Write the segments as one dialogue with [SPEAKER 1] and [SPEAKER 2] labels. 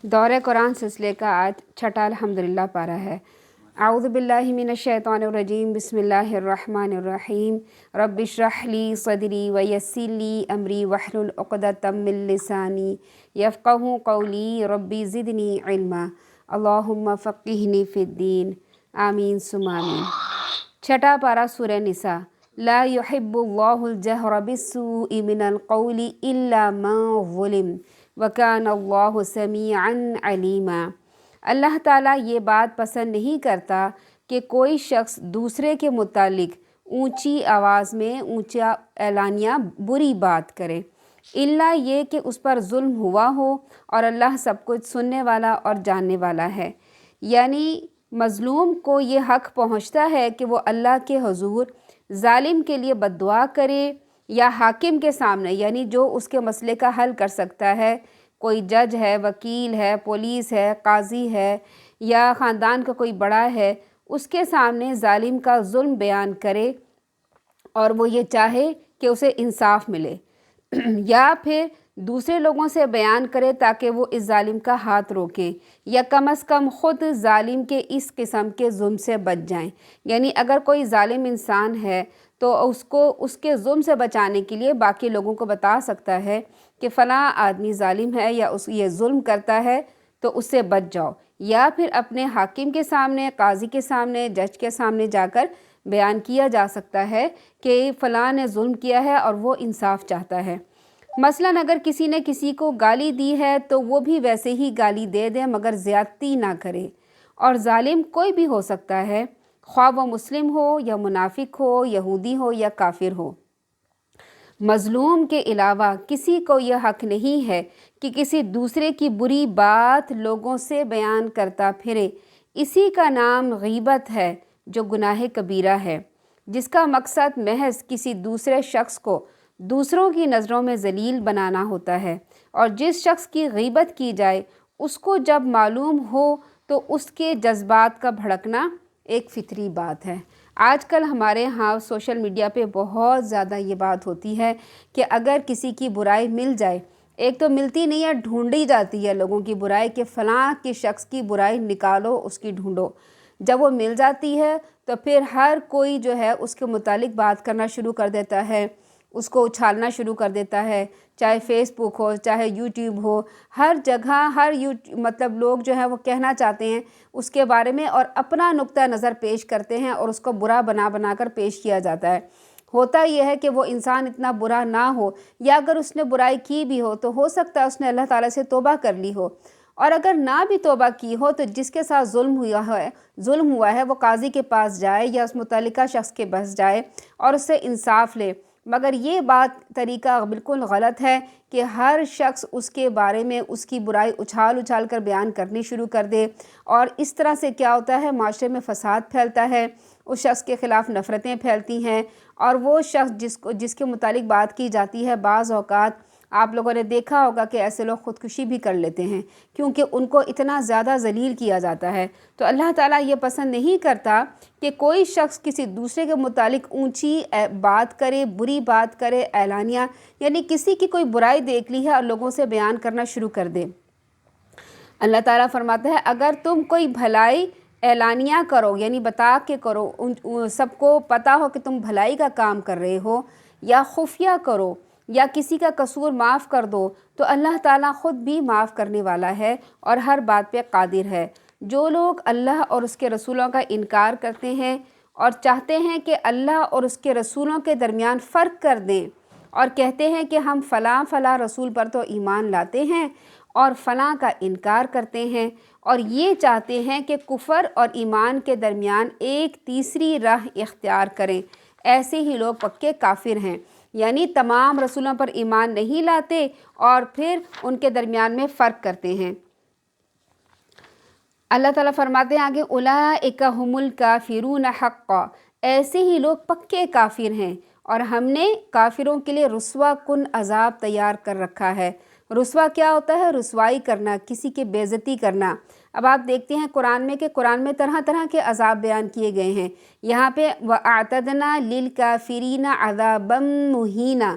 [SPEAKER 1] دورہ قرآن سلسلے کا آج چھٹا الحمدللہ پارہ ہے۔ اعوذ باللہ من الشیطان الرجیم، بسم اللہ الرحمن الرحیم۔ رب اشرح لی صدری ویسر لی امری واحلل عقدۃ من لسانی یفقہوا قولی، ربی زدنی علما، اللہم فقہنی فی الدین، آمین ثم آمین۔ چھٹا پارہ سورہ نساء۔ لا يحب اللہ الجہر بالسوء من القول الا من ظلم وکان اللہ سمیعا علیما۔ اللہ تعالیٰ یہ بات پسند نہیں کرتا کہ کوئی شخص دوسرے کے متعلق اونچی آواز میں اونچا اعلانیہ بری بات کرے، الا یہ کہ اس پر ظلم ہوا ہو، اور اللہ سب کچھ سننے والا اور جاننے والا ہے۔ یعنی مظلوم کو یہ حق پہنچتا ہے کہ وہ اللہ کے حضور ظالم کے لیے بد دعا کرے، یا حاکم کے سامنے، یعنی جو اس کے مسئلے کا حل کر سکتا ہے، کوئی جج ہے، وکیل ہے، پولیس ہے، قاضی ہے، یا خاندان کا کوئی بڑا ہے، اس کے سامنے ظالم کا ظلم بیان کرے اور وہ یہ چاہے کہ اسے انصاف ملے، یا پھر دوسرے لوگوں سے بیان کرے تاکہ وہ اس ظالم کا ہاتھ روکیں، یا کم از کم خود ظالم کے اس قسم کے ظلم سے بچ جائیں۔ یعنی اگر کوئی ظالم انسان ہے تو اس کو اس کے ظلم سے بچانے کے لیے باقی لوگوں کو بتا سکتا ہے کہ فلاں آدمی ظالم ہے یا یہ ظلم کرتا ہے، تو اس سے بچ جاؤ، یا پھر اپنے حاکم کے سامنے، قاضی کے سامنے، جج کے سامنے جا کر بیان کیا جا سکتا ہے کہ فلاں نے ظلم کیا ہے اور وہ انصاف چاہتا ہے۔ مثلاً اگر کسی نے کسی کو گالی دی ہے تو وہ بھی ویسے ہی گالی دے دے، مگر زیادتی نہ کرے۔ اور ظالم کوئی بھی ہو سکتا ہے، خواہ وہ مسلم ہو یا منافق ہو، یہودی ہو یا کافر ہو۔ مظلوم کے علاوہ کسی کو یہ حق نہیں ہے کہ کسی دوسرے کی بری بات لوگوں سے بیان کرتا پھرے۔ اسی کا نام غیبت ہے، جو گناہ کبیرہ ہے، جس کا مقصد محض کسی دوسرے شخص کو دوسروں کی نظروں میں ذلیل بنانا ہوتا ہے، اور جس شخص کی غیبت کی جائے اس کو جب معلوم ہو تو اس کے جذبات کا بھڑکنا ایک فطری بات ہے۔ آج کل ہمارے ہاں سوشل میڈیا پہ بہت زیادہ یہ بات ہوتی ہے کہ اگر کسی کی برائی مل جائے، ایک تو ملتی نہیں ہے، ڈھونڈی جاتی ہے لوگوں کی برائی، کہ فلاں کے شخص کی برائی نکالو، اس کی ڈھونڈو۔ جب وہ مل جاتی ہے تو پھر ہر کوئی جو ہے اس کے متعلق بات کرنا شروع کر دیتا ہے، اس کو اچھالنا شروع کر دیتا ہے، چاہے فیس بک ہو، چاہے یوٹیوب ہو، ہر جگہ مطلب لوگ جو ہے وہ کہنا چاہتے ہیں اس کے بارے میں، اور اپنا نقطہ نظر پیش کرتے ہیں، اور اس کو برا بنا بنا کر پیش کیا جاتا ہے۔ ہوتا یہ ہے کہ وہ انسان اتنا برا نہ ہو، یا اگر اس نے برائی کی بھی ہو تو ہو سکتا ہے اس نے اللہ تعالیٰ سے توبہ کر لی ہو، اور اگر نہ بھی توبہ کی ہو تو جس کے ساتھ ظلم ہوا ہے وہ قاضی کے پاس جائے یا اس متعلقہ شخص کے پاس جائے اور اس سے انصاف لے۔ مگر یہ بات طریقہ بالکل غلط ہے کہ ہر شخص اس کے بارے میں اس کی برائی اچھال کر بیان کرنی شروع کر دے، اور اس طرح سے کیا ہوتا ہے، معاشرے میں فساد پھیلتا ہے، اس شخص کے خلاف نفرتیں پھیلتی ہیں، اور وہ شخص جس کے متعلق بات کی جاتی ہے، بعض اوقات آپ لوگوں نے دیکھا ہوگا کہ ایسے لوگ خودکشی بھی کر لیتے ہیں، کیونکہ ان کو اتنا زیادہ ذلیل کیا جاتا ہے۔ تو اللہ تعالیٰ یہ پسند نہیں کرتا کہ کوئی شخص کسی دوسرے کے متعلق اونچی بات کرے، بری بات کرے، اعلانیہ، یعنی کسی کی کوئی برائی دیکھ لی ہے اور لوگوں سے بیان کرنا شروع کر دے۔ اللہ تعالیٰ فرماتا ہے اگر تم کوئی بھلائی اعلانیہ کرو، یعنی بتا کے کرو، سب کو پتہ ہو کہ تم بھلائی کا کام کر رہے ہو، یا خفیہ کرو، یا کسی کا قصور معاف کر دو، تو اللہ تعالیٰ خود بھی معاف کرنے والا ہے اور ہر بات پہ قادر ہے۔ جو لوگ اللہ اور اس کے رسولوں کا انکار کرتے ہیں اور چاہتے ہیں کہ اللہ اور اس کے رسولوں کے درمیان فرق کر دیں، اور کہتے ہیں کہ ہم فلاں رسول پر تو ایمان لاتے ہیں اور فلاں کا انکار کرتے ہیں، اور یہ چاہتے ہیں کہ کفر اور ایمان کے درمیان ایک تیسری راہ اختیار کریں، ایسے ہی لوگ پکے کافر ہیں۔ یعنی تمام رسولوں پر ایمان نہیں لاتے اور پھر ان کے درمیان میں فرق کرتے ہیں۔ اللہ تعالیٰ فرماتے ہیں آگے، اولئک ھم الکافرون حقا، ایسے ہی لوگ پکے کافر ہیں، اور ہم نے کافروں کے لیے رسوا کن عذاب تیار کر رکھا ہے۔ رسوا کیا ہوتا ہے؟ رسوائی کرنا، کسی کی بے عزتی کرنا۔ اب آپ دیکھتے ہیں قرآن میں طرح طرح کے عذاب بیان کیے گئے ہیں۔ یہاں پہ وَأَعْتَدْنَا لِلْكَافِرِينَ عَذَابًا مُهِينًا،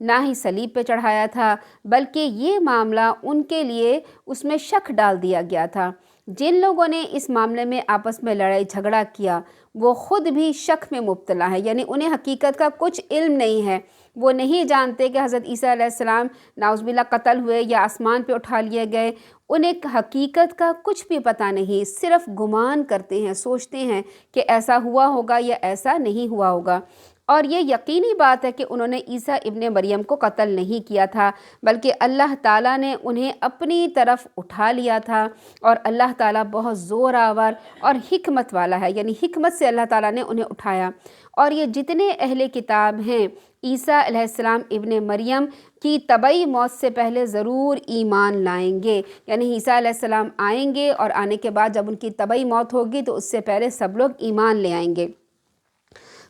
[SPEAKER 1] نہ ہی صلیب پہ چڑھایا تھا، بلکہ یہ معاملہ ان کے لیے اس میں شک ڈال دیا گیا تھا۔ جن لوگوں نے اس معاملے میں آپس میں لڑائی جھگڑا کیا وہ خود بھی شک میں مبتلا ہے، یعنی انہیں حقیقت کا کچھ علم نہیں ہے، وہ نہیں جانتے کہ حضرت عیسیٰ علیہ السلام نعوذ باللہ قتل ہوئے یا آسمان پہ اٹھا لیے گئے، انہیں حقیقت کا کچھ بھی پتہ نہیں، صرف گمان کرتے ہیں، سوچتے ہیں کہ ایسا ہوا ہوگا یا ایسا نہیں ہوا ہوگا۔ اور یہ یقینی بات ہے کہ انہوں نے عیسیٰ ابن مریم کو قتل نہیں کیا تھا، بلکہ اللہ تعالیٰ نے انہیں اپنی طرف اٹھا لیا تھا، اور اللہ تعالیٰ بہت زور آور اور حکمت والا ہے، یعنی حکمت سے اللہ تعالیٰ نے انہیں اٹھایا۔ اور یہ جتنے اہل کتاب ہیں عیسیٰ علیہ السلام ابن مریم کی طبعی موت سے پہلے ضرور ایمان لائیں گے، یعنی عیسیٰ علیہ السلام آئیں گے اور آنے کے بعد جب ان کی طبعی موت ہوگی تو اس سے پہلے سب لوگ ایمان لے آئیں گے۔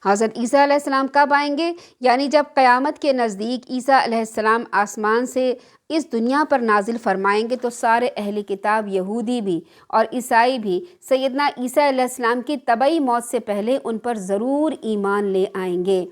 [SPEAKER 1] حضرت عیسیٰ علیہ السلام کب آئیں گے؟ یعنی جب قیامت کے نزدیک عیسیٰ علیہ السلام آسمان سے اس دنیا پر نازل فرمائیں گے تو سارے اہل کتاب یہودی بھی اور عیسائی بھی سیدنا عیسیٰ علیہ السلام کی طبعی موت سے پہلے ان پر ضرور ایمان لے آئیں گے۔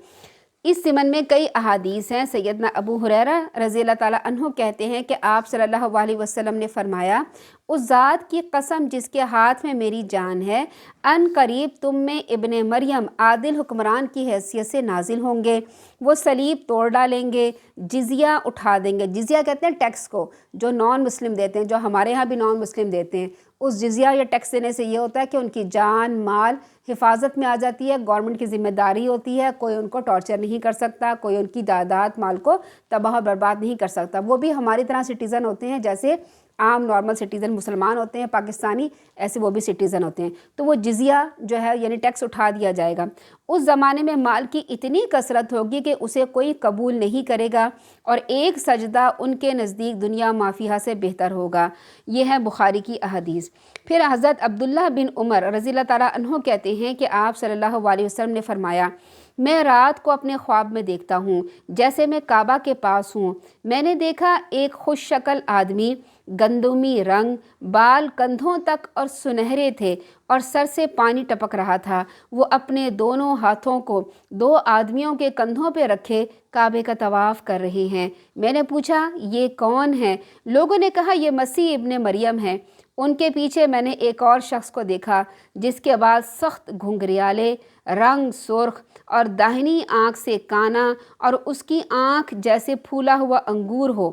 [SPEAKER 1] اس ضمن میں کئی احادیث ہیں۔ سیدنا ابو ہریرہ رضی اللہ تعالیٰ عنہ کہتے ہیں کہ آپ صلی اللہ علیہ وسلم نے فرمایا، اس ذات کی قسم جس کے ہاتھ میں میری جان ہے، ان قریب تم میں ابن مریم عادل حکمران کی حیثیت سے نازل ہوں گے، وہ صلیب توڑ ڈالیں گے، جزیہ اٹھا دیں گے۔ جزیہ کہتے ہیں ٹیکس کو، جو نان مسلم دیتے ہیں، جو ہمارے ہاں بھی نان مسلم دیتے ہیں۔ اس جزیہ یا ٹیکس دینے سے یہ ہوتا ہے کہ ان کی جان مال حفاظت میں آ جاتی ہے، گورنمنٹ کی ذمہ داری ہوتی ہے، کوئی ان کو ٹارچر نہیں کر سکتا، کوئی ان کی جائیداد مال کو تباہ و برباد نہیں کر سکتا۔ وہ بھی ہماری طرح سٹیزن ہوتے ہیں، جیسے عام نارمل سٹیزن مسلمان ہوتے ہیں پاکستانی، ایسے وہ بھی سٹیزن ہوتے ہیں۔ تو وہ جزیہ جو ہے یعنی ٹیکس اٹھا دیا جائے گا۔ اس زمانے میں مال کی اتنی کثرت ہوگی کہ اسے کوئی قبول نہیں کرے گا، اور ایک سجدہ ان کے نزدیک دنیا مافیہا سے بہتر ہوگا۔ یہ ہے بخاری کی احادیث۔ پھر حضرت عبداللہ بن عمر رضی اللہ تعالیٰ عنہ کہتے ہیں کہ آپ صلی اللہ علیہ وسلم نے فرمایا، میں رات کو اپنے خواب میں دیکھتا ہوں جیسے میں کعبہ کے پاس ہوں، میں نے دیکھا ایک خوش شکل آدمی، گندمی رنگ، بال کندھوں تک اور سنہرے تھے اور سر سے پانی ٹپک رہا تھا، وہ اپنے دونوں ہاتھوں کو دو آدمیوں کے کندھوں پہ رکھے کعبے کا طواف کر رہے ہیں۔ میں نے پوچھا یہ کون ہے؟ لوگوں نے کہا یہ مسیح ابن مریم ہے۔ ان کے پیچھے میں نے ایک اور شخص کو دیکھا جس کے بال سخت گھنگریالے، رنگ سرخ اور داہنی آنکھ سے کانا، اور اس کی آنکھ جیسے پھولا ہوا انگور ہو۔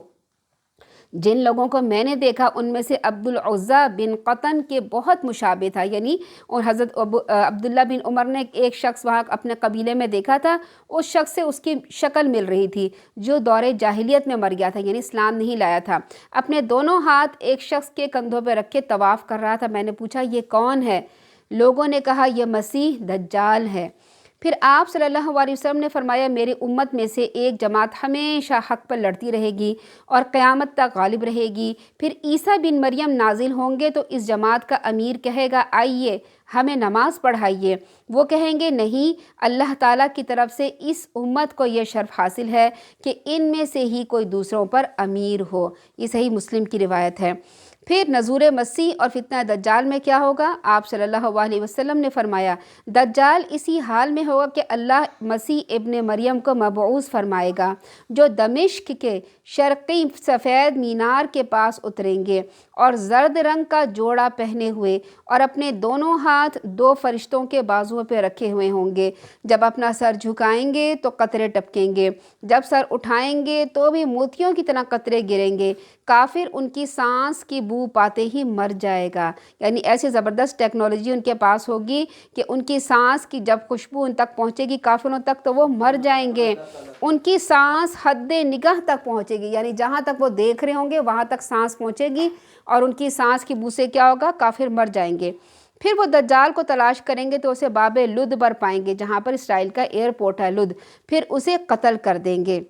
[SPEAKER 1] جن لوگوں کو میں نے دیکھا ان میں سے عبد العزیٰ بن قطن کے بہت مشابہ تھا، یعنی اور حضرت عبداللہ بن عمر نے ایک شخص وہاں اپنے قبیلے میں دیکھا تھا، اس شخص سے اس کی شکل مل رہی تھی جو دور جاہلیت میں مر گیا تھا، یعنی اسلام نہیں لایا تھا۔ اپنے دونوں ہاتھ ایک شخص کے کندھوں پہ رکھ کے طواف کر رہا تھا۔ میں نے پوچھا یہ کون ہے؟ لوگوں نے کہا یہ مسیح دجال ہے۔ پھر آپ صلی اللہ علیہ وسلم نے فرمایا، میری امت میں سے ایک جماعت ہمیشہ حق پر لڑتی رہے گی اور قیامت تک غالب رہے گی۔ پھر عیسیٰ بن مریم نازل ہوں گے تو اس جماعت کا امیر کہے گا آئیے ہمیں نماز پڑھائیے، وہ کہیں گے نہیں، اللہ تعالیٰ کی طرف سے اس امت کو یہ شرف حاصل ہے کہ ان میں سے ہی کوئی دوسروں پر امیر ہو۔ یہ صحیح مسلم کی روایت ہے۔ پھر نزول مسیح اور فتنہ دجال میں کیا ہوگا؟ آپ صلی اللہ علیہ وسلم نے فرمایا، دجال اسی حال میں ہوگا کہ اللہ مسیح ابن مریم کو مبعوث فرمائے گا، جو دمشق کے شرقی سفید مینار کے پاس اتریں گے اور زرد رنگ کا جوڑا پہنے ہوئے اور اپنے دونوں ہاتھ دو فرشتوں کے بازوؤں پہ رکھے ہوئے ہوں گے۔ جب اپنا سر جھکائیں گے تو قطرے ٹپکیں گے، جب سر اٹھائیں گے تو بھی موتیوں کی طرح قطرے گریں گے۔ کافر ان کی سانس کی بو پاتے ہی مر جائے گا، یعنی ایسی زبردست ٹیکنالوجی ان کے پاس ہوگی کہ ان کی سانس کی جب خوشبو ان تک پہنچے گی کافروں تک تو وہ مر جائیں گے۔ ان کی سانس حد نگاہ تک پہنچے گی، یعنی جہاں تک وہ دیکھ رہے ہوں گے وہاں تک سانس پہنچے گی، اور ان کی سانس کی بو سے کیا ہوگا؟ کافر مر جائیں گے۔ پھر وہ دجال کو تلاش کریں گے تو اسے باب لد پر پائیں گے، جہاں پر اسرائیل کا ایئرپورٹ ہے لد، پھر اسے قتل کر دیں گے۔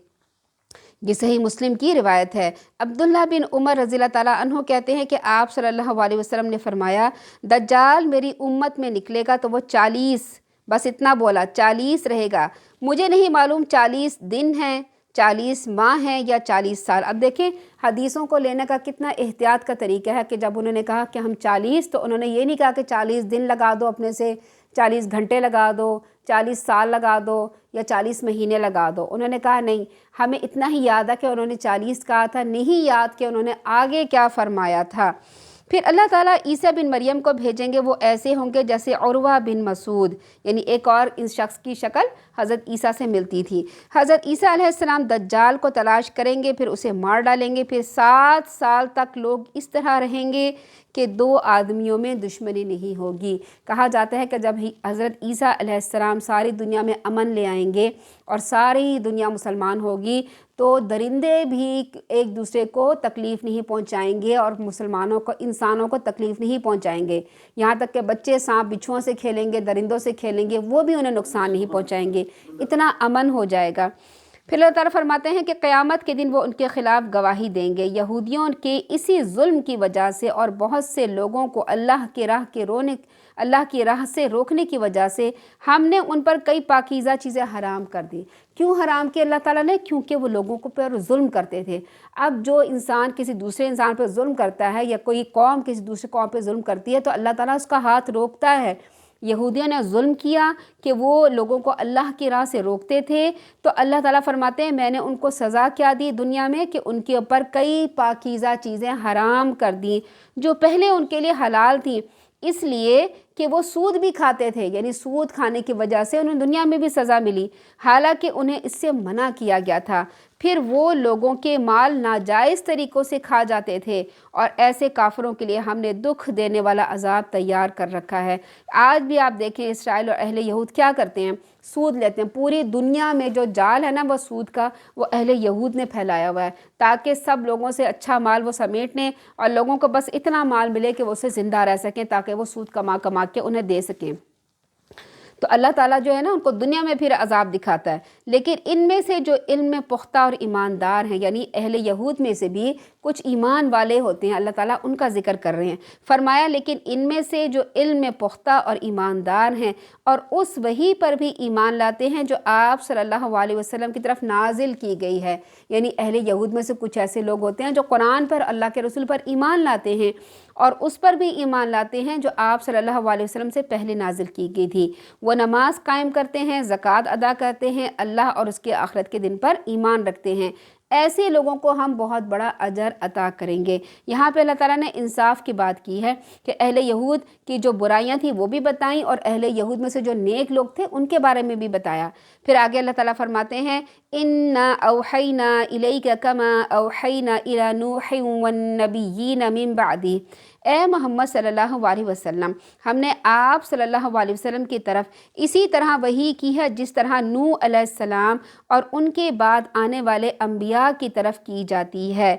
[SPEAKER 1] یہ صحیح مسلم کی روایت ہے۔ عبداللہ بن عمر رضی اللہ تعالیٰ عنہ کہتے ہیں کہ آپ صلی اللہ علیہ وسلم نے فرمایا، دجال میری امت میں نکلے گا تو وہ 40، بس اتنا بولا، 40 رہے گا۔ مجھے نہیں معلوم 40 دن ہیں، 40 ماہ ہیں یا 40 سال۔ اب دیکھیں حدیثوں کو لینے کا کتنا احتیاط کا طریقہ ہے کہ جب انہوں نے کہا کہ ہم 40، تو انہوں نے یہ نہیں کہا کہ 40 دن لگا دو اپنے سے، 40 گھنٹے لگا دو، 40 سال لگا دو یا 40 مہینے لگا دو۔ انہوں نے کہا نہیں، ہمیں اتنا ہی یاد ہے کہ انہوں نے 40 کہا تھا، نہیں یاد کہ انہوں نے آگے کیا فرمایا تھا۔ پھر اللہ تعالیٰ عیسیٰ بن مریم کو بھیجیں گے، وہ ایسے ہوں گے جیسے عروہ بن مسعود، یعنی ایک اور اس شخص کی شکل حضرت عیسیٰ سے ملتی تھی۔ حضرت عیسیٰ علیہ السلام دجال کو تلاش کریں گے، پھر اسے مار ڈالیں گے، پھر 7 سال تک لوگ اس طرح رہیں گے کہ 2 آدمیوں میں دشمنی نہیں ہوگی۔ کہا جاتا ہے کہ جب حضرت عیسیٰ علیہ السلام ساری دنیا میں امن لے آئیں گے اور ساری دنیا مسلمان ہوگی تو درندے بھی ایک دوسرے کو تکلیف نہیں پہنچائیں گے اور مسلمانوں کو، انسانوں کو تکلیف نہیں پہنچائیں گے، یہاں تک کہ بچے سانپ بچھوؤں سے کھیلیں گے، درندوں سے کھیلیں گے، وہ بھی انہیں نقصان نہیں پہنچائیں گے، اتنا امن ہو جائے گا۔ پھر اللہ تعالیٰ فرماتے ہیں کہ قیامت کے دن وہ ان کے خلاف گواہی دیں گے۔ یہودیوں کے اسی ظلم کی وجہ سے اور بہت سے لوگوں کو اللہ کی راہ سے روکنے کی وجہ سے ہم نے ان پر کئی پاکیزہ چیزیں حرام کر دی۔ کیوں حرام کی اللہ تعالیٰ نے؟ کیونکہ وہ لوگوں کو پر ظلم کرتے تھے۔ اب جو انسان کسی دوسرے انسان پر ظلم کرتا ہے یا کوئی قوم کسی دوسرے قوم پہ ظلم کرتی ہے تو اللہ تعالیٰ اس کا ہاتھ روکتا ہے۔ یہودیوں نے ظلم کیا کہ وہ لوگوں کو اللہ کی راہ سے روکتے تھے، تو اللہ تعالیٰ فرماتے ہیں میں نے ان کو سزا کیا دی دنیا میں کہ ان کے اوپر کئی پاکیزہ چیزیں حرام کر دیں جو پہلے ان کے لیے حلال تھیں، اس لیے کہ وہ سود بھی کھاتے تھے، یعنی سود کھانے کی وجہ سے انہیں دنیا میں بھی سزا ملی، حالانکہ انہیں اس سے منع کیا گیا تھا۔ پھر وہ لوگوں کے مال ناجائز طریقوں سے کھا جاتے تھے، اور ایسے کافروں کے لیے ہم نے دکھ دینے والا عذاب تیار کر رکھا ہے۔ آج بھی آپ دیکھیں اسرائیل اور اہل یہود کیا کرتے ہیں، سود لیتے ہیں۔ پوری دنیا میں جو جال ہے نا وہ سود کا، وہ اہل یہود نے پھیلایا ہوا ہے تاکہ سب لوگوں سے اچھا مال وہ سمیٹ لیں اور لوگوں کو بس اتنا مال ملے کہ وہ اسے زندہ رہ سکیں تاکہ وہ سود کما کے انہیں دے سکیں۔ تو اللہ تعالیٰ جو ہے نا ان کو دنیا میں پھر عذاب دکھاتا ہے، لیکن ان میں سے جو علم میں پختہ اور ایماندار ہیں، یعنی اہل یہود میں سے بھی کچھ ایمان والے ہوتے ہیں، اللہ تعالیٰ ان کا ذکر کر رہے ہیں۔ فرمایا لیکن ان میں سے جو علم میں پختہ اور ایماندار ہیں اور اس وحی پر بھی ایمان لاتے ہیں جو آپ صلی اللہ علیہ وسلم کی طرف نازل کی گئی ہے، یعنی اہل یہود میں سے کچھ ایسے لوگ ہوتے ہیں جو قرآن پر، اللہ کے رسول پر ایمان لاتے ہیں اور اس پر بھی ایمان لاتے ہیں جو آپ صلی اللہ علیہ وسلم سے پہلے نازل کی گئی تھی۔ وہ نماز قائم کرتے ہیں، زکوٰۃ ادا کرتے ہیں، اللہ اور اس کے آخرت کے دن پر ایمان رکھتے ہیں، ایسے لوگوں کو ہم بہت بڑا اجر عطا کریں گے۔ یہاں پہ اللہ تعالیٰ نے انصاف کی بات کی ہے کہ اہل یہود کی جو برائیاں تھیں وہ بھی بتائیں اور اہل یہود میں سے جو نیک لوگ تھے ان کے بارے میں بھی بتایا۔ پھر آگے اللہ تعالیٰ فرماتے ہیں اِنَّا أَوْحَيْنَا إِلَيْكَ كَمَا أَوْحَيْنَا إِلَى نُوحٍ وَالنَّبِيِّينَ مِن بَعْدِهِ۔ اے محمد صلی اللہ علیہ وسلم، ہم نے آپ صلی اللہ علیہ وسلم کی طرف اسی طرح وحی کی ہے جس طرح نوح علیہ السلام اور ان کے بعد آنے والے انبیاء کی طرف کی جاتی ہے۔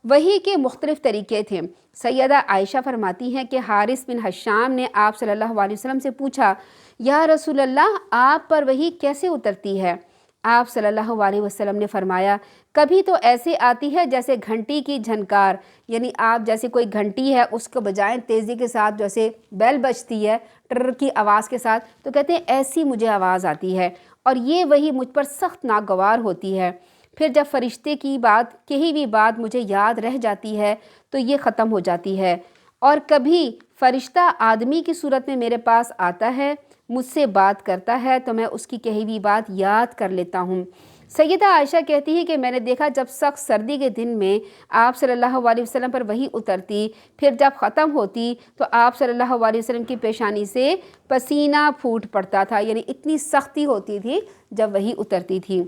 [SPEAKER 1] وحی کے مختلف طریقے تھے۔ سیدہ عائشہ فرماتی ہیں کہ حارث بن حشام نے آپ صلی اللہ علیہ وسلم سے پوچھا، یا رسول اللہ آپ پر وحی کیسے اترتی ہے؟ آپ صلی اللہ علیہ وسلم نے فرمایا، کبھی تو ایسے آتی ہے جیسے گھنٹی کی جھنکار، یعنی آپ جیسے کوئی گھنٹی ہے اس کو بجائیں تیزی کے ساتھ جیسے بیل بجتی ہے ٹر کی آواز کے ساتھ، تو کہتے ہیں ایسی مجھے آواز آتی ہے اور یہ وحی مجھ پر سخت ناگوار ہوتی ہے۔ پھر جب فرشتے کی بات کہی ہوئی بات مجھے یاد رہ جاتی ہے تو یہ ختم ہو جاتی ہے، اور کبھی فرشتہ آدمی کی صورت میں میرے پاس آتا ہے، مجھ سے بات کرتا ہے تو میں اس کی کہی ہوئی بات یاد کر لیتا ہوں۔ سیدہ عائشہ کہتی ہے کہ میں نے دیکھا جب سخت سردی کے دن میں آپ صلی اللہ علیہ وسلم پر وحی اترتی، پھر جب ختم ہوتی تو آپ صلی اللہ علیہ وسلم کی پیشانی سے پسینہ پھوٹ پڑتا تھا، یعنی اتنی سختی ہوتی تھی جب وحی اترتی تھی۔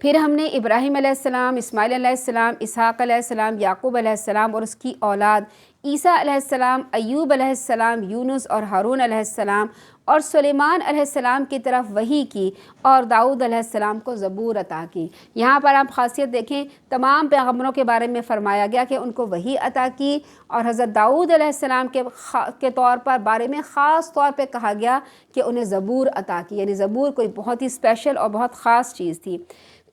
[SPEAKER 1] پھر ہم نے ابراہیم علیہ السلام، اسماعیل علیہ السلام، اسحاق علیہ السلام، یعقوب علیہ السلام اور اس کی اولاد عیسیٰ علیہ السلام، ایوب علیہ السلام، یونس اور ہارون علیہ السلام اور سلیمان علیہ السلام کی طرف وحی کی، اور داؤد علیہ السلام کو زبور عطا کی۔ یہاں پر آپ خاصیت دیکھیں، تمام پیغمبروں کے بارے میں فرمایا گیا کہ ان کو وحی عطا کی، اور حضرت داؤد علیہ السلام کے طور پر بارے میں خاص طور پہ کہا گیا کہ انہیں زبور عطا کی، یعنی زبور کوئی بہت ہی اسپیشل اور بہت خاص چیز تھی۔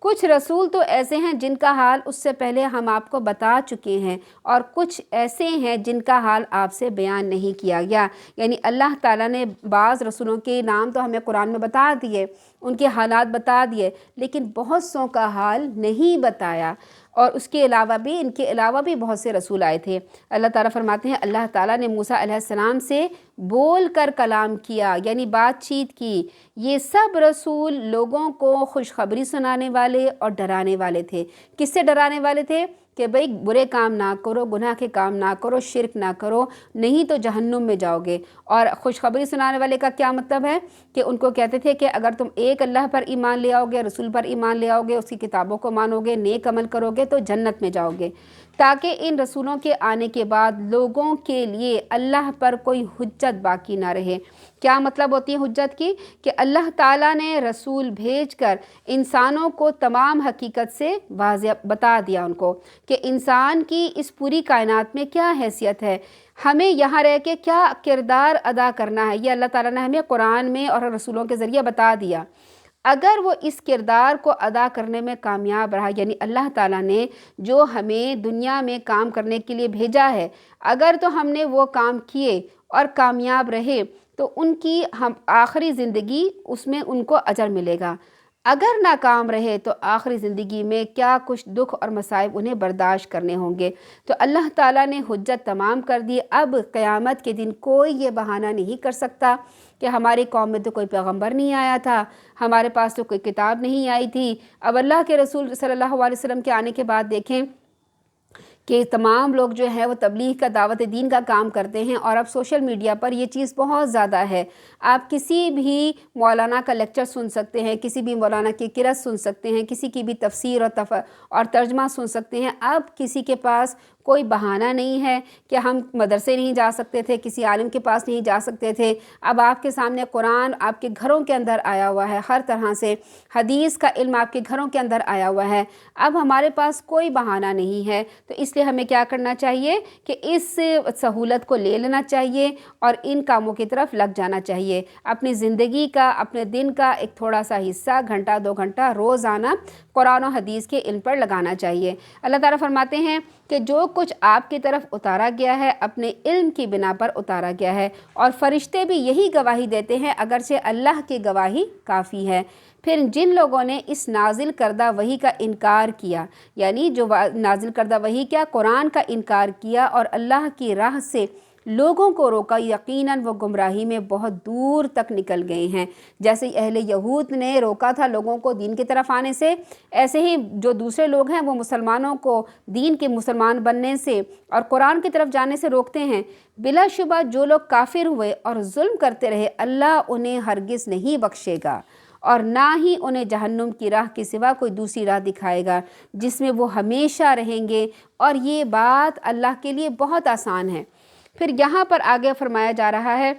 [SPEAKER 1] کچھ رسول تو ایسے ہیں جن کا حال اس سے پہلے ہم آپ کو بتا چکے ہیں، اور کچھ ایسے ہیں جن کا حال آپ سے بیان نہیں کیا گیا، یعنی اللہ تعالیٰ نے بعض رسولوں کے نام تو ہمیں قرآن میں بتا دیے، ان کے حالات بتا دیے، لیکن بہت سوں کا حال نہیں بتایا۔ اور اس کے علاوہ بھی ان کے علاوہ بھی بہت سے رسول آئے تھے۔ اللہ تعالیٰ فرماتے ہیں اللہ تعالیٰ نے موسیٰ علیہ السلام سے بول کر کلام کیا، یعنی بات چیت کی۔ یہ سب رسول لوگوں کو خوشخبری سنانے والے اور ڈرانے والے تھے۔ کس سے ڈرانے والے تھے؟ کہ بھئی برے کام نہ کرو، گناہ کے کام نہ کرو، شرک نہ کرو، نہیں تو جہنم میں جاؤ گے۔ اور خوشخبری سنانے والے کا کیا مطلب ہے؟ کہ ان کو کہتے تھے کہ اگر تم ایک اللہ پر ایمان لے آؤ گے، رسول پر ایمان لے آؤ گے، اس کی کتابوں کو مانو گے، نیک عمل کرو گے تو جنت میں جاؤ گے، تاکہ ان رسولوں کے آنے کے بعد لوگوں کے لیے اللہ پر کوئی حجت باقی نہ رہے۔ کیا مطلب ہوتی ہے حجت کی؟ کہ اللہ تعالیٰ نے رسول بھیج کر انسانوں کو تمام حقیقت سے واضح بتا دیا ان کو کہ انسان کی اس پوری کائنات میں کیا حیثیت ہے، ہمیں یہاں رہ کے کیا کردار ادا کرنا ہے، یہ اللہ تعالیٰ نے ہمیں قرآن میں اور رسولوں کے ذریعے بتا دیا۔ اگر وہ اس کردار کو ادا کرنے میں کامیاب رہا، یعنی اللہ تعالیٰ نے جو ہمیں دنیا میں کام کرنے کے لیے بھیجا ہے، اگر تو ہم نے وہ کام کیے اور کامیاب رہے تو ان کی ہم آخری زندگی اس میں ان کو اجر ملے گا۔ اگر ناکام رہے تو آخری زندگی میں کیا کچھ دکھ اور مصائب انہیں برداشت کرنے ہوں گے۔ تو اللہ تعالیٰ نے حجت تمام کر دی۔ اب قیامت کے دن کوئی یہ بہانہ نہیں کر سکتا کہ ہماری قوم میں تو کوئی پیغمبر نہیں آیا تھا، ہمارے پاس تو کوئی کتاب نہیں آئی تھی۔ اب اللہ کے رسول صلی اللہ علیہ وسلم کے آنے کے بعد دیکھیں کہ تمام لوگ جو ہے وہ تبلیغ کا، دعوت دین کا کام کرتے ہیں، اور اب سوشل میڈیا پر یہ چیز بہت زیادہ ہے۔ آپ کسی بھی مولانا کا لیکچر سن سکتے ہیں، کسی بھی مولانا کی قرأت سن سکتے ہیں، کسی کی بھی تفسیر اور ترجمہ سن سکتے ہیں۔ اب کسی کے پاس کوئی بہانہ نہیں ہے کہ ہم مدرسے نہیں جا سکتے تھے، کسی عالم کے پاس نہیں جا سکتے تھے۔ اب آپ کے سامنے قرآن آپ کے گھروں کے اندر آیا ہوا ہے، ہر طرح سے حدیث کا علم آپ کے گھروں کے اندر آیا ہوا ہے۔ اب ہمارے پاس کوئی بہانہ نہیں ہے، تو اس لیے ہمیں کیا کرنا چاہیے کہ اس سہولت کو لے لینا چاہیے اور ان کاموں کی طرف لگ جانا چاہیے۔ اپنی زندگی کا، اپنے دن کا ایک تھوڑا سا حصہ، گھنٹہ 2 گھنٹہ روزانہ قرآن و حدیث کے علم پر لگانا چاہیے۔ اللہ تعالیٰ فرماتے ہیں کہ جو کچھ آپ کی طرف اتارا گیا ہے اپنے علم کی بنا پر اتارا گیا ہے، اور فرشتے بھی یہی گواہی دیتے ہیں، اگرچہ اللہ کی گواہی کافی ہے۔ پھر جن لوگوں نے اس نازل کردہ وحی کا انکار کیا، یعنی جو نازل کردہ وحی کیا، قرآن کا انکار کیا اور اللہ کی راہ سے لوگوں کو روکا، یقیناً وہ گمراہی میں بہت دور تک نکل گئے ہیں۔ جیسے اہل یہود نے روکا تھا لوگوں کو دین کی طرف آنے سے، ایسے ہی جو دوسرے لوگ ہیں وہ مسلمانوں کو دین کے مسلمان بننے سے اور قرآن کی طرف جانے سے روکتے ہیں۔ بلا شبہ جو لوگ کافر ہوئے اور ظلم کرتے رہے، اللہ انہیں ہرگز نہیں بخشے گا اور نہ ہی انہیں جہنم کی راہ کے سوا کوئی دوسری راہ دکھائے گا جس میں وہ ہمیشہ رہیں گے، اور یہ بات اللہ کے لیے بہت آسان ہے۔ پھر یہاں پر آگے فرمایا جا رہا ہے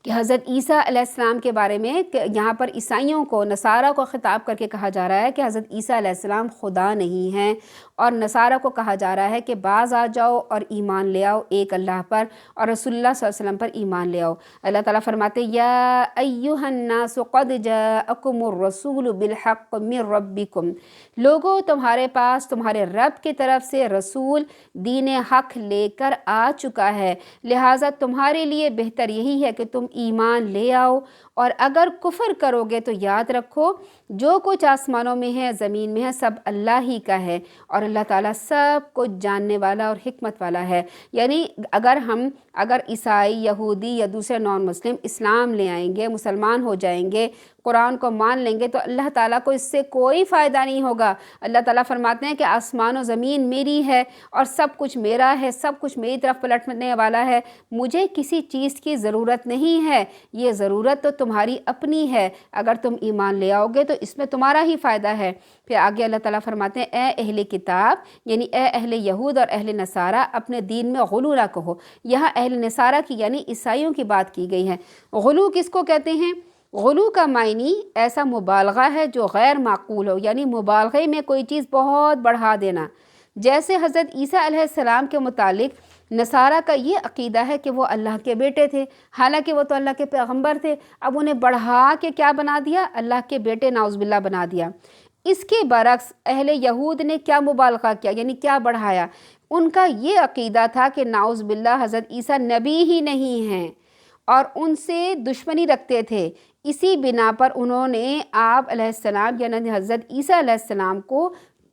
[SPEAKER 1] کہ حضرت عیسیٰ علیہ السلام کے بارے میں، کہ یہاں پر عیسائیوں کو، نصارہ کو خطاب کر کے کہا جا رہا ہے کہ حضرت عیسیٰ علیہ السلام خدا نہیں ہیں، اور نصارہ کو کہا جا رہا ہے کہ باز آ جاؤ اور ایمان لے آؤ ایک اللہ پر اور رسول اللہ صلی اللہ علیہ وسلم پر ایمان لے آؤ۔ اللہ تعالیٰ فرماتے یا ایھا الناس قد جاءکم الرسول بالحق من ربکم، لوگو تمہارے پاس تمہارے رب کی طرف سے رسول دین حق لے کر آ چکا ہے، لہٰذا تمہارے لیے بہتر یہی ہے کہ تم ایمان لے آؤ، اور اگر کفر کرو گے تو یاد رکھو جو کچھ آسمانوں میں ہے، زمین میں ہے، سب اللہ ہی کا ہے، اور اللہ تعالیٰ سب کچھ جاننے والا اور حکمت والا ہے۔ یعنی اگر عیسائی، یہودی یا دوسرے نان مسلم اسلام لے آئیں گے، مسلمان ہو جائیں گے، قرآن کو مان لیں گے، تو اللہ تعالیٰ کو اس سے کوئی فائدہ نہیں ہوگا۔ اللہ تعالیٰ فرماتے ہیں کہ آسمان و زمین میری ہے اور سب کچھ میرا ہے، سب کچھ میری طرف پلٹنے والا ہے، مجھے کسی چیز کی ضرورت نہیں ہے، یہ ضرورت تو تمہاری اپنی ہے، اگر تم ایمان لے آؤ گے تو اس میں تمہارا ہی فائدہ ہے۔ پھر آگے اللہ تعالیٰ فرماتے ہیں اے اہل کتاب، یعنی اے اہل یہود اور اہل نصارہ، اپنے دین میں غلو نہ کہو۔ یہاں اہل نصارہ کی یعنی عیسائیوں کی بات کی گئی ہے۔ غلو کس کو کہتے ہیں؟ غلو کا معنی ایسا مبالغہ ہے جو غیر معقول ہو، یعنی مبالغے میں کوئی چیز بہت بڑھا دینا۔ جیسے حضرت عیسیٰ علیہ السلام کے متعلق نصارہ کا یہ عقیدہ ہے کہ وہ اللہ کے بیٹے تھے، حالانکہ وہ تو اللہ کے پیغمبر تھے، اب انہیں بڑھا کے کیا بنا دیا؟ اللہ کے بیٹے نعوذ باللہ بنا دیا۔ اس کے برعکس اہل یہود نے کیا مبالغہ کیا، یعنی کیا بڑھایا؟ ان کا یہ عقیدہ تھا کہ نعوذ باللہ حضرت عیسیٰ نبی ہی نہیں ہیں اور ان سے دشمنی رکھتے تھے۔ اسی بنا پر انہوں نے آپ علیہ السلام یعنی حضرت عیسیٰ علیہ السلام کو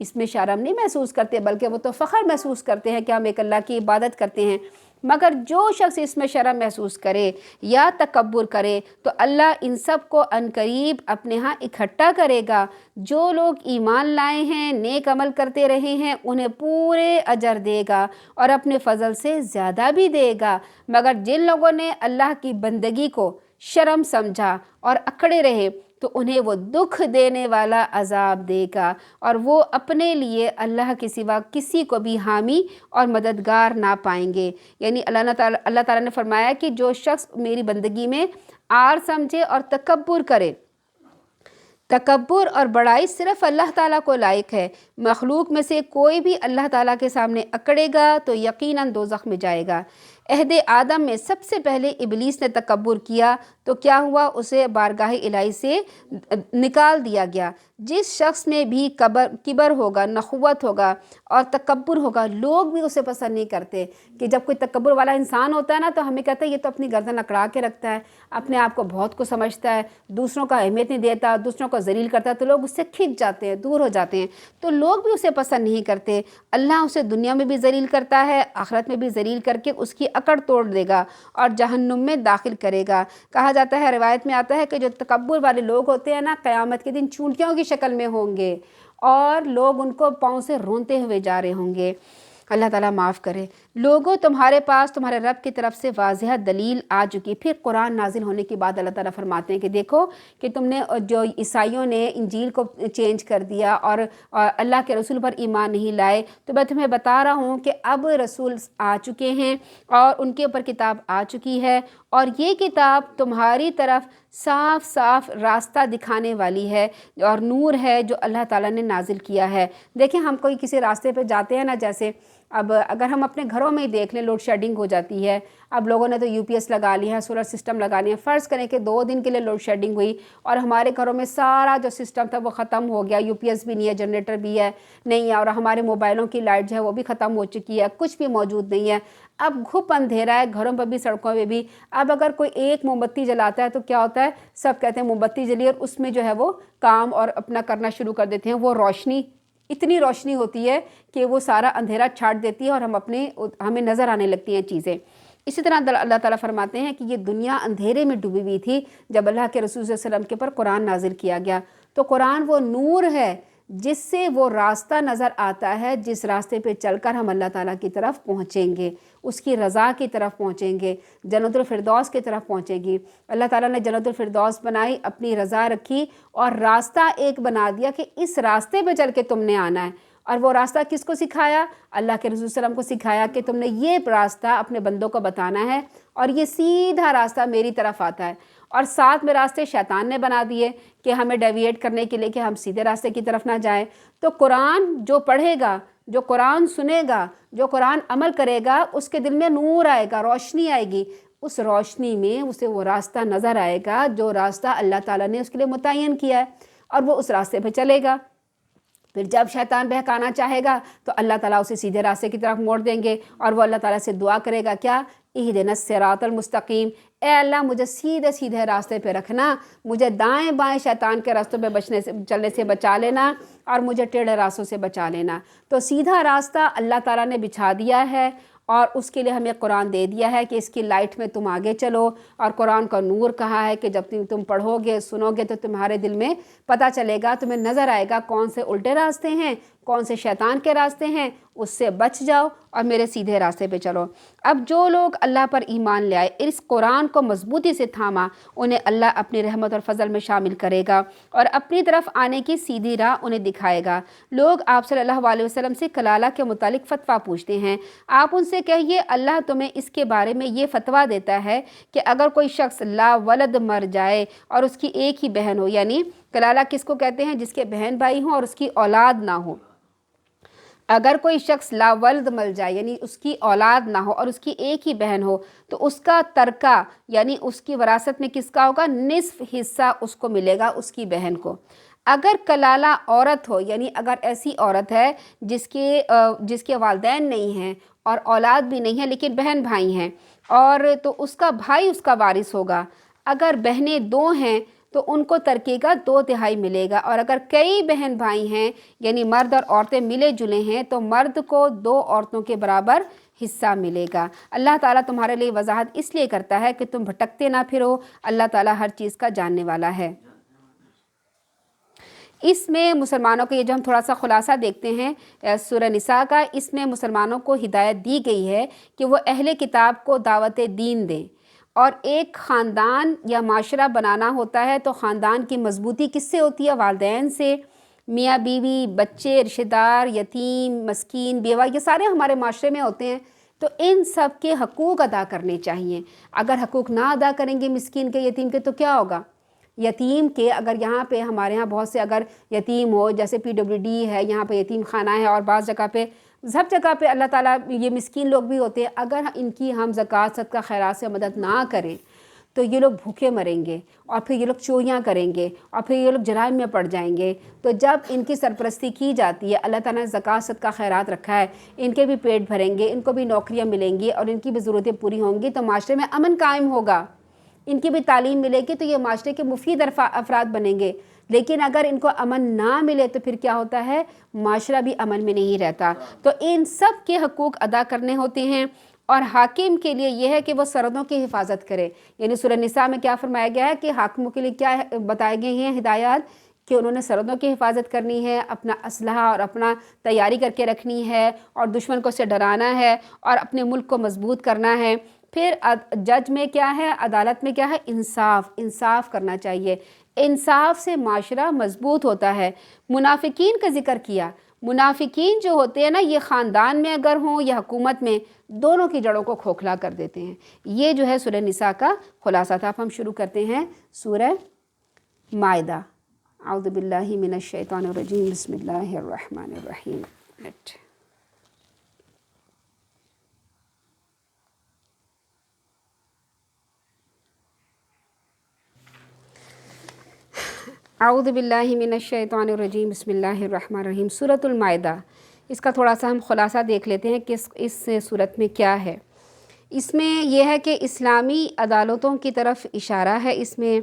[SPEAKER 1] اس میں شرم نہیں محسوس کرتے، بلکہ وہ تو فخر محسوس کرتے ہیں کہ ہم ایک اللہ کی عبادت کرتے ہیں۔ مگر جو شخص اس میں شرم محسوس کرے یا تکبر کرے تو اللہ ان سب کو عنقریب اپنے ہاں اکٹھا کرے گا۔ جو لوگ ایمان لائے ہیں، نیک عمل کرتے رہے ہیں، انہیں پورے اجر دے گا اور اپنے فضل سے زیادہ بھی دے گا۔ مگر جن لوگوں نے اللہ کی بندگی کو شرم سمجھا اور اکڑے رہے تو انہیں وہ دکھ دینے والا عذاب دے گا، اور وہ اپنے لیے اللہ کے سوا کسی کو بھی حامی اور مددگار نہ پائیں گے۔ یعنی اللہ تعالیٰ نے فرمایا کہ جو شخص میری بندگی میں آر سمجھے اور تکبر کرے، تکبر اور بڑائی صرف اللہ تعالیٰ کو لائق ہے۔ مخلوق میں سے کوئی بھی اللہ تعالیٰ کے سامنے اکڑے گا تو یقیناً دوزخ میں جائے گا۔ عہد آدم میں سب سے پہلے ابلیس نے تکبر کیا تو کیا ہوا؟ اسے بارگاہ الہی سے نکال دیا گیا۔ جس شخص میں بھی کبر ہوگا، نخوت ہوگا اور تکبر ہوگا، لوگ بھی اسے پسند نہیں کرتے۔ کہ جب کوئی تکبر والا انسان ہوتا ہے نا تو ہمیں کہتا ہے یہ تو اپنی گردن اکڑا کے رکھتا ہے، اپنے آپ کو بہت کچھ سمجھتا ہے، دوسروں کا اہمیت نہیں دیتا، دوسروں کو ذلیل کرتا ہے، تو لوگ اس سے کھنچ جاتے ہیں، دور ہو جاتے ہیں۔ تو لوگ بھی اسے پسند نہیں کرتے۔ اللہ اسے دنیا میں بھی ذلیل کرتا ہے، آخرت میں بھی ذلیل کر کے اس کی اکڑ توڑ دے گا اور جہنم میں داخل کرے گا۔ کہا جاتا ہے، روایت میں آتا ہے کہ جو تکبر والے لوگ ہوتے ہیں نا، قیامت کے دن چونٹیوں کی شکل میں ہوں گے اور لوگ ان کو پاؤں سے رونتے ہوئے جا رہے ہوں گے۔ اللہ تعالیٰ معاف کرے۔ لوگوں، تمہارے پاس تمہارے رب کی طرف سے واضح دلیل آ چکی۔ پھر قرآن نازل ہونے کے بعد اللہ تعالیٰ فرماتے ہیں کہ دیکھو کہ تم نے جو عیسائیوں نے انجیل کو چینج کر دیا اور اللہ کے رسول پر ایمان نہیں لائے، تو میں تمہیں بتا رہا ہوں کہ اب رسول آ چکے ہیں اور ان کے اوپر کتاب آ چکی ہے، اور یہ کتاب تمہاری طرف صاف صاف راستہ دکھانے والی ہے اور نور ہے جو اللہ تعالیٰ نے نازل کیا ہے۔ دیکھیں، ہم کوئی کسی راستے پہ جاتے ہیں نا، جیسے اب اگر ہم اپنے گھروں میں ہی دیکھ لیں، لوڈ شیڈنگ ہو جاتی ہے۔ اب لوگوں نے تو یو پی ایس لگا لیا ہے، سولر سسٹم لگا لیا ہے۔ فرض کریں کہ 2 دن کے لیے لوڈ شیڈنگ ہوئی اور ہمارے گھروں میں سارا جو سسٹم تھا وہ ختم ہو گیا، یو پی ایس بھی نہیں ہے، جنریٹر بھی ہے نہیں ہے، اور ہمارے موبائلوں کی لائٹ جو ہے وہ بھی ختم ہو چکی ہے، کچھ بھی موجود نہیں ہے۔ اب گھپ اندھیرا ہے، گھروں پہ بھی، سڑکوں پہ بھی۔ اب اگر کوئی ایک موم بتی جلاتا ہے تو کیا ہوتا ہے؟ سب کہتے ہیں موم بتی جلی، اور اس میں جو ہے وہ کام اور اپنا کرنا شروع کر دیتے ہیں۔ وہ روشنی اتنی روشنی ہوتی ہے کہ وہ سارا اندھیرا چھاٹ دیتی ہے اور ہمیں نظر آنے لگتی ہیں چیزیں۔ اسی طرح اللہ تعالیٰ فرماتے ہیں کہ یہ دنیا اندھیرے میں ڈوبی ہوئی تھی جب اللہ کے رسول صلی اللہ علیہ وسلم کے پر قرآن نازل کیا گیا۔ تو قرآن وہ نور ہے جس سے وہ راستہ نظر آتا ہے، جس راستے پہ چل کر ہم اللہ تعالیٰ کی طرف پہنچیں گے، اس کی رضا کی طرف پہنچیں گے، جنت الفردوس کی طرف پہنچے گی۔ اللہ تعالیٰ نے جنت الفردوس بنائی، اپنی رضا رکھی اور راستہ ایک بنا دیا کہ اس راستے پہ چل کے تم نے آنا ہے۔ اور وہ راستہ کس کو سکھایا؟ اللہ کے رسول صلی اللہ علیہ وسلم کو سکھایا کہ تم نے یہ راستہ اپنے بندوں کو بتانا ہے، اور یہ سیدھا راستہ میری طرف آتا ہے۔ اور ساتھ میں راستے شیطان نے بنا دیے کہ ہمیں ڈیویٹ کرنے کے لیے کہ ہم سیدھے راستے کی طرف نہ جائیں۔ تو قرآن جو پڑھے گا، جو قرآن سنے گا، جو قرآن عمل کرے گا، اس کے دل میں نور آئے گا، روشنی آئے گی۔ اس روشنی میں اسے وہ راستہ نظر آئے گا جو راستہ اللہ تعالیٰ نے اس کے لیے متعین کیا ہے، اور وہ اس راستے پہ چلے گا۔ پھر جب شیطان بہکانا چاہے گا تو اللہ تعالیٰ اسے سیدھے راستے کی طرف موڑ دیں گے، اور وہ اللہ تعالیٰ سے دعا کرے گا کیا؟ اہدنا الصراط المستقیم، اے اللہ مجھے سیدھے راستے پہ رکھنا، مجھے دائیں بائیں شیطان کے راستوں پہ چلنے سے بچا لینا، اور مجھے ٹیڑھے راستوں سے بچا لینا۔ تو سیدھا راستہ اللہ تعالیٰ نے بچھا دیا ہے، اور اس کے لیے ہمیں قرآن دے دیا ہے کہ اس کی لائٹ میں تم آگے چلو، اور قرآن کا نور کہا ہے کہ جب تم پڑھو گے، سنو گے، تو تمہارے دل میں پتہ چلے گا، تمہیں نظر آئے گا کون سے الٹے راستے ہیں، کون سے شیطان کے راستے ہیں، اس سے بچ جاؤ اور میرے سیدھے راستے پہ چلو۔ اب جو لوگ اللہ پر ایمان لے آئے، اس قرآن کو مضبوطی سے تھاما، انہیں اللہ اپنی رحمت اور فضل میں شامل کرے گا اور اپنی طرف آنے کی سیدھی راہ انہیں دکھائے گا۔ لوگ آپ صلی اللہ علیہ وسلم سے کلالہ کے متعلق فتویٰ پوچھتے ہیں، آپ ان سے کہیے اللہ تمہیں اس کے بارے میں یہ فتویٰ دیتا ہے کہ اگر کوئی شخص لا ولد مر جائے اور اس کی ایک ہی بہن ہو، یعنی کلالہ کس کو کہتے ہیں؟ جس کے بہن بھائی ہوں اور اس کی اولاد نہ ہو۔ اگر کوئی شخص لا ولد مر جائے یعنی اس کی اولاد نہ ہو اور اس کی ایک ہی بہن ہو، تو اس کا ترکہ یعنی اس کی وراثت میں کس کا ہوگا؟ نصف حصہ اس کو ملے گا، اس کی بہن کو۔ اگر کلالہ عورت ہو، یعنی اگر ایسی عورت ہے جس کے والدین نہیں ہیں اور اولاد بھی نہیں ہے لیکن بہن بھائی ہیں، اور تو اس کا بھائی اس کا وارث ہوگا۔ اگر بہنیں 2 ہیں تو ان کو ترکے کا 2/3 ملے گا، اور اگر کئی بہن بھائی ہیں یعنی مرد اور عورتیں ملے جلے ہیں تو مرد کو 2 عورتوں کے برابر حصہ ملے گا۔ اللہ تعالیٰ تمہارے لیے وضاحت اس لیے کرتا ہے کہ تم بھٹکتے نہ پھرو، اللہ تعالیٰ ہر چیز کا جاننے والا ہے۔ اس میں مسلمانوں کو یہ جو ہم تھوڑا سا خلاصہ دیکھتے ہیں سورہ نساء کا، اس میں مسلمانوں کو ہدایت دی گئی ہے کہ وہ اہل کتاب کو دعوت دین دیں، اور ایک خاندان یا معاشرہ بنانا ہوتا ہے تو خاندان کی مضبوطی کس سے ہوتی ہے؟ والدین سے، میاں بیوی، بچے، رشتہ دار، یتیم، مسکین، بیوہ، یہ سارے ہمارے معاشرے میں ہوتے ہیں، تو ان سب کے حقوق ادا کرنے چاہیے۔ اگر حقوق نہ ادا کریں گے مسکین کے، یتیم کے، تو کیا ہوگا؟ یتیم کے اگر یہاں پہ ہمارے ہاں بہت سے اگر یتیم ہو، جیسے PWD ہے، یہاں پہ یتیم خانہ ہے، اور بعض جگہ پہ، سب جگہ پہ اللہ تعالیٰ یہ مسکین لوگ بھی ہوتے ہیں، اگر ان کی ہم زکوٰۃ صدقہ خیرات سے مدد نہ کریں تو یہ لوگ بھوکے مریں گے، اور پھر یہ لوگ چوریاں کریں گے، اور پھر یہ لوگ جرائم میں پڑ جائیں گے۔ تو جب ان کی سرپرستی کی جاتی ہے، اللہ تعالیٰ نے زکوٰۃ صدقہ خیرات رکھا ہے، ان کے بھی پیٹ بھریں گے، ان کو بھی نوکریاں ملیں گی، اور ان کی بھی ضرورتیں پوری ہوں گی، تو معاشرے میں امن قائم ہوگا، ان کی بھی تعلیم ملے گی، تو یہ معاشرے کے مفید افراد بنیں گے۔ لیکن اگر ان کو امن نہ ملے تو پھر کیا ہوتا ہے؟ معاشرہ بھی امن میں نہیں رہتا۔ تو ان سب کے حقوق ادا کرنے ہوتے ہیں، اور حاکم کے لیے یہ ہے کہ وہ سرحدوں کی حفاظت کرے۔ یعنی سورہ نساء میں کیا فرمایا گیا ہے کہ حاکموں کے لیے کیا بتائے گئے ہیں ہدایات، کہ انہوں نے سرحدوں کی حفاظت کرنی ہے، اپنا اسلحہ اور اپنا تیاری کر کے رکھنی ہے، اور دشمن کو سے ڈرانا ہے، اور اپنے ملک کو مضبوط کرنا ہے۔ پھر جج میں کیا ہے؟ عدالت میں کیا ہے؟ انصاف کرنا چاہیے۔ انصاف سے معاشرہ مضبوط ہوتا ہے۔ منافقین کا ذکر کیا۔ منافقین جو ہوتے ہیں نا، یہ خاندان میں اگر ہوں یا حکومت میں، دونوں کی جڑوں کو کھوکھلا کر دیتے ہیں۔ یہ جو ہے سورہ نساء کا خلاصہ تھا۔ اب ہم شروع کرتے ہیں سورہ مائدہ۔ اعوذ باللہ من الشیطان الرجیم، بسم اللہ الرحمن الرحیم۔ اعوذ باللہ من الشیطان الرجیم، بسم اللہ الرحمن الرحیم۔ سورۃ المائدہ، اس کا تھوڑا سا ہم خلاصہ دیکھ لیتے ہیں کہ اس سورت میں کیا ہے۔ اس میں یہ ہے کہ اسلامی عدالتوں کی طرف اشارہ ہے، اس میں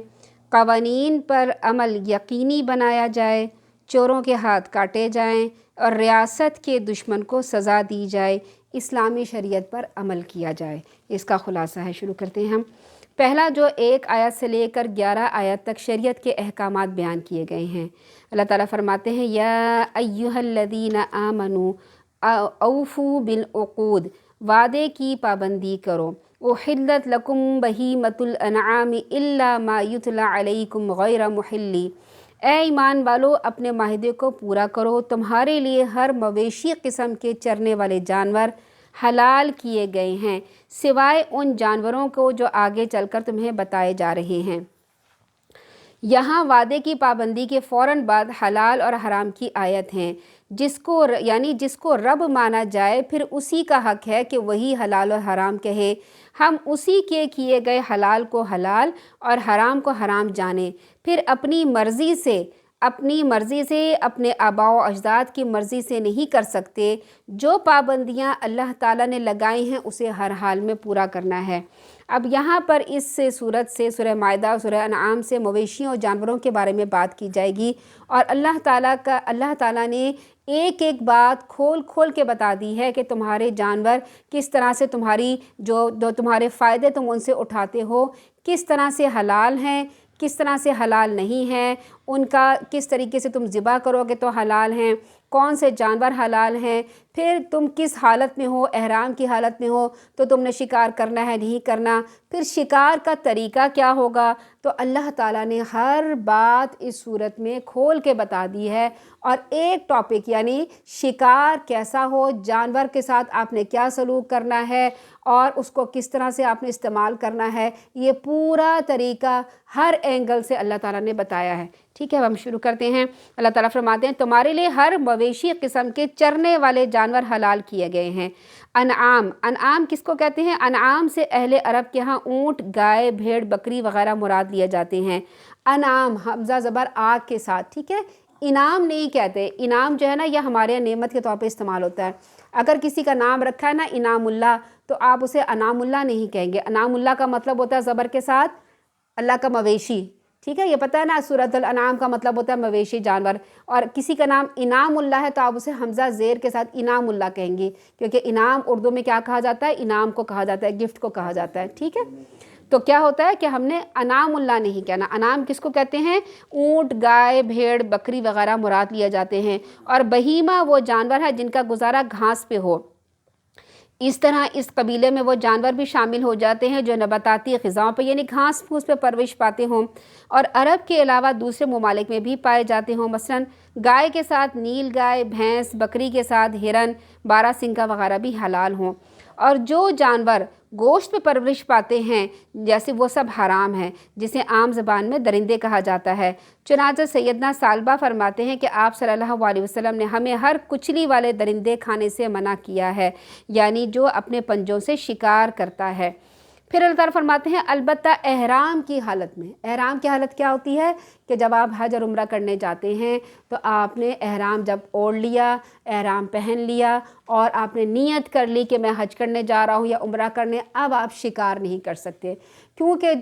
[SPEAKER 1] قوانین پر عمل یقینی بنایا جائے، چوروں کے ہاتھ کاٹے جائیں، اور ریاست کے دشمن کو سزا دی جائے، اسلامی شریعت پر عمل کیا جائے۔ اس کا خلاصہ ہے۔ شروع کرتے ہیں ہم۔ پہلا جو 1 آیت سے لے کر 11 آیت تک شریعت کے احکامات بیان کیے گئے ہیں۔ اللہ تعالیٰ فرماتے ہیں، یا ایھا الذین آمنوا اوفوا بالعقود، وعدے کی پابندی کرو۔ احلت لکم بہیمۃ الانعام الا ما یتلی علیکم غیر محلی، اے ایمان والو اپنے معاہدے کو پورا کرو، تمہارے لیے ہر مویشی قسم کے چرنے والے جانور حلال کیے گئے ہیں، سوائے ان جانوروں کو جو آگے چل کر تمہیں بتائے جا رہے ہیں۔ یہاں وعدے کی پابندی کے فوراً بعد حلال اور حرام کی آیت ہیں۔ جس کو رب مانا جائے، پھر اسی کا حق ہے کہ وہی حلال اور حرام کہے۔ ہم اسی کے کیے گئے حلال کو حلال اور حرام کو حرام جانیں، پھر اپنی مرضی سے اپنے آباء و اجداد کی مرضی سے نہیں کر سکتے۔ جو پابندیاں اللہ تعالیٰ نے لگائی ہیں اسے ہر حال میں پورا کرنا ہے۔ اب یہاں پر اس صورت سے سورہ مائدہ اور سورہ انعام سے مویشیوں اور جانوروں کے بارے میں بات کی جائے گی، اور اللہ تعالیٰ نے ایک ایک بات کھول کے بتا دی ہے کہ تمہارے جانور کس طرح سے جو تمہارے فائدے تم ان سے اٹھاتے ہو، کس طرح سے حلال ہیں، کس طرح سے حلال نہیں ہیں، ان کا کس طریقے سے تم ذبح کرو گے تو حلال ہیں، کون سے جانور حلال ہیں، پھر تم کس حالت میں ہو، احرام کی حالت میں ہو تو تم نے شکار کرنا ہے نہیں کرنا، پھر شکار کا طریقہ کیا ہوگا۔ تو اللہ تعالیٰ نے ہر بات اس صورت میں کھول کے بتا دی ہے، اور ایک ٹاپک یعنی شکار کیسا ہو، جانور کے ساتھ آپ نے کیا سلوک کرنا ہے، اور اس کو کس طرح سے آپ نے استعمال کرنا ہے، یہ پورا طریقہ ہر اینگل سے اللہ تعالیٰ نے بتایا ہے۔ ٹھیک ہے، اب ہم شروع کرتے ہیں۔ اللہ تعالیٰ فرماتے ہیں، تمہارے لیے ہر مویشی قسم کے چرنے والے جانور حلال کیے گئے ہیں۔ انعام کس کو کہتے ہیں؟ انعام سے اہل عرب کے ہاں اونٹ، گائے، بھیڑ، بکری وغیرہ مراد لیے جاتے ہیں۔ انعام حمزہ زبر آ کے ساتھ، ٹھیک ہے، انعام نہیں کہتے۔ انعام جو ہے نا، یہ ہمارے یہاں نعمت کے طور پہ استعمال ہوتا ہے۔ اگر کسی کا نام رکھا ہے نا انعام اللہ، تو آپ اسے انعام اللہ نہیں کہیں گے۔ انعام اللہ کا مطلب ہوتا ہے زبر کے ساتھ اللہ کا مویشی، ٹھیک ہے، یہ پتہ ہے نا سورۃ الانعام کا مطلب ہوتا ہے مویشی جانور، اور کسی کا نام انعام اللہ ہے تو آپ اسے حمزہ زیر کے ساتھ انعام اللہ کہیں گی، کیونکہ انعام اردو میں کیا کہا جاتا ہے؟ انعام کو کہا جاتا ہے، گفٹ کو کہا جاتا ہے، ٹھیک ہے۔ تو کیا ہوتا ہے کہ ہم نے انعام اللہ نہیں کہنا۔ انعام کس کو کہتے ہیں؟ اونٹ، گائے، بھیڑ، بکری وغیرہ مراد لیے جاتے ہیں، اور بہیمہ وہ جانور ہے جن کا گزارا گھاس پہ ہو۔ اس طرح اس قبیلے میں وہ جانور بھی شامل ہو جاتے ہیں جو نباتاتی غذاؤں پہ یعنی گھاس پھوس پہ پرورش پاتے ہوں اور عرب کے علاوہ دوسرے ممالک میں بھی پائے جاتے ہوں، مثلاً گائے کے ساتھ نیل گائے، بھینس، بکری کے ساتھ ہرن، بارہ سنگا وغیرہ بھی حلال ہوں، اور جو جانور گوشت پہ پرورش پاتے ہیں جیسے وہ سب حرام ہیں، جسے عام زبان میں درندے کہا جاتا ہے۔ چنانچہ سیدنا ثعلبہ فرماتے ہیں کہ آپ صلی اللہ علیہ وسلم نے ہمیں ہر کچلی والے درندے کھانے سے منع کیا ہے، یعنی جو اپنے پنجوں سے شکار کرتا ہے۔ پھر اللہ تعالیٰ فرماتے ہیں البتہ احرام کی حالت میں، احرام کی حالت کیا ہوتی ہے کہ جب آپ حج اور عمرہ کرنے جاتے ہیں تو آپ نے احرام جب اوڑھ لیا، احرام پہن لیا اور آپ نے نیت کر لی کہ میں حج کرنے جا رہا ہوں یا عمرہ کرنے، اب آپ شکار نہیں کر سکتے، کیونکہ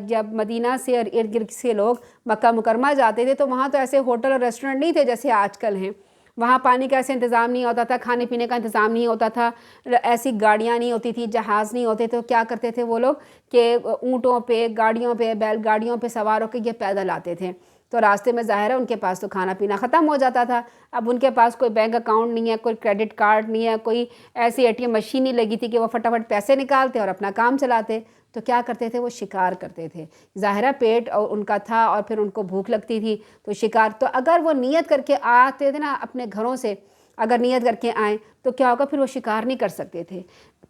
[SPEAKER 1] جب مدینہ سے اور ارد گرد سے لوگ مکہ مکرمہ جاتے تھے تو وہاں تو ایسے ہوٹل اور ریسٹورنٹ نہیں تھے جیسے آج کل ہیں، وہاں پانی کا ایسے انتظام نہیں ہوتا تھا، کھانے پینے کا انتظام نہیں ہوتا تھا، ایسی گاڑیاں نہیں ہوتی تھی، جہاز نہیں ہوتے، تو کیا کرتے تھے وہ لوگ کہ اونٹوں پہ، گاڑیوں پہ، بیل گاڑیوں پہ سوار ہو کے یہ پیدل آتے تھے، تو راستے میں ظاہر ہے ان کے پاس تو کھانا پینا ختم ہو جاتا تھا۔ اب ان کے پاس کوئی بینک اکاؤنٹ نہیں ہے، کوئی کریڈٹ کارڈ نہیں ہے، کوئی ایسی ATM مشین نہیں لگی تھی کہ وہ فٹافٹ پیسے نکالتے اور اپنا کام چلاتے، تو کیا کرتے تھے؟ وہ شکار کرتے تھے، ظاہرہ پیٹ اور ان کا تھا اور پھر ان کو بھوک لگتی تھی تو شکار، تو اگر وہ نیت کر کے آتے تھے نا اپنے گھروں سے، اگر نیت کر کے آئیں تو کیا ہوگا؟ پھر وہ شکار نہیں کر سکتے تھے،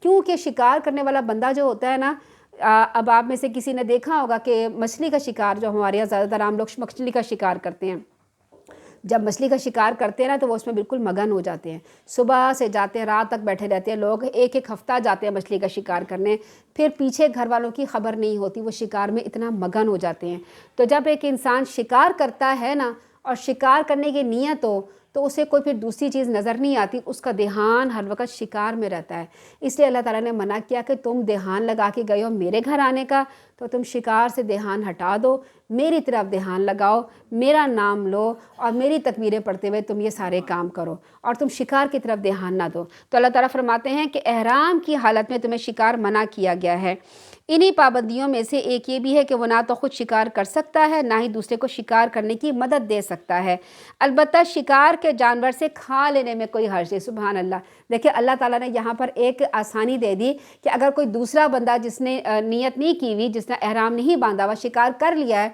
[SPEAKER 1] کیونکہ شکار کرنے والا بندہ جو ہوتا ہے نا، اب آپ میں سے کسی نے دیکھا ہوگا کہ مچھلی کا شکار، جو ہمارے یہاں زیادہ تر عام لوگ مچھلی کا شکار کرتے ہیں، جب مچھلی کا شکار کرتے ہیں نا تو وہ اس میں بالکل مگن ہو جاتے ہیں، صبح سے جاتے ہیں رات تک بیٹھے رہتے ہیں لوگ، ایک ایک ہفتہ جاتے ہیں مچھلی کا شکار کرنے، پھر پیچھے گھر والوں کی خبر نہیں ہوتی، وہ شکار میں اتنا مگن ہو جاتے ہیں۔ تو جب ایک انسان شکار کرتا ہے نا اور شکار کرنے کی نیت ہو تو اسے کوئی پھر دوسری چیز نظر نہیں آتی، اس کا دھیان ہر وقت شکار میں رہتا ہے، اس لیے اللہ تعالیٰ نے منع کیا کہ تم دھیان لگا کے گئے ہو میرے گھر آنے کا تو تم شکار سے دھیان ہٹا دو، میری طرف دھیان لگاؤ، میرا نام لو اور میری تکبیریں پڑھتے ہوئے تم یہ سارے کام کرو اور تم شکار کی طرف دھیان نہ دو۔ تو اللہ تعالیٰ فرماتے ہیں کہ احرام کی حالت میں تمہیں شکار منع کیا گیا ہے۔ انہی پابندیوں میں سے ایک یہ بھی ہے کہ وہ نہ تو خود شکار کر سکتا ہے، نہ ہی دوسرے کو شکار کرنے کی مدد دے سکتا ہے، البتہ شکار کے جانور سے کھا لینے میں کوئی حرج نہیں۔ سبحان اللہ، دیکھیں اللہ تعالیٰ نے یہاں پر ایک آسانی دے دی کہ اگر کوئی دوسرا بندہ جس نے نیت نہیں کی ہوئی، جس نے احرام نہیں باندھا ہوا، شکار کر لیا ہے،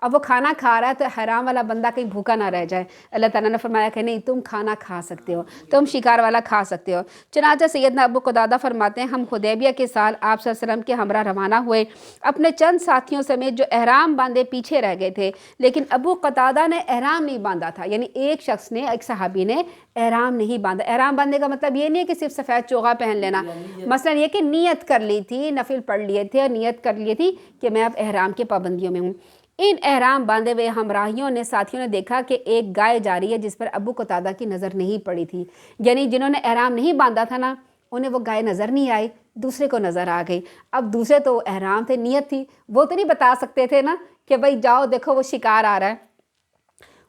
[SPEAKER 1] اب وہ کھانا کھا رہا ہے تو حرام والا بندہ کہیں بھوکا نہ رہ جائے، اللہ تعالیٰ نے فرمایا کہ نہیں، تم کھانا کھا سکتے ہو، تم شکار والا کھا سکتے ہو۔ چنانچہ سیدنا ابو قتادہ فرماتے ہیں ہم حدیبیہ کے سال آپ صلی اللہ علیہ وسلم کے ہمراہ روانہ ہوئے، اپنے چند ساتھیوں سمیت جو احرام باندھے پیچھے رہ گئے تھے، لیکن ابو قتادہ نے احرام نہیں باندھا تھا، یعنی ایک شخص نے، ایک صحابی نے احرام نہیں باندھا۔ احرام باندھنے کا مطلب یہ نہیں ہے کہ صرف سفید چوغا پہن لینا، مثلا یہ کہ نیت کر لی تھی، نفل پڑھ لیے تھے اور نیت کر لی تھی کہ میں اب احرام کے پابندیوں میں ہوں۔ ان احرام باندھے ہوئے ہمراہیوں نے، ساتھیوں نے دیکھا کہ ایک گائے جا رہی ہے جس پر ابو قتادہ کی نظر نہیں پڑی تھی، یعنی جنہوں نے احرام نہیں باندھا تھا نا انہیں وہ گائے نظر نہیں آئی، دوسرے کو نظر آ گئی۔ اب دوسرے تو احرام تھے، نیت تھی، وہ تو نہیں بتا سکتے تھے نا کہ بھائی جاؤ دیکھو وہ شکار آ رہا ہے،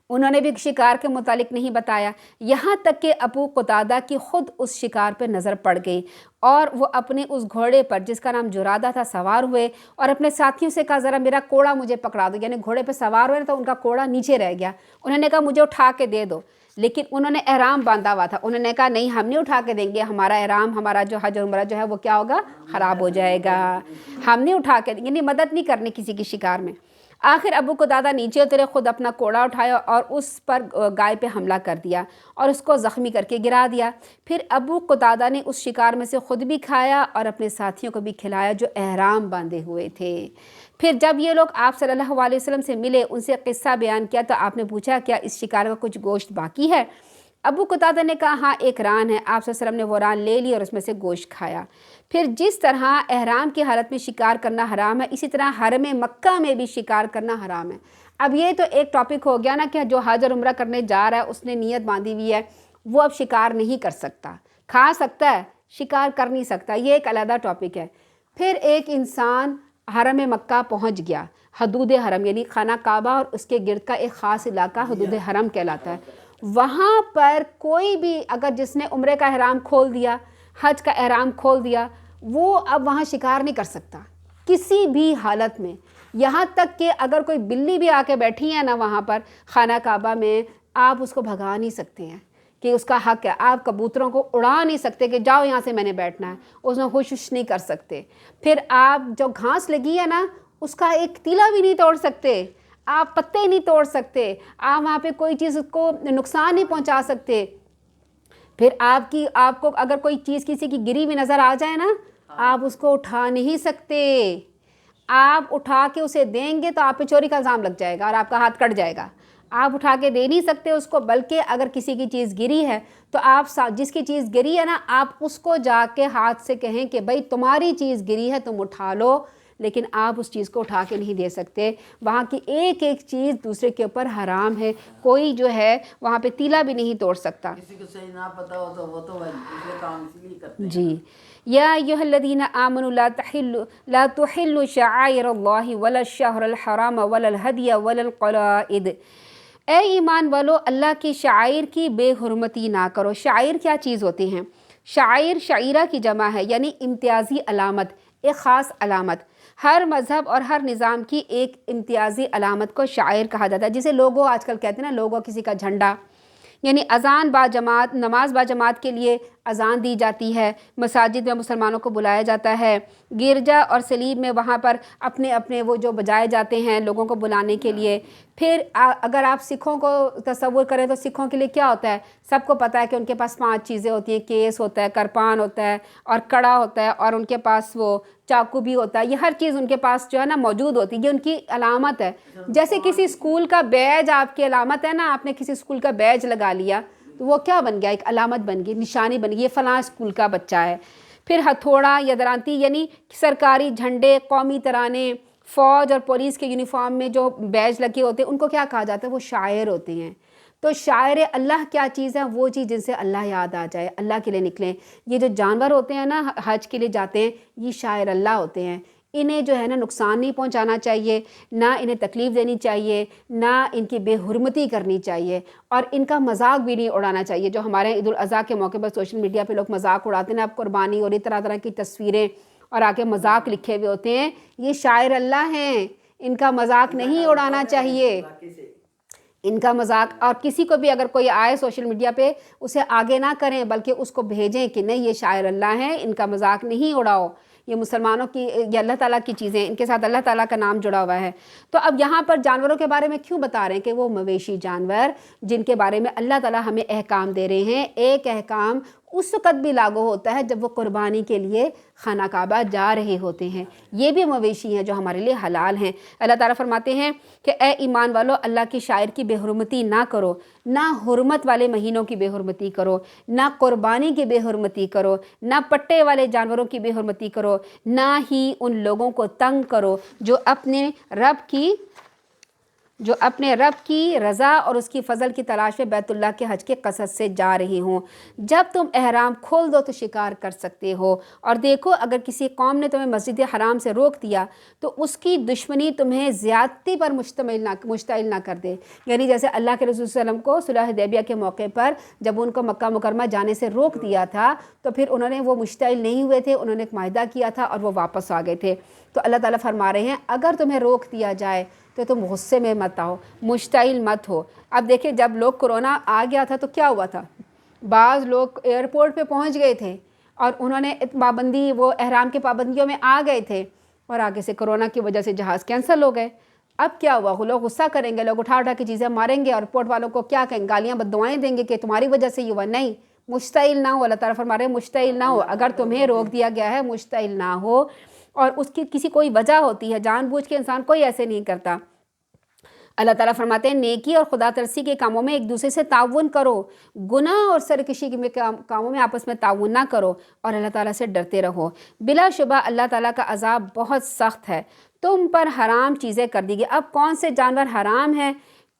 [SPEAKER 1] انہوں نے بھی شکار کے متعلق نہیں بتایا، یہاں تک کہ ابو قتادہ کی خود اس شکار پہ نظر پڑ گئی اور وہ اپنے اس گھوڑے پر جس کا نام جرادہ تھا سوار ہوئے اور اپنے ساتھیوں سے کہا ذرا میرا کوڑا مجھے پکڑا دو، یعنی گھوڑے پہ سوار ہوئے تو ان کا کوڑا نیچے رہ گیا، انہوں نے کہا مجھے اٹھا کے دے دو، لیکن انہوں نے احرام باندھا ہوا تھا، انہوں نے کہا نہیں ہم نہیں اٹھا کے دیں گے، ہمارا احرام، ہمارا جو حج عمرہ جو ہے وہ کیا ہوگا؟ خراب ہو جائے گا، ہم نہیں اٹھا کے دیں گے، یعنی مدد نہیں کرنی کسی کی شکار میں۔ آخر ابو قتادہ نیچے اترے، خود اپنا کوڑا اٹھایا اور اس پر گائے پہ حملہ کر دیا اور اس کو زخمی کر کے گرا دیا۔ پھر ابو قتادہ نے اس شکار میں سے خود بھی کھایا اور اپنے ساتھیوں کو بھی کھلایا جو احرام باندھے ہوئے تھے۔ پھر جب یہ لوگ آپ صلی اللہ علیہ وسلم سے ملے، ان سے قصہ بیان کیا تو آپ نے پوچھا کیا اس شکار کا کچھ گوشت باقی ہے؟ ابو قتادہ نے کہا ہاں ایک ران ہے، آپ صلی اللہ علیہ وسلم نے وہ ران لے لی اور اس میں سے گوشت کھایا۔ پھر جس طرح احرام کی حالت میں شکار کرنا حرام ہے، اسی طرح حرم مکہ میں بھی شکار کرنا حرام ہے۔ اب یہ تو ایک ٹاپک ہو گیا نا کہ جو حج اور عمرہ کرنے جا رہا ہے اس نے نیت باندھی ہوئی ہے، وہ اب شکار نہیں کر سکتا، کھا سکتا ہے، شکار کر نہیں سکتا، یہ ایک علیحدہ ٹاپک ہے۔ پھر ایک انسان حرم مکہ پہنچ گیا، حدود حرم یعنی خانہ کعبہ اور اس کے گرد کا ایک خاص علاقہ حدود حرم کہلاتا ہے، وہاں پر کوئی بھی اگر جس نے عمرے کا احرام کھول دیا، حج کا احرام کھول دیا، وہ اب وہاں شکار نہیں کر سکتا کسی بھی حالت میں، یہاں تک کہ اگر کوئی بلی بھی آ کے بیٹھی ہے نا وہاں پر خانہ کعبہ میں، آپ اس کو بھگا نہیں سکتے ہیں کہ اس کا حق ہے، آپ کبوتروں کو اڑا نہیں سکتے کہ جاؤ یہاں سے میں نے بیٹھنا ہے، اس میں خوش نہیں کر سکتے، پھر آپ جو گھاس لگی ہے نا اس کا ایک تیلا بھی نہیں توڑ سکتے، آپ پتے نہیں توڑ سکتے، آپ وہاں پہ کوئی چیز کو نقصان نہیں پہنچا سکتے، پھر آپ کو اگر کوئی چیز کسی کی گری ہوئی نظر آ جائے نا آپ اس کو اٹھا نہیں سکتے، آپ اٹھا کے اسے دیں گے تو آپ پہ چوری کا الزام لگ جائے گا اور آپ کا ہاتھ کٹ جائے گا، آپ اٹھا کے دے نہیں سکتے اس کو، بلکہ اگر کسی کی چیز گری ہے تو آپ جس کی چیز گری ہے نا آپ اس کو جا کے ہاتھ سے کہیں کہ بھائی تمہاری چیز گری ہے تم اٹھا لو، لیکن آپ اس چیز کو اٹھا کے نہیں دے سکتے، وہاں کی ایک ایک چیز دوسرے کے اوپر حرام ہے، کوئی جو ہے وہاں پہ تیلا بھی نہیں توڑ سکتا۔
[SPEAKER 2] کسی کو صحیح نہ پتہ ہو تو وہ تو دوسرے کام اس لیے کرتے ہیں۔
[SPEAKER 1] جی یا ایھا الذین آمنوا لا تحلوا شعائر اللہ ولا الشہر الحرام ولا الہدی ولا القلائد، اے ایمان والو اللہ کی شعائر کی بے حرمتی نہ کرو۔ شعائر کیا چیز ہوتی ہیں؟ شعائر شعیرہ کی جمع ہے، یعنی امتیازی علامت، ایک خاص علامت، ہر مذہب اور ہر نظام کی ایک امتیازی علامت کو شعائر کہا جاتا ہے، جسے لوگو آج کل کہتے ہیں نا، لوگو کسی کا جھنڈا، یعنی اذان با جماعت، نماز با جماعت کے لیے اذان دی جاتی ہے، مساجد میں مسلمانوں کو بلایا جاتا ہے، گرجا اور صلیب میں وہاں پر اپنے اپنے وہ جو بجائے جاتے ہیں لوگوں کو بلانے کے لیے۔ پھر اگر آپ سکھوں کو تصور کریں تو سکھوں کے لیے کیا ہوتا ہے؟ سب کو پتہ ہے کہ ان کے پاس 5 چیزیں ہوتی ہیں، کیس ہوتا ہے، کرپان ہوتا ہے اور کڑا ہوتا ہے، اور ان کے پاس وہ چاقو بھی ہوتا ہے، یہ ہر چیز ان کے پاس جو ہے نا موجود ہوتی ہے، یہ ان کی علامت ہے۔ جیسے کسی اسکول کا بیج آپ کی علامت ہے نا، آپ نے کسی اسکول کا بیج لگا لیا تو وہ کیا بن گیا؟ ایک علامت بن گئی، نشانی بن گئی، یہ فلاں اسکول کا بچہ ہے۔ پھر ہتھوڑا یا درانتی یعنی سرکاری جھنڈے، قومی ترانے، فوج اور پولیس کے یونیفارم میں جو بیج لگے ہوتے ہیں ان کو کیا کہا جاتا ہے؟ وہ شاعر ہوتے ہیں۔ تو شاعر اللہ کیا چیز ہے؟ وہ چیز جن سے اللہ یاد آ جائے، اللہ کے لیے نکلیں۔ یہ جو جانور ہوتے ہیں نا حج کے لیے جاتے ہیں، یہ شاعر اللہ ہوتے ہیں، انہیں جو ہے نا نقصان نہیں پہنچانا چاہیے، نہ انہیں تکلیف دینی چاہیے، نہ ان کی بے حرمتی کرنی چاہیے، اور ان کا مذاق بھی نہیں اڑانا چاہیے۔ جو ہمارے عید الاضحیٰ کے موقع پر سوشل میڈیا پہ لوگ مذاق اڑاتے ہیں نا، اب قربانی اور طرح طرح کی تصویریں اور آگے مذاق لکھے ہوئے ہوتے ہیں، یہ شاعر اللہ ہیں، ان کا مذاق نہیں اڑانا چاہیے، ان کا مذاق۔ اور کسی کو بھی اگر کوئی آئے سوشل میڈیا پہ اسے آگے نہ کریں بلکہ اس کو بھیجیں کہ نہیں یہ شاعر اللہ ہیں، ان کا مذاق نہیں اڑاؤ، یہ مسلمانوں کی، یہ اللہ تعالیٰ کی چیزیں، ان کے ساتھ اللہ تعالیٰ کا نام جڑا ہوا ہے۔ تو اب یہاں پر جانوروں کے بارے میں کیوں بتا رہے ہیں کہ وہ مویشی جانور جن کے بارے میں اللہ تعالیٰ ہمیں احکام دے رہے ہیں، ایک احکام اس وقت بھی لاگو ہوتا ہے جب وہ قربانی کے لیے خانہ کعبہ جا رہے ہوتے ہیں، یہ بھی مویشی ہیں جو ہمارے لیے حلال ہیں۔ اللہ تعالیٰ فرماتے ہیں کہ اے ایمان والو اللہ کی شاعر کی بے حرمتی نہ کرو، نہ حرمت والے مہینوں کی بے حرمتی کرو، نہ قربانی کی بے حرمتی کرو، نہ پٹے والے جانوروں کی بے حرمتی کرو، نہ ہی ان لوگوں کو تنگ کرو جو اپنے رب کی رضا اور اس کی فضل کی تلاش میں بیت اللہ کے حج کے قصد سے جا رہے ہوں۔ جب تم احرام کھول دو تو شکار کر سکتے ہو، اور دیکھو اگر کسی قوم نے تمہیں مسجد حرام سے روک دیا تو اس کی دشمنی تمہیں زیادتی پر مشتعل نہ کر دے، یعنی جیسے اللہ کے رسول صلی اللہ علیہ وسلم کو صلح حدیبیہ کے موقع پر جب ان کو مکہ مکرمہ جانے سے روک دیا تھا تو پھر انہوں نے وہ مشتعل نہیں ہوئے تھے، انہوں نے ایک معاہدہ کیا تھا اور وہ واپس آ گئے تھے۔ تو اللہ تعالیٰ فرما رہے ہیں اگر تمہیں روک دیا جائے تو تم غصے میں مت آؤ، مشتعل مت ہو۔ اب دیکھیں جب لوگ کرونا آ گیا تھا تو کیا ہوا تھا؟ بعض لوگ ایئرپورٹ پہ پہنچ گئے تھے اور انہوں نے پابندی، وہ احرام کی پابندیوں میں آ گئے تھے، اور آگے سے کرونا کی وجہ سے جہاز کینسل ہو گئے۔ اب کیا ہوا؟ لوگ غصہ کریں گے، لوگ اٹھا کے چیزیں ماریں گے، اور ایئرپورٹ والوں کو کیا کہیں؟ گالیاں بددعائیں دیں گے کہ تمہاری وجہ سے یہ ہوا۔ نہیں، مشتعل نہ ہو، اللہ تعالیٰ فرما رہے ہیں مشتعل نہ ہو۔ اگر تمہیں روک دیا گیا ہے مشتعل نہ ہو، اور اس کی کسی کوئی وجہ ہوتی ہے، جان بوجھ کے انسان کوئی ایسے نہیں کرتا۔ اللہ تعالیٰ فرماتے ہیں نیکی اور خدا ترسی کے کاموں میں ایک دوسرے سے تعاون کرو، گناہ اور سرکشی کے کاموں میں آپس میں تعاون نہ کرو، اور اللہ تعالیٰ سے ڈرتے رہو۔ بلا شبہ اللہ تعالیٰ کا عذاب بہت سخت ہے۔ تم پر حرام چیزیں کر دی گئی۔ اب کون سے جانور حرام ہیں،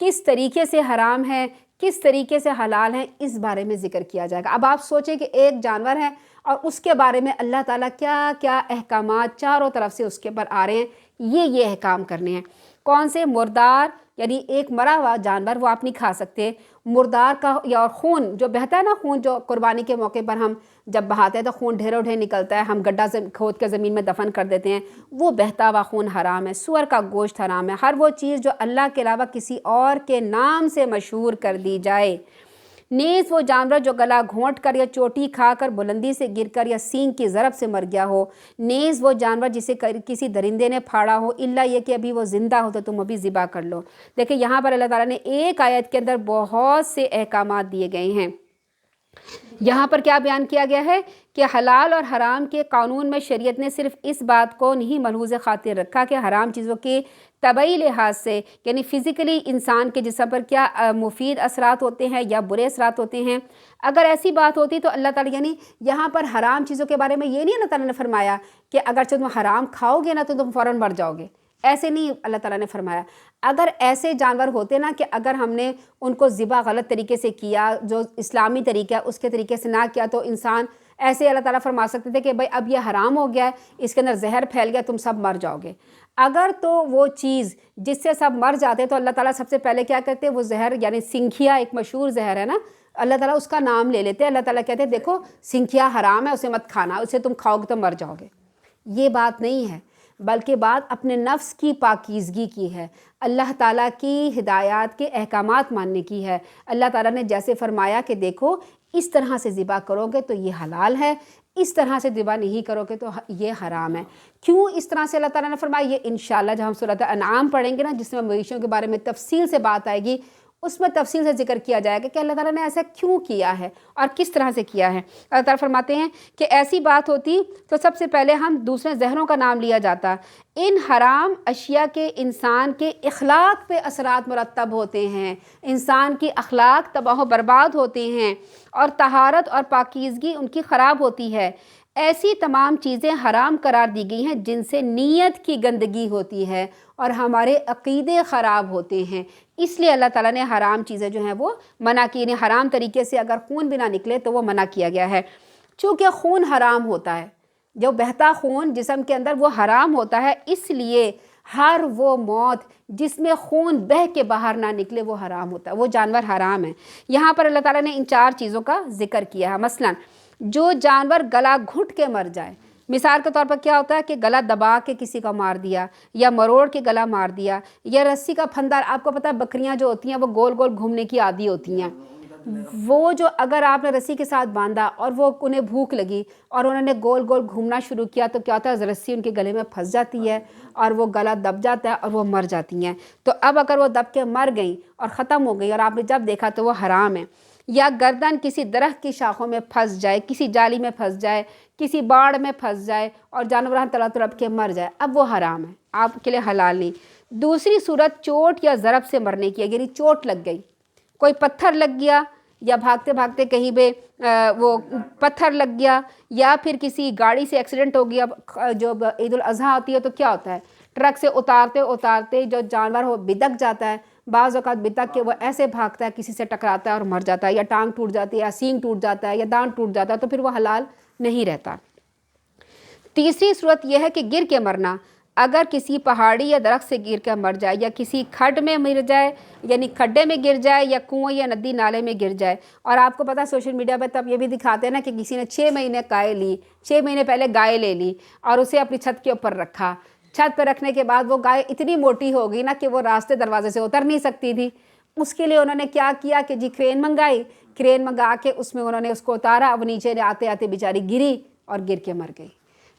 [SPEAKER 1] کس طریقے سے حرام ہے، کس طریقے سے حلال ہیں اس بارے میں ذکر کیا جائے گا۔ اب آپ سوچیں کہ ایک جانور ہے اور اس کے بارے میں اللہ تعالیٰ کیا کیا احکامات چاروں طرف سے اس کے پر آ رہے ہیں، یہ احکام کرنے ہیں۔ کون سے؟ مردار، یعنی ایک مرا ہوا جانور وہ آپ نہیں کھا سکتے، مردار کا یا اور خون جو بہتا ہے نا، خون جو قربانی کے موقع پر ہم جب بہاتے ہیں تو خون ڈھیروں ڈھیر نکلتا ہے، ہم گڈھا کھود کے زمین میں دفن کر دیتے ہیں، وہ بہتا ہوا خون حرام ہے۔ سور کا گوشت حرام ہے۔ ہر وہ چیز جو اللہ کے علاوہ کسی اور کے نام سے مشہور کر دی جائے۔ نیز وہ جانور جو گلا گھونٹ کر یا چوٹی کھا کر بلندی سے گر کر یا سینگ کی ضرب سے مر گیا ہو۔ نیز وہ جانور جسے کسی درندے نے پھاڑا ہو، الا یہ کہ ابھی وہ زندہ ہو تو تم ابھی ذبح کر لو۔ دیکھیں یہاں پر اللہ تعالیٰ نے ایک آیت کے اندر بہت سے احکامات دیے گئے ہیں۔ یہاں پر کیا بیان کیا گیا ہے کہ حلال اور حرام کے قانون میں شریعت نے صرف اس بات کو نہیں ملحوظ خاطر رکھا کہ حرام چیزوں کے طبعی لحاظ سے، یعنی فزیکلی انسان کے جسم پر کیا مفید اثرات ہوتے ہیں یا برے اثرات ہوتے ہیں۔ اگر ایسی بات ہوتی تو اللہ تعالیٰ، یعنی یہاں پر حرام چیزوں کے بارے میں یہ نہیں اللہ تعالیٰ نے فرمایا کہ اگرچہ تم حرام کھاؤ گے نا تو تم فوراً مر جاؤ گے، ایسے نہیں اللہ تعالیٰ نے فرمایا۔ اگر ایسے جانور ہوتے نا کہ اگر ہم نے ان کو ذبح غلط طریقے سے کیا، جو اسلامی طریقہ ہے اس کے طریقے سے نہ کیا، تو انسان ایسے اللہ تعالیٰ فرما سکتے تھے کہ بھائی اب یہ حرام ہو گیا ہے، اس کے اندر زہر پھیل گیا، تم سب مر جاؤ گے۔ اگر تو وہ چیز جس سے سب مر جاتے تو اللہ تعالیٰ سب سے پہلے کیا کرتے؟ وہ زہر، یعنی سنکھیا ایک مشہور زہر ہے نا، اللہ تعالیٰ اس کا نام لے لیتے، اللہ تعالیٰ کہتے دیکھو سنکھیا حرام ہے، اسے مت کھانا، اسے تم کھاؤ گے تو مر جاؤ گے۔ یہ بات نہیں ہے، بلکہ بات اپنے نفس کی پاکیزگی کی ہے، اللہ تعالیٰ کی ہدایات کے احکامات ماننے کی ہے۔ اللہ تعالیٰ نے جیسے فرمایا کہ دیکھو اس طرح سے ذبح کرو گے تو یہ حلال ہے، اس طرح سے ذبح نہیں کرو گے تو یہ حرام ہے۔ کیوں اس طرح سے اللہ تعالیٰ نے فرمایا؟ یہ انشاءاللہ جب ہم سورۃ انعام پڑھیں گے نا، جس میں مویشیوں کے بارے میں تفصیل سے بات آئے گی، اس میں تفصیل سے ذکر کیا جائے گا کہ اللہ تعالیٰ نے ایسا کیوں کیا ہے اور کس طرح سے کیا ہے۔ اللہ تعالیٰ فرماتے ہیں کہ ایسی بات ہوتی تو سب سے پہلے ہم دوسرے زہروں کا نام لیا جاتا۔ ان حرام اشیاء کے انسان کے اخلاق پہ اثرات مرتب ہوتے ہیں، انسان کی اخلاق تباہ و برباد ہوتے ہیں اور طہارت اور پاکیزگی ان کی خراب ہوتی ہے۔ ایسی تمام چیزیں حرام قرار دی گئی ہیں جن سے نیت کی گندگی ہوتی ہے اور ہمارے عقیدے خراب ہوتے ہیں، اس لیے اللہ تعالیٰ نے حرام چیزیں جو ہیں وہ منع کی، یعنی حرام طریقے سے اگر خون بھی نہ نکلے تو وہ منع کیا گیا ہے۔ چونکہ خون حرام ہوتا ہے، جو بہتا خون جسم کے اندر وہ حرام ہوتا ہے، اس لیے ہر وہ موت جس میں خون بہہ کے باہر نہ نکلے وہ حرام ہوتا ہے، وہ جانور حرام ہے۔ یہاں پر اللہ تعالیٰ نے ان 4 چیزوں کا ذکر کیا ہے۔ مثلاً جو جانور گلا گھٹ کے مر جائے، مثال کے طور پر کیا ہوتا ہے کہ گلا دبا کے کسی کا مار دیا یا مروڑ کے گلا مار دیا، یا رسی کا پھندا، آپ کو پتہ ہے بکریاں جو ہوتی ہیں وہ گول گول گھومنے کی عادی ہوتی ہیں، وہ جو اگر آپ نے رسی کے ساتھ باندھا اور وہ انہیں بھوک لگی اور انہوں نے گول گول گھومنا شروع کیا تو کیا ہوتا ہے، رسی ان کے گلے میں پھنس جاتی ہے اور وہ گلا دب جاتا ہے اور وہ مر جاتی ہیں۔ تو اب اگر وہ دب کے مر گئیں اور ختم ہو گئی اور آپ نے جب دیکھا تو وہ حرام ہے۔ یا گردن کسی درخت کی شاخوں میں پھنس جائے، کسی جالی میں پھنس جائے، کسی باڑ میں پھنس جائے اور جانور تڑپ تڑپ کے مر جائے، اب وہ حرام ہے، آپ کے لیے حلال نہیں۔ دوسری صورت چوٹ یا ضرب سے مرنے کی ہے، یعنی چوٹ لگ گئی، کوئی پتھر لگ گیا یا بھاگتے بھاگتے کہیں پہ وہ پتھر لگ گیا، یا پھر کسی گاڑی سے ایکسیڈنٹ ہو گیا۔ جو عید الاضحیٰ ہوتی ہے تو کیا ہوتا ہے، ٹرک سے اتارتے اتارتے جو جانور ہو بدک جاتا ہے، بعض اوقات بدک کے وہ ایسے بھاگتا ہے کسی سے ٹکراتا ہے اور مر جاتا ہے، یا ٹانگ ٹوٹ جاتی ہے یا سینگ ٹوٹ جاتا ہے یا دانت ٹوٹ جاتا ہے، تو پھر وہ حلال نہیں رہتا۔ تیسری صورت یہ ہے کہ گر کے مرنا، اگر کسی پہاڑی یا درخت سے گر کر مر جائے یا کسی کھڈ میں مر جائے، یعنی کھڈے میں گر جائے یا کنویں یا ندی نالے میں گر جائے۔ اور آپ کو پتہ ہے سوشل میڈیا پہ تب یہ بھی دکھاتے ہیں نا کہ کسی نے 6 مہینے گائے لی، 6 مہینے پہلے گائے لے لی اور اسے اپنی چھت کے اوپر رکھا، چھت پہ رکھنے کے بعد وہ گائے اتنی موٹی ہو گئی نا کہ وہ راستے دروازے سے اتر نہیں سکتی تھی۔ اس کے لیے انہوں نے کیا کیا کہ جی کرین منگائی، کرین منگا کے اس میں انہوں نے اس کو اتارا، اب نیچے آتے آتے بیچاری گری اور گر کے مر گئی۔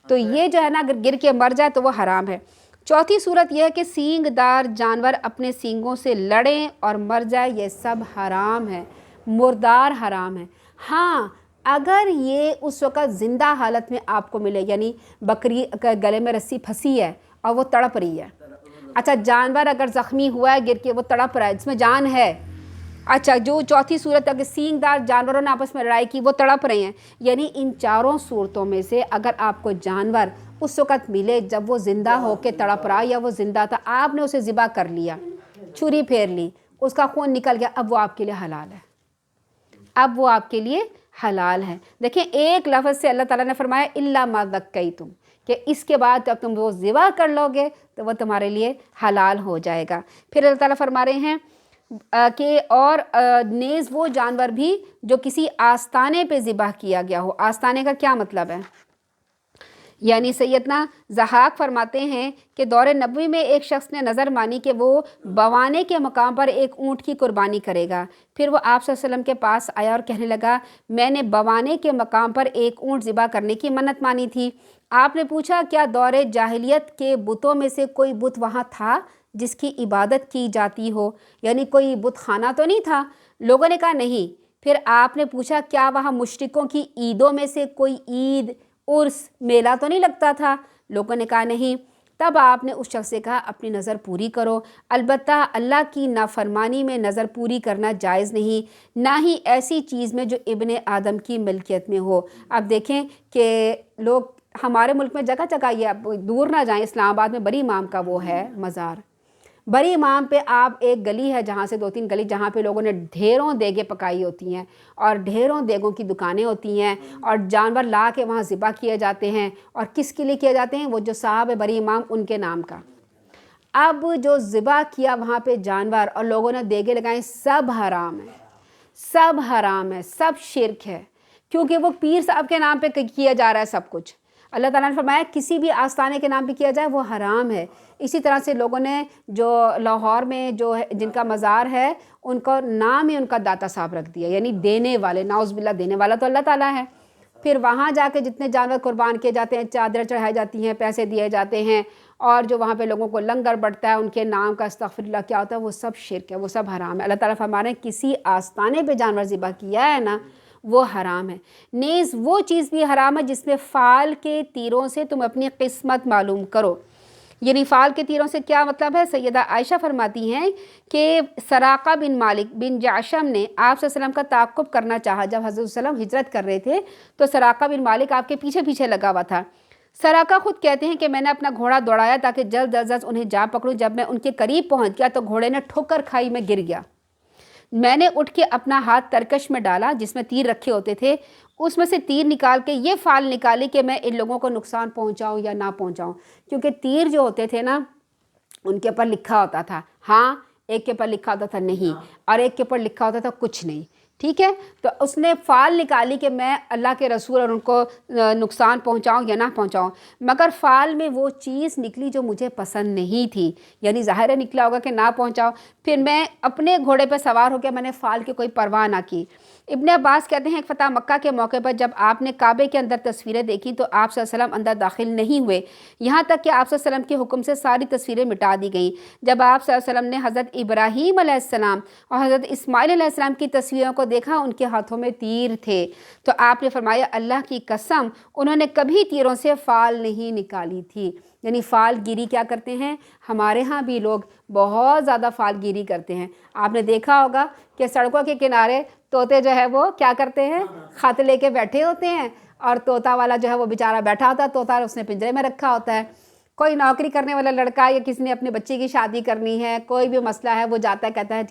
[SPEAKER 1] تو یہ جو ہے نا اگر گر کے مر جائے تو وہ حرام ہے۔ چوتھی صورت یہ ہے کہ سینگ دار جانور اپنے سینگوں سے لڑیں اور مر جائے، یہ سب حرام ہے، مردار حرام ہے۔ ہاں اگر یہ اس وقت زندہ حالت میں آپ کو ملے، یعنی بکری گلے میں رسی پھنسی ہے اور وہ تڑپ رہی ہے، اچھا جانور اگر زخمی ہوا ہے گر کے وہ تڑپ رہا ہے، اس میں جان ہے، اچھا جو چوتھی صورت اگر سینگ دار جانوروں نے آپس میں لڑائی کی وہ تڑپ رہے ہیں، یعنی ان 4 صورتوں میں سے اگر آپ کو جانور اس وقت ملے جب وہ زندہ ہو کے تڑپ رہا یا وہ زندہ تھا، آپ نے اسے ذبح کر لیا، چھری پھیر لی، اس کا خون نکل گیا، اب وہ آپ کے لیے حلال ہے، اب وہ آپ کے لیے حلال ہے۔ دیکھیں ایک لفظ سے اللہ تعالیٰ نے فرمایا الا ما ذکیتم، کہ اس کے بعد جب تم وہ ذبح کر لو گے تو وہ تمہارے لیے حلال ہو جائے گا۔ پھر اللہ تعالیٰ فرما رہے ہیں کہ اور نیز وہ جانور بھی جو کسی آستانے پہ ذبح کیا گیا ہو۔ آستانے کا کیا مطلب ہے؟ یعنی سیدنا ضحاک فرماتے ہیں کہ دور نبوی میں ایک شخص نے نظر مانی کہ وہ بوانے کے مقام پر ایک اونٹ کی قربانی کرے گا۔ پھر وہ آپ صلی اللہ علیہ وسلم کے پاس آیا اور کہنے لگا میں نے بوانے کے مقام پر ایک اونٹ ذبح کرنے کی منت مانی تھی۔ آپ نے پوچھا کیا دور جاہلیت کے بتوں میں سے کوئی بت وہاں تھا جس کی عبادت کی جاتی ہو؟ یعنی کوئی بت خانہ تو نہیں تھا؟ لوگوں نے کہا نہیں۔ پھر آپ نے پوچھا کیا وہاں مشرکوں کی عیدوں میں سے کوئی عید، عرس، میلہ تو نہیں لگتا تھا؟ لوگوں نے کہا نہیں۔ تب آپ نے اس شخص سے کہا اپنی نظر پوری کرو، البتہ اللہ کی نافرمانی میں نظر پوری کرنا جائز نہیں، نہ ہی ایسی چیز میں جو ابن آدم کی ملکیت میں ہو۔ اب دیکھیں کہ لوگ ہمارے ملک میں جگہ جگہ، یہ آپ دور نہ جائیں، اسلام آباد میں بری امام کا وہ ہے مزار، بری امام پہ آپ ایک گلی ہے جہاں سے 2-3 گلی جہاں پہ لوگوں نے ڈھیروں دیگیں پکائی ہوتی ہیں اور ڈھیروں دیگوں کی دکانیں ہوتی ہیں اور جانور لا کے وہاں ذبح کیے جاتے ہیں، اور کس کے لیے کیے جاتے ہیں؟ وہ جو صاحب ہے بری امام ان کے نام کا۔ اب جو ذبح کیا وہاں پہ جانور اور لوگوں نے دیگیں لگائیں، سب حرام ہے، سب حرام ہے، سب شرک ہے، کیونکہ وہ پیر صاحب کے نام پہ کیا جا رہا ہے سب کچھ۔ اللہ تعالیٰ نے فرمایا کسی بھی آستانے کے نام پہ کیا جائے وہ حرام ہے۔ اسی طرح سے لوگوں نے جو لاہور میں جو جن کا مزار ہے ان کو نام ہی ان کا داتا صاحب رکھ دیا، یعنی دینے والے، نعوذ باللہ، دینے والا تو اللہ تعالیٰ ہے۔ پھر وہاں جا کے جتنے جانور قربان کیے جاتے ہیں، چادریں چڑھائی جاتی ہیں، پیسے دیے جاتے ہیں، اور جو وہاں پہ لوگوں کو لنگر بڑھتا ہے ان کے نام کا استغفر اللہ کیا ہوتا ہے، وہ سب شرک ہے، وہ سب حرام ہے۔ اللہ تعالیٰ فرما رہے ہیں کسی آستانے پہ جانور ذبح کیا ہے نا وہ حرام ہے۔ نیز وہ چیز بھی حرام ہے جس میں فال کے تیروں سے تم اپنی قسمت معلوم کرو۔ یعنی فال کے تیروں سے کیا مطلب ہے؟ سیدہ عائشہ فرماتی ہیں کہ سراقہ بن مالک بن جعشم نے آپ صلی اللہ علیہ وسلم کا تعاقب کرنا چاہا۔ جب حضرت صلی اللہ علیہ وسلم ہجرت کر رہے تھے تو سراقہ بن مالک آپ کے پیچھے پیچھے لگا ہوا تھا۔ سراقہ خود کہتے ہیں کہ میں نے اپنا گھوڑا دوڑایا تاکہ جلد از جلد انہیں جا پکڑوں۔ جب میں ان کے قریب پہنچ گیا تو گھوڑے نے ٹھوکر کھائی میں گر گیا۔ میں نے اٹھ کے اپنا ہاتھ ترکش میں ڈالا جس میں تیر رکھے ہوتے تھے، اس میں سے تیر نکال کے یہ فال نکالی کہ میں ان لوگوں کو نقصان پہنچاؤں یا نہ پہنچاؤں، کیونکہ تیر جو ہوتے تھے نا ان کے اوپر لکھا ہوتا تھا ہاں، ایک کے اوپر لکھا ہوتا تھا نہیں، اور ایک کے اوپر لکھا ہوتا تھا کچھ نہیں، ٹھیک ہے؟ تو اس نے فال نکالی کہ میں اللہ کے رسول اور ان کو نقصان پہنچاؤں یا نہ پہنچاؤں، مگر فال میں وہ چیز نکلی جو مجھے پسند نہیں تھی، یعنی ظاہر ہے نکلا ہوگا کہ نہ پہنچاؤ۔ پھر میں اپنے گھوڑے پہ سوار ہو کے میں نے فال کی کوئی پرواہ نہ کی۔ ابن عباس کہتے ہیں فتح مکہ کے موقع پر جب آپ نے کعبے کے اندر تصویریں دیکھی تو آپ صلی اللہ علیہ وسلم اندر داخل نہیں ہوئے، یہاں تک کہ آپ صلی اللہ علیہ وسلم کے حکم سے ساری تصویریں مٹا دی گئیں۔ جب آپ صلی اللہ علیہ وسلم نے حضرت ابراہیم علیہ السلام اور حضرت اسماعیل علیہ السلام کی تصویروں کو دیکھا، ان کے ہاتھوں میں تیر تھے، تو آپ نے فرمایا اللہ کی قسم انہوں نے کبھی تیروں سے فال نہیں نکالی تھی۔ یعنی فال گیری کیا کرتے ہیں؟ ہمارے ہاں بھی لوگ بہت زیادہ فال گیری کرتے ہیں۔ آپ نے دیکھا ہوگا کہ سڑکوں کے کنارے طوطے جو ہے وہ کیا کرتے ہیں؟ خط لے کے بیٹھے ہوتے ہیں، اور طوطا والا جو ہے وہ بیچارہ بیٹھا ہوتا ہے، طوطا اس نے پنجرے میں رکھا ہوتا ہے۔ کوئی نوکری کرنے والا لڑکا یا کسی نے اپنے بچے کی شادی کرنی ہے، کوئی بھی مسئلہ ہے، وہ جاتا ہے کہتا ہے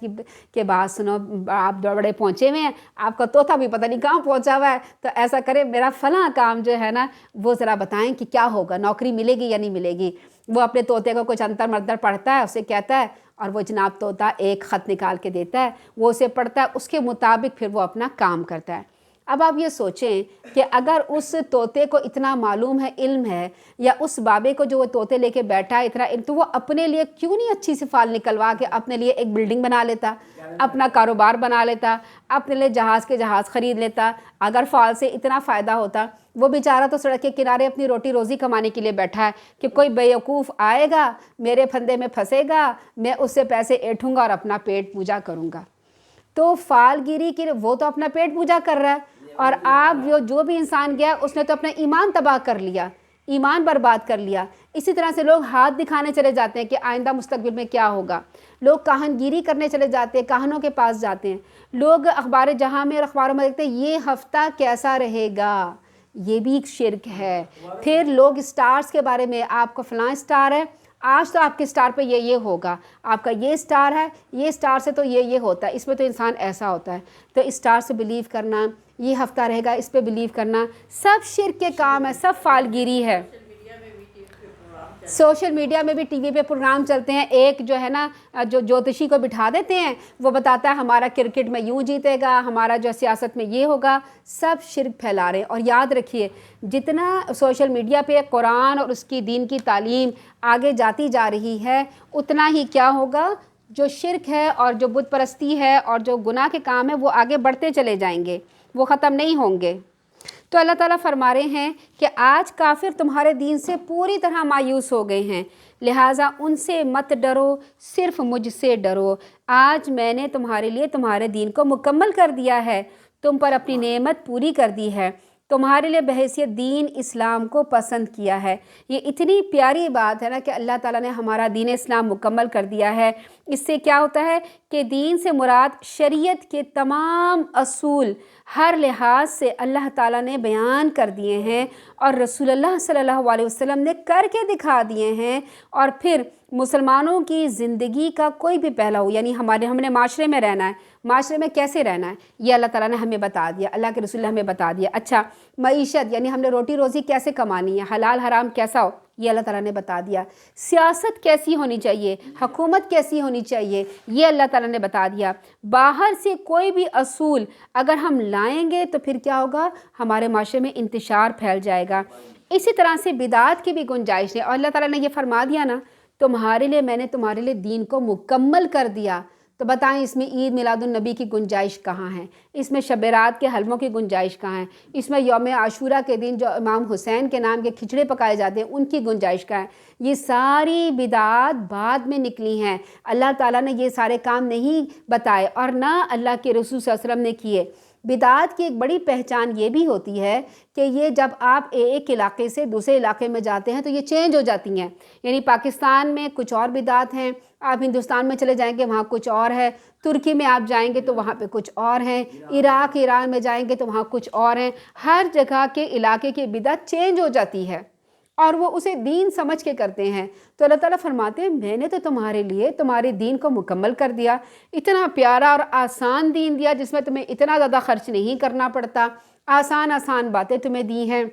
[SPEAKER 1] کہ بات سنو آپ بڑے پہنچے ہوئے ہیں، آپ کا طوطا بھی پتہ نہیں کہاں پہنچا ہوا ہے، تو ایسا کرے میرا فلاں کام جو ہے نا وہ ذرا بتائیں کہ کیا ہوگا، نوکری ملے گی یا نہیں ملے گی۔ وہ اپنے طوطے کو کچھ انتر مردر پڑھتا ہے، اسے کہتا ہے، اور وہ جناب طوطا ایک خط نکال کے دیتا ہے، وہ اسے پڑھتا ہے، اس کے مطابق پھر وہ اپنا کام کرتا ہے۔ اب آپ یہ سوچیں کہ اگر اس طوطے کو اتنا معلوم ہے، علم ہے، یا اس بابے کو جو وہ طوطے لے کے بیٹھا ہے اتنا علم، تو وہ اپنے لیے کیوں نہیں اچھی سی فال نکلوا کے اپنے لیے ایک بلڈنگ بنا لیتا، اپنا کاروبار بنا لیتا، اپنے لیے جہاز کے جہاز خرید لیتا؟ اگر فال سے اتنا فائدہ ہوتا، وہ بیچارہ تو سڑک کے کنارے اپنی روٹی روزی کمانے کے لیے بیٹھا ہے کہ کوئی بیوقوف آئے گا میرے پھندے میں پھنسے گا، میں اس سے پیسے ایٹھوں گا اور اپنا پیٹ پوجا کروں گا۔ تو فال گیری کی وہ تو اپنا پیٹ پوجا کر رہا ہے، اور آپ جو بھی انسان گیا اس نے تو اپنا ایمان تباہ کر لیا، ایمان برباد کر لیا۔ اسی طرح سے لوگ ہاتھ دکھانے چلے جاتے ہیں کہ آئندہ مستقبل میں کیا ہوگا، لوگ کاہن گیری کرنے چلے جاتے ہیں، کاہنوں کے پاس جاتے ہیں، لوگ اخبار جہاں میں اور اخباروں میں دیکھتے ہیں یہ ہفتہ کیسا رہے گا، یہ بھی ایک شرک ہے۔ پھر لوگ اسٹارز کے بارے میں، آپ کو فلاں اسٹار ہے، آج تو آپ کے اسٹار پہ یہ ہوگا، آپ کا یہ اسٹار ہے، یہ اسٹار سے تو یہ ہوتا ہے، اس میں تو انسان ایسا ہوتا ہے، تو اسٹار سے بلیو کرنا، یہ ہفتہ رہے گا اس پہ بلیو کرنا، سب شرک کے کام ہے، سب فالگیری ہے۔ سوشل میڈیا میں بھی ٹی وی پہ پروگرام چلتے ہیں، ایک جو ہے نا جو جوتشی کو بٹھا دیتے ہیں، وہ بتاتا ہے ہمارا کرکٹ میں یوں جیتے گا، ہمارا جو سیاست میں یہ ہوگا، سب شرک پھیلا رہے ہیں۔ اور یاد رکھیے جتنا سوشل میڈیا پہ قرآن اور اس کی دین کی تعلیم آگے جاتی جا رہی ہے، اتنا ہی کیا ہوگا، جو شرک ہے اور جو بت پرستی ہے اور جو گناہ کے کام ہیں وہ آگے بڑھتے چلے جائیں گے، وہ ختم نہیں ہوں گے۔ تو اللہ تعالیٰ فرما رہے ہیں کہ آج کافر تمہارے دین سے پوری طرح مایوس ہو گئے ہیں، لہٰذا ان سے مت ڈرو، صرف مجھ سے ڈرو۔ آج میں نے تمہارے لیے تمہارے دین کو مکمل کر دیا ہے، تم پر اپنی نعمت پوری کر دی ہے، تمہارے لیے بحیثیت دین اسلام کو پسند کیا ہے۔ یہ اتنی پیاری بات ہے نا کہ اللہ تعالیٰ نے ہمارا دین اسلام مکمل کر دیا ہے۔ اس سے کیا ہوتا ہے کہ دین سے مراد شریعت کے تمام اصول ہر لحاظ سے اللہ تعالیٰ نے بیان کر دیے ہیں اور رسول اللہ صلی اللہ علیہ وسلم نے کر کے دکھا دیے ہیں۔ اور پھر مسلمانوں کی زندگی کا کوئی بھی پہلو، یعنی ہم نے معاشرے میں رہنا ہے، معاشرے میں کیسے رہنا ہے، یہ اللہ تعالیٰ نے ہمیں بتا دیا، اللہ کے رسول نے ہمیں بتا دیا۔ اچھا، معیشت یعنی ہم نے روٹی روزی کیسے کمانی ہے، حلال حرام کیسا ہو، یہ اللہ تعالیٰ نے بتا دیا۔ سیاست کیسی ہونی چاہیے، حکومت کیسی ہونی چاہیے، یہ اللہ تعالیٰ نے بتا دیا۔ باہر سے کوئی بھی اصول اگر ہم لائیں گے تو پھر کیا ہوگا، ہمارے معاشرے میں انتشار پھیل جائے گا۔ اسی طرح سے بدعات کی بھی گنجائش ہے، اور اللہ تعالیٰ نے یہ فرما دیا نا، تمہارے لیے میں نے تمہارے لیے دین کو مکمل کر دیا۔ تو بتائیں اس میں عید میلاد النبی کی گنجائش کہاں ہے، اس میں شب برات کے حلووں کی گنجائش کہاں ہے، اس میں یوم عاشورہ کے دن جو امام حسین کے نام کے کھچڑے پکائے جاتے ہیں ان کی گنجائش کہاں ہے۔ یہ ساری بدعات بعد میں نکلی ہیں، اللہ تعالیٰ نے یہ سارے کام نہیں بتائے اور نہ اللہ کے رسول صلی اللہ علیہ وسلم نے کیے۔ بدعات کی ایک بڑی پہچان یہ بھی ہوتی ہے کہ یہ جب آپ ایک علاقے سے دوسرے علاقے میں جاتے ہیں تو یہ چینج ہو جاتی ہیں، یعنی پاکستان میں کچھ اور بدعات ہیں، آپ ہندوستان میں چلے جائیں گے وہاں کچھ اور ہے، ترکی میں آپ جائیں گے تو وہاں پہ کچھ اور ہیں، عراق ایران میں جائیں گے تو وہاں کچھ اور ہیں، ہر جگہ کے علاقے کی بدعت چینج ہو جاتی ہے اور وہ اسے دین سمجھ کے کرتے ہیں۔ تو اللہ تعالیٰ فرماتے ہیں میں نے تو تمہارے لیے تمہارے دین کو مکمل کر دیا، اتنا پیارا اور آسان دین دیا جس میں تمہیں اتنا زیادہ خرچ نہیں کرنا پڑتا، آسان آسان باتیں تمہیں دی ہیں،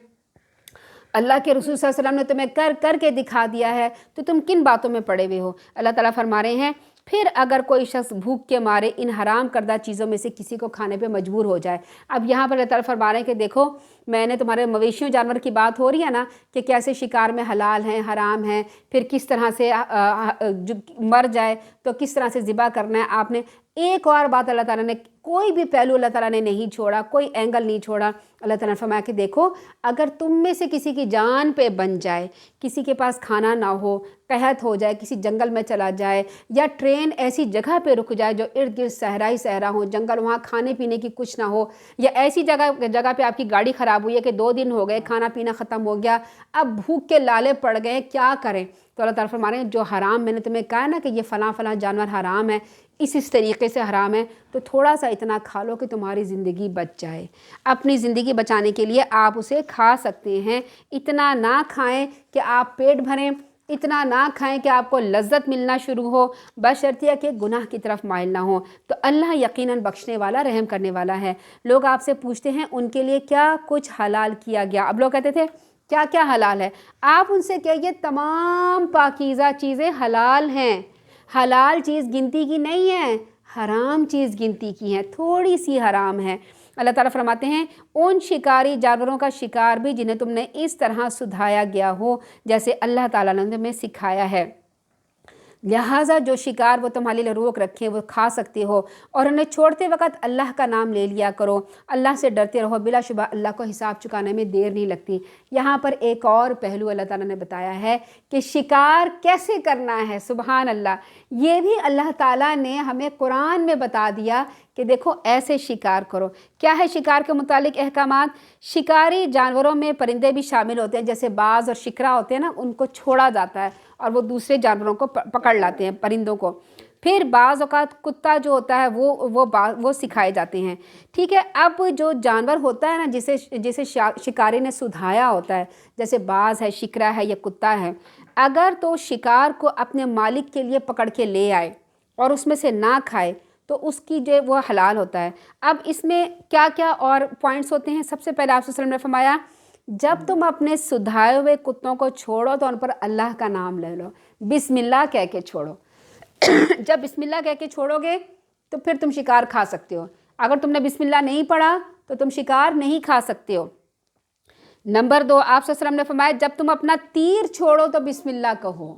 [SPEAKER 1] اللہ کے رسول صلی اللہ علیہ وسلم نے تمہیں کر کے دکھا دیا ہے، تو تم کن باتوں میں پڑے ہوئے ہو۔ اللہ تعالیٰ فرما رہے ہیں پھر اگر کوئی شخص بھوک کے مارے ان حرام کردہ چیزوں میں سے کسی کو کھانے پہ مجبور ہو جائے۔ اب یہاں پر اللہ تعالیٰ فرما رہے ہیں کہ دیکھو میں نے تمہارے مویشیوں جانور کی بات ہو رہی ہے نا کہ کیسے شکار میں حلال ہیں حرام ہیں، پھر کس طرح سے جو مر جائے تو کس طرح سے ذبح کرنا ہے۔ آپ نے ایک اور بات اللہ تعالیٰ نے کوئی بھی پہلو اللہ تعالیٰ نے نہیں چھوڑا، کوئی اینگل نہیں چھوڑا۔ اللہ تعالیٰ نے فرمایا کہ دیکھو اگر تم میں سے کسی کی جان پہ بن جائے، کسی کے پاس کھانا نہ ہو، قحط ہو جائے، کسی جنگل میں چلا جائے یا ٹرین ایسی جگہ پہ رک جائے جو ارد گرد صحرا ہی صحرا ہو، جنگل، وہاں کھانے پینے کی کچھ نہ ہو، یا ایسی جگہ پہ آپ کی گاڑی خراب ہوئی ہے کہ 2 دن ہو گئے کھانا پینا ختم ہو گیا، اب بھوک کے لالے پڑ گئے، کیا کریں؟ تو اللہ تعالیٰ فرما رہے ہیں جو حرام میں نے تمہیں کہا نا کہ یہ فلاں فلاں جانور حرام ہے، اس طریقے سے حرام ہے، تو تھوڑا سا اتنا کھا لو کہ تمہاری زندگی بچ جائے۔ اپنی زندگی بچانے کے لیے آپ اسے کھا سکتے ہیں، اتنا نہ کھائیں کہ آپ پیٹ بھریں، اتنا نہ کھائیں کہ آپ کو لذت ملنا شروع ہو، بشرطیہ کہ گناہ کی طرف مائل نہ ہو۔ تو اللہ یقیناً بخشنے والا رحم کرنے والا ہے۔ لوگ آپ سے پوچھتے ہیں ان کے لیے کیا کچھ حلال کیا گیا، اب لوگ کہتے تھے کیا کیا حلال ہے، آپ ان سے کہیے تمام پاکیزہ چیزیں حلال ہیں، حلال چیز گنتی کی نہیں ہے، حرام چیز گنتی کی ہے، تھوڑی سی حرام ہے۔ اللہ تعالیٰ فرماتے ہیں ان شکاری جانوروں کا شکار بھی جنہیں تم نے اس طرح سدھایا گیا ہو جیسے اللہ تعالیٰ نے تمہیں سکھایا ہے، لہٰذا جو شکار وہ تمہارے لیے روک رکھیں وہ کھا سکتے ہو، اور انہیں چھوڑتے وقت اللہ کا نام لے لیا کرو، اللہ سے ڈرتے رہو، بلا شبہ اللہ کو حساب چکانے میں دیر نہیں لگتی۔ یہاں پر ایک اور پہلو اللہ تعالیٰ نے بتایا ہے کہ شکار کیسے کرنا ہے، سبحان اللہ، یہ بھی اللہ تعالیٰ نے ہمیں قرآن میں بتا دیا کہ دیکھو ایسے شکار کرو۔ کیا ہے شکار کے متعلق احکامات؟ شکاری جانوروں میں پرندے بھی شامل ہوتے ہیں، جیسے باز اور شکرا ہوتے ہیں نا، ان کو چھوڑا جاتا ہے اور وہ دوسرے جانوروں کو پکڑ لاتے ہیں، پرندوں کو۔ پھر بعض اوقات کتا جو ہوتا ہے وہ سکھائے جاتے ہیں، ٹھیک ہے۔ اب جو جانور ہوتا ہے نا جسے شکاری نے سدھایا ہوتا ہے، جیسے باز ہے، شکرا ہے یا کتا ہے، اگر تو شکار کو اپنے مالک کے لیے پکڑ کے لے آئے اور اس میں سے نہ کھائے تو اس کی جو وہ حلال ہوتا ہے۔ اب اس میں کیا کیا اور پوائنٹس ہوتے ہیں؟ سب سے پہلے آپ صلی اللہ علیہ وسلم نے فرمایا جب تم اپنے سدھائے ہوئے کتوں کو چھوڑو تو ان پر اللہ کا نام لے لو، بسم اللہ کہہ کے چھوڑو۔ جب بسم اللہ کہہ کے چھوڑو گے تو پھر تم شکار کھا سکتے ہو۔ اگر تم نے بسم اللہ نہیں پڑھا تو تم شکار نہیں کھا سکتے ہو۔ نمبر 2، آپ صلی اللہ علیہ وسلم نے فرمایا جب تم اپنا تیر چھوڑو تو بسم اللہ کہو،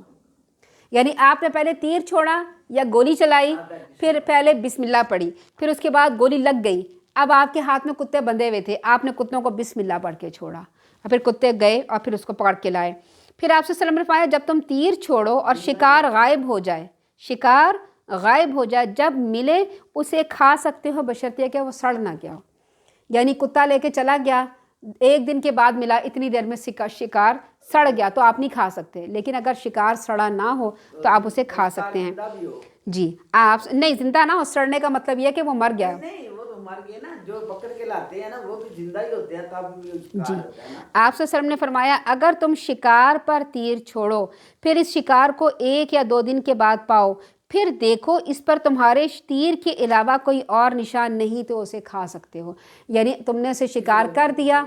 [SPEAKER 1] یعنی آپ نے پہلے تیر چھوڑا یا گولی چلائی، پھر پہلے بسم اللہ پڑھی، پھر اس کے بعد گولی لگ گئی، اب آپ کے ہاتھ میں کتے بندھے ہوئے تھے، آپ نے کتوں کو بسم اللہ پڑھ کے چھوڑا، اور پھر کتے گئے اور پھر اس کو پکڑ کے لائے۔ پھر آپ صلی اللہ علیہ وسلم نے فرمایا جب تم تیر چھوڑو اور شکار غائب ہو جائے، شکار غائب ہو جائے، جب ملے اسے کھا سکتے ہو بشرطیہ کہ وہ سڑ نہ گیا ہو، یعنی کتا لے کے چلا گیا، ایک دن کے بعد ملا، اتنی دیر میں شکار سڑ گیا تو آپ نہیں کھا سکتے، لیکن اگر شکار سڑا نہ ہو تو آپ اسے کھا سکتے ہیں۔ جی آپ نہیں، زندہ نہ ہو، سڑنے کا مطلب یہ کہ وہ مر گیا۔
[SPEAKER 2] نہیں وہ تو مر گئے نا، جو پکڑ کے لاتے ہیں نا وہ بھی زندہ ہی ہوتے ہیں، تب بھی
[SPEAKER 1] جی
[SPEAKER 2] شکار ہوتا ہے نا۔
[SPEAKER 1] آپ صلی اللہ علیہ وسلم نے فرمایا اگر تم شکار پر تیر چھوڑو پھر اس شکار کو 1 یا 2 دن کے بعد پاؤ، پھر دیکھو اس پر تمہارے تیر کے علاوہ کوئی اور نشان نہیں تو اسے کھا سکتے ہو، یعنی تم نے اسے شکار کر دیا،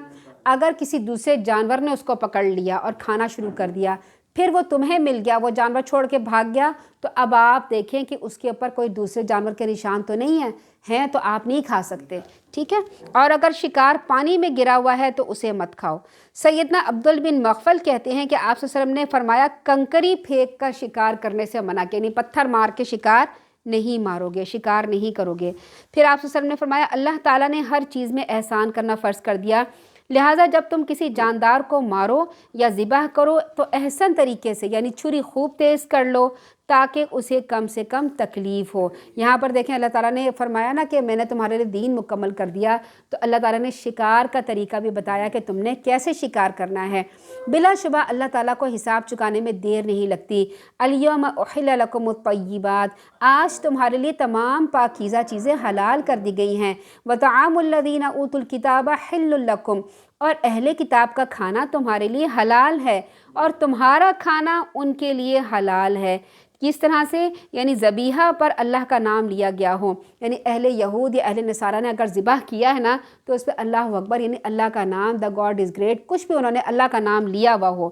[SPEAKER 1] اگر کسی دوسرے جانور نے اس کو پکڑ لیا اور کھانا شروع کر دیا، پھر وہ تمہیں مل گیا، وہ جانور چھوڑ کے بھاگ گیا، تو اب آپ دیکھیں کہ اس کے اوپر کوئی دوسرے جانور کے نشان تو نہیں ہیں تو آپ نہیں کھا سکتے، ٹھیک ہے۔ اور اگر شکار پانی میں گرا ہوا ہے تو اسے مت کھاؤ۔ سیدنا عبدال بن مغفل کہتے ہیں کہ آپ صلی اللہ علیہ وسلم نے فرمایا کنکری پھینک کر شکار کرنے سے منع کیا، یعنی پتھر مار کے شکار نہیں مارو گے، شکار نہیں کرو گے۔ پھر آپ صلی اللہ علیہ وسلم نے فرمایا اللہ تعالیٰ نے ہر چیز میں احسان کرنا فرض کر دیا، لہٰذا جب تم کسی جاندار کو مارو یا ذبح کرو تو احسن طریقے سے، یعنی چھری خوب تیز کر لو تاکہ اسے کم سے کم تکلیف ہو۔ یہاں پر دیکھیں اللہ تعالیٰ نے فرمایا نا کہ میں نے تمہارے لیے دین مکمل کر دیا، تو اللہ تعالیٰ نے شکار کا طریقہ بھی بتایا کہ تم نے کیسے شکار کرنا ہے۔ بلا شبہ اللہ تعالیٰ کو حساب چکانے میں دیر نہیں لگتی۔ الیوم احل لکم الطیبات، آج تمہارے لیے تمام پاکیزہ چیزیں حلال کر دی گئی ہیں۔ وطعام الذین اوتوا الکتاب حل لکم، اور اہل کتاب کا کھانا تمہارے لیے حلال ہے اور تمہارا کھانا ان کے لیے حلال ہے۔ کس طرح سے؟ یعنی ذبیحہ پر اللہ کا نام لیا گیا ہو، یعنی اہل یہود یا اہل نصارہ نے اگر ذبح کیا ہے نا تو اس پہ اللہ اکبر، یعنی اللہ کا نام، دا گاڈ از گریٹ، کچھ بھی انہوں نے اللہ کا نام لیا ہوا ہو،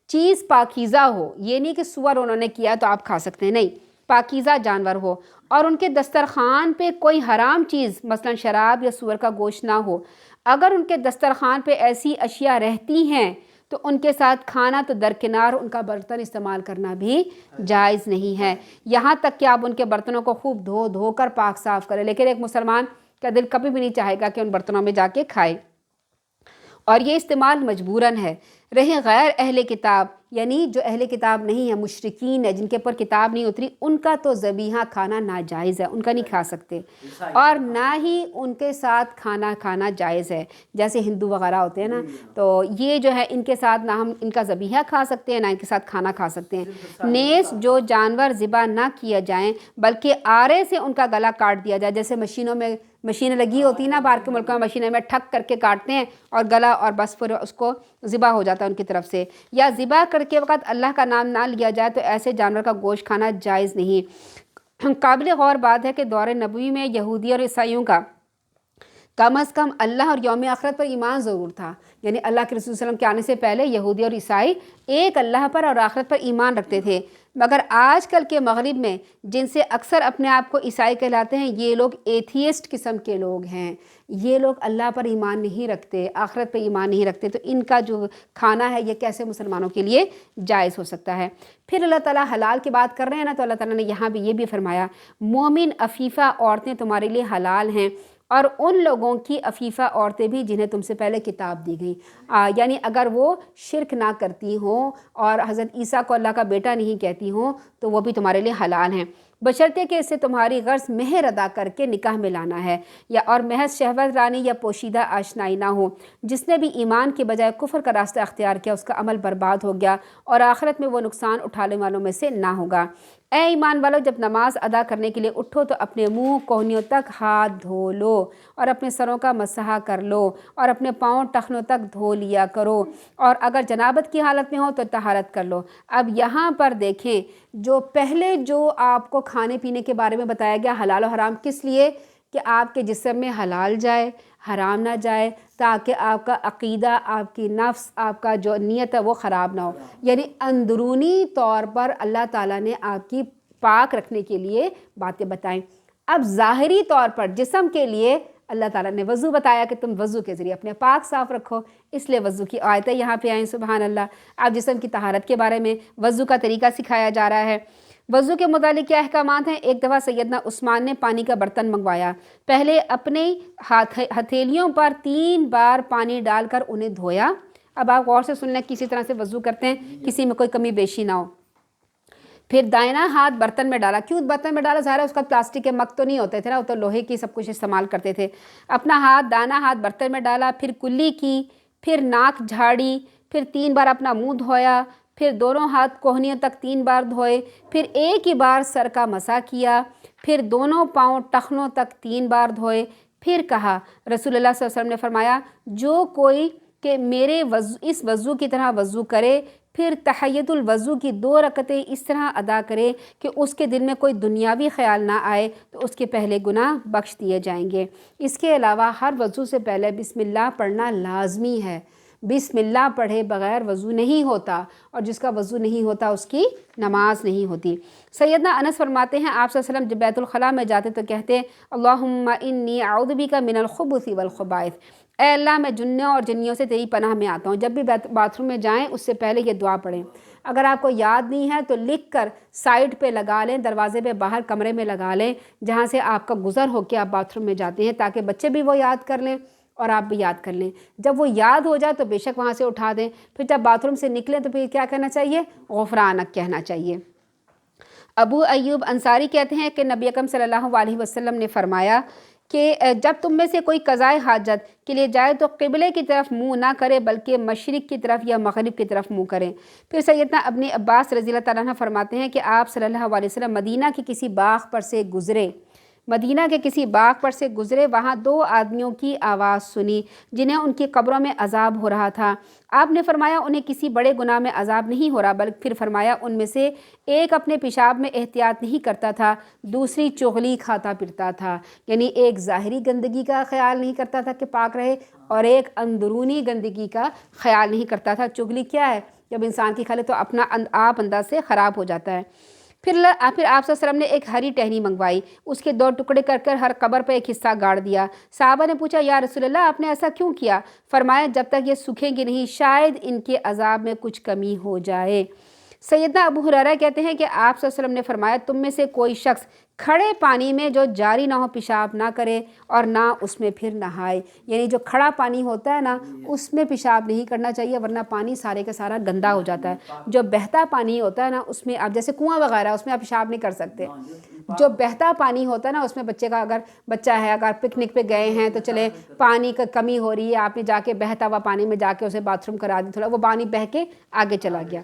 [SPEAKER 1] چیز پاکیزہ ہو، یہ نہیں کہ سور انہوں نے کیا تو آپ کھا سکتے ہیں، نہیں، پاکیزہ جانور ہو، اور ان کے دسترخوان پہ کوئی حرام چیز مثلا شراب یا سور کا گوشت نہ ہو۔ اگر ان کے دسترخوان پہ ایسی اشیاء رہتی ہیں تو ان کے ساتھ کھانا تو درکنار ان کا برتن استعمال کرنا بھی جائز نہیں ہے، یہاں تک کہ آپ ان کے برتنوں کو خوب دھو کر پاک صاف کریں، لیکن ایک مسلمان کا دل کبھی بھی نہیں چاہے گا کہ ان برتنوں میں جا کے کھائے، اور یہ استعمال مجبوراً ہے۔ رہے غیر اہل کتاب، یعنی جو اہل کتاب نہیں ہیں، مشرکین ہیں، جن کے اوپر کتاب نہیں اتری، ان کا تو ذبیحہ کھانا ناجائز ہے، ان کا نہیں کھا سکتے، اور نہ ہی ان کے ساتھ کھانا کھانا جائز ہے، جیسے ہندو وغیرہ ہوتے ہیں نا، تو یہ جو ہے ان کے ساتھ نہ ہم ان کا ذبیحہ کھا سکتے ہیں نہ ان کے ساتھ کھانا کھا سکتے ہیں۔ نیز جو جانور ذبح نہ کیا جائیں بلکہ آرے سے ان کا گلا کاٹ دیا جائے، جیسے مشینوں میں مشینیں لگی ہوتی ہیں نا، باہر کے ملکوں میں مشینیں میں ٹھک کر کے کاٹتے ہیں اور گلا، اور بس پھر اس کو ذبح ہو جاتا ہے ان کی طرف سے، یا ذبح کر کے وقت اللہ کا نام نہ لیا جائے تو ایسے جانور کا گوشت کھانا جائز نہیں۔ قابل غور بات ہے کہ دور نبوی میں یہودی اور عیسائیوں کا کم از کم اللہ اور یوم آخرت پر ایمان ضرور تھا، یعنی اللہ کے رسول صلی اللہ علیہ وسلم کے آنے سے پہلے یہودی اور عیسائی ایک اللہ پر اور آخرت پر ایمان رکھتے تھے، مگر آج کل کے مغرب میں جن سے اکثر اپنے آپ کو عیسائی کہلاتے ہیں، یہ لوگ ایتھیسٹ قسم کے لوگ ہیں، یہ لوگ اللہ پر ایمان نہیں رکھتے، آخرت پر ایمان نہیں رکھتے، تو ان کا جو کھانا ہے یہ کیسے مسلمانوں کے لیے جائز ہو سکتا ہے؟ پھر اللہ تعالیٰ حلال کی بات کر رہے ہیں نا، تو اللہ تعالیٰ نے یہاں بھی یہ بھی فرمایا مومن عفیفہ عورتیں تمہارے لیے حلال ہیں، اور ان لوگوں کی عفیفہ عورتیں بھی جنہیں تم سے پہلے کتاب دی گئی، یعنی اگر وہ شرک نہ کرتی ہوں اور حضرت عیسیٰ کو اللہ کا بیٹا نہیں کہتی ہوں تو وہ بھی تمہارے لیے حلال ہیں، بشرطے کہ اس سے تمہاری غرض مہر ادا کر کے نکاح میں لانا ہے، یا اور محض شہوت رانی یا پوشیدہ آشنائی نہ ہو۔ جس نے بھی ایمان کے بجائے کفر کا راستہ اختیار کیا اس کا عمل برباد ہو گیا اور آخرت میں وہ نقصان اٹھانے والوں میں سے نہ ہوگا۔ اے ایمان والو جب نماز ادا کرنے کے لیے اٹھو تو اپنے منہ کوہنیوں تک ہاتھ دھو لو اور اپنے سروں کا مسح کر لو اور اپنے پاؤں ٹخنوں تک دھو لیا کرو، اور اگر جنابت کی حالت میں ہو تو طہارت کر لو۔ اب یہاں پر دیکھیں جو پہلے جو آپ کو کھانے پینے کے بارے میں بتایا گیا حلال و حرام، کس لیے؟ کہ آپ کے جسم میں حلال جائے حرام نہ جائے، تاکہ آپ کا عقیدہ، آپ کی نفس، آپ کا جو نیت ہے وہ خراب نہ ہو۔ یعنی اندرونی طور پر اللہ تعالیٰ نے آپ کی پاک رکھنے کے لیے باتیں بتائیں۔ اب ظاہری طور پر جسم کے لیے اللہ تعالیٰ نے وضو بتایا کہ تم وضو کے ذریعے اپنے پاک صاف رکھو، اس لیے وضو کی آیتیں یہاں پہ آئیں، سبحان اللہ۔ اب جسم کی طہارت کے بارے میں وضو کا طریقہ سکھایا جا رہا ہے۔ وضو کے متعلق کیا احکامات ہیں؟ ایک دفعہ سیدنا عثمان نے پانی کا برتن منگوایا، پہلے اپنے ہتھیلیوں پر 3 بار پانی ڈال کر انہیں دھویا۔ اب آپ غور سے سن لیں، کسی طرح سے وضو کرتے ہیں، کسی میں کوئی کمی بیشی نہ ہو۔ پھر دائنا ہاتھ برتن میں ڈالا، کیوں برتن میں ڈالا؟ ظاہر ہے اس کا پلاسٹک کے مگ تو نہیں ہوتے تھے نا، وہ تو لوہے کی سب کچھ استعمال کرتے تھے۔ اپنا دائنا ہاتھ برتن میں ڈالا، پھر کلی کی، پھر ناک جھاڑی، پھر 3 بار اپنا منہ دھویا، پھر دونوں ہاتھ کوہنیوں تک 3 بار دھوئے، پھر ایک ہی بار سر کا مسح کیا، پھر دونوں پاؤں ٹخنوں تک 3 بار دھوئے۔ پھر کہا، رسول اللہ صلی اللہ علیہ وسلم نے فرمایا، جو کوئی کہ میرے اس وضو کی طرح وضو کرے، پھر تحیت الوضو کی 2 رکعتیں اس طرح ادا کرے کہ اس کے دل میں کوئی دنیاوی خیال نہ آئے، تو اس کے پہلے گناہ بخش دیے جائیں گے۔ اس کے علاوہ ہر وضو سے پہلے بسم اللہ پڑھنا لازمی ہے۔ بسم اللہ پڑھے بغیر وضو نہیں ہوتا، اور جس کا وضو نہیں ہوتا اس کی نماز نہیں ہوتی۔ سیدنا انس فرماتے ہیں آپ صلی اللہ علیہ وسلم جب بیت الخلاء میں جاتے تو کہتے اللہم انی اعوذ بک من الخبث والخبائث، اے اللہ میں جنوں اور جنیوں سے تیری پناہ میں آتا ہوں۔ جب بھی باتھ روم میں جائیں اس سے پہلے یہ دعا پڑھیں۔ اگر آپ کو یاد نہیں ہے تو لکھ کر سائڈ پہ لگا لیں، دروازے پہ باہر کمرے میں لگا لیں جہاں سے آپ کا گزر ہو کے آپ باتھ روم میں جاتے ہیں، تاکہ بچے بھی وہ یاد کر لیں اور آپ بھی یاد کر لیں۔ جب وہ یاد ہو جائے تو بے شک وہاں سے اٹھا دیں، پھر جب باتھ روم سے نکلیں تو پھر کیا کہنا چاہیے؟ غفرانک کہنا چاہیے۔ ابو ایوب انصاری کہتے ہیں کہ نبی اکرم صلی اللہ علیہ وسلم نے فرمایا کہ جب تم میں سے کوئی قضائے حاجت کے لیے جائے تو قبلے کی طرف منہ نہ کرے بلکہ مشرق کی طرف یا مغرب کی طرف منہ کریں۔ پھر سیدنا ابن عباس رضی اللہ تعالیٰ عنہ فرماتے ہیں کہ آپ صلی اللہ علیہ وسلم مدینہ کے کسی باغ پر سے گزرے، وہاں 2 آدمیوں کی آواز سنی جنہیں ان کی قبروں میں عذاب ہو رہا تھا۔ آپ نے فرمایا انہیں کسی بڑے گناہ میں عذاب نہیں ہو رہا، بلکہ پھر فرمایا ان میں سے ایک اپنے پیشاب میں احتیاط نہیں کرتا تھا، دوسری چغلی کھاتا پھرتا تھا۔ یعنی ایک ظاہری گندگی کا خیال نہیں کرتا تھا کہ پاک رہے، اور ایک اندرونی گندگی کا خیال نہیں کرتا تھا۔ چغلی کیا ہے؟ جب انسان کی کھلے تو اپنا آپ انداز سے خراب ہو جاتا ہے۔ پھر آپ صلی اللہ علیہ وسلم نے ایک ہری ٹہنی منگوائی، اس کے 2 ٹکڑے کر کر ہر قبر پہ ایک حصہ گاڑ دیا۔ صحابہ نے پوچھا یا رسول اللہ آپ نے ایسا کیوں کیا؟ فرمایا جب تک یہ سوکھیں گے نہیں شاید ان کے عذاب میں کچھ کمی ہو جائے۔ سیدنا ابو ہریرہ کہتے ہیں کہ آپ صلی اللہ علیہ وسلم نے فرمایا تم میں سے کوئی شخص کھڑے پانی میں جو جاری نہ ہو پیشاب نہ کرے اور نہ اس میں پھر نہائے۔ یعنی جو کھڑا پانی ہوتا ہے نا اس میں پیشاب نہیں کرنا چاہیے، ورنہ پانی سارے کا سارا گندا ہو جاتا ہے۔ جو بہتا پانی ہوتا ہے نا اس میں آپ جیسے کنواں وغیرہ اس میں آپ پیشاب نہیں کر سکتے۔ جو بہتا پانی ہوتا ہے نا اس میں بچے کا اگر بچہ ہے اگر پکنک پہ گئے ہیں تو چلے پانی کا کمی ہو رہی ہے، آپ نے جا کے بہتا ہوا پانی میں جا کے اسے باتھ روم کرا دی، تھوڑا وہ پانی بہہ کے آگے چلا گیا۔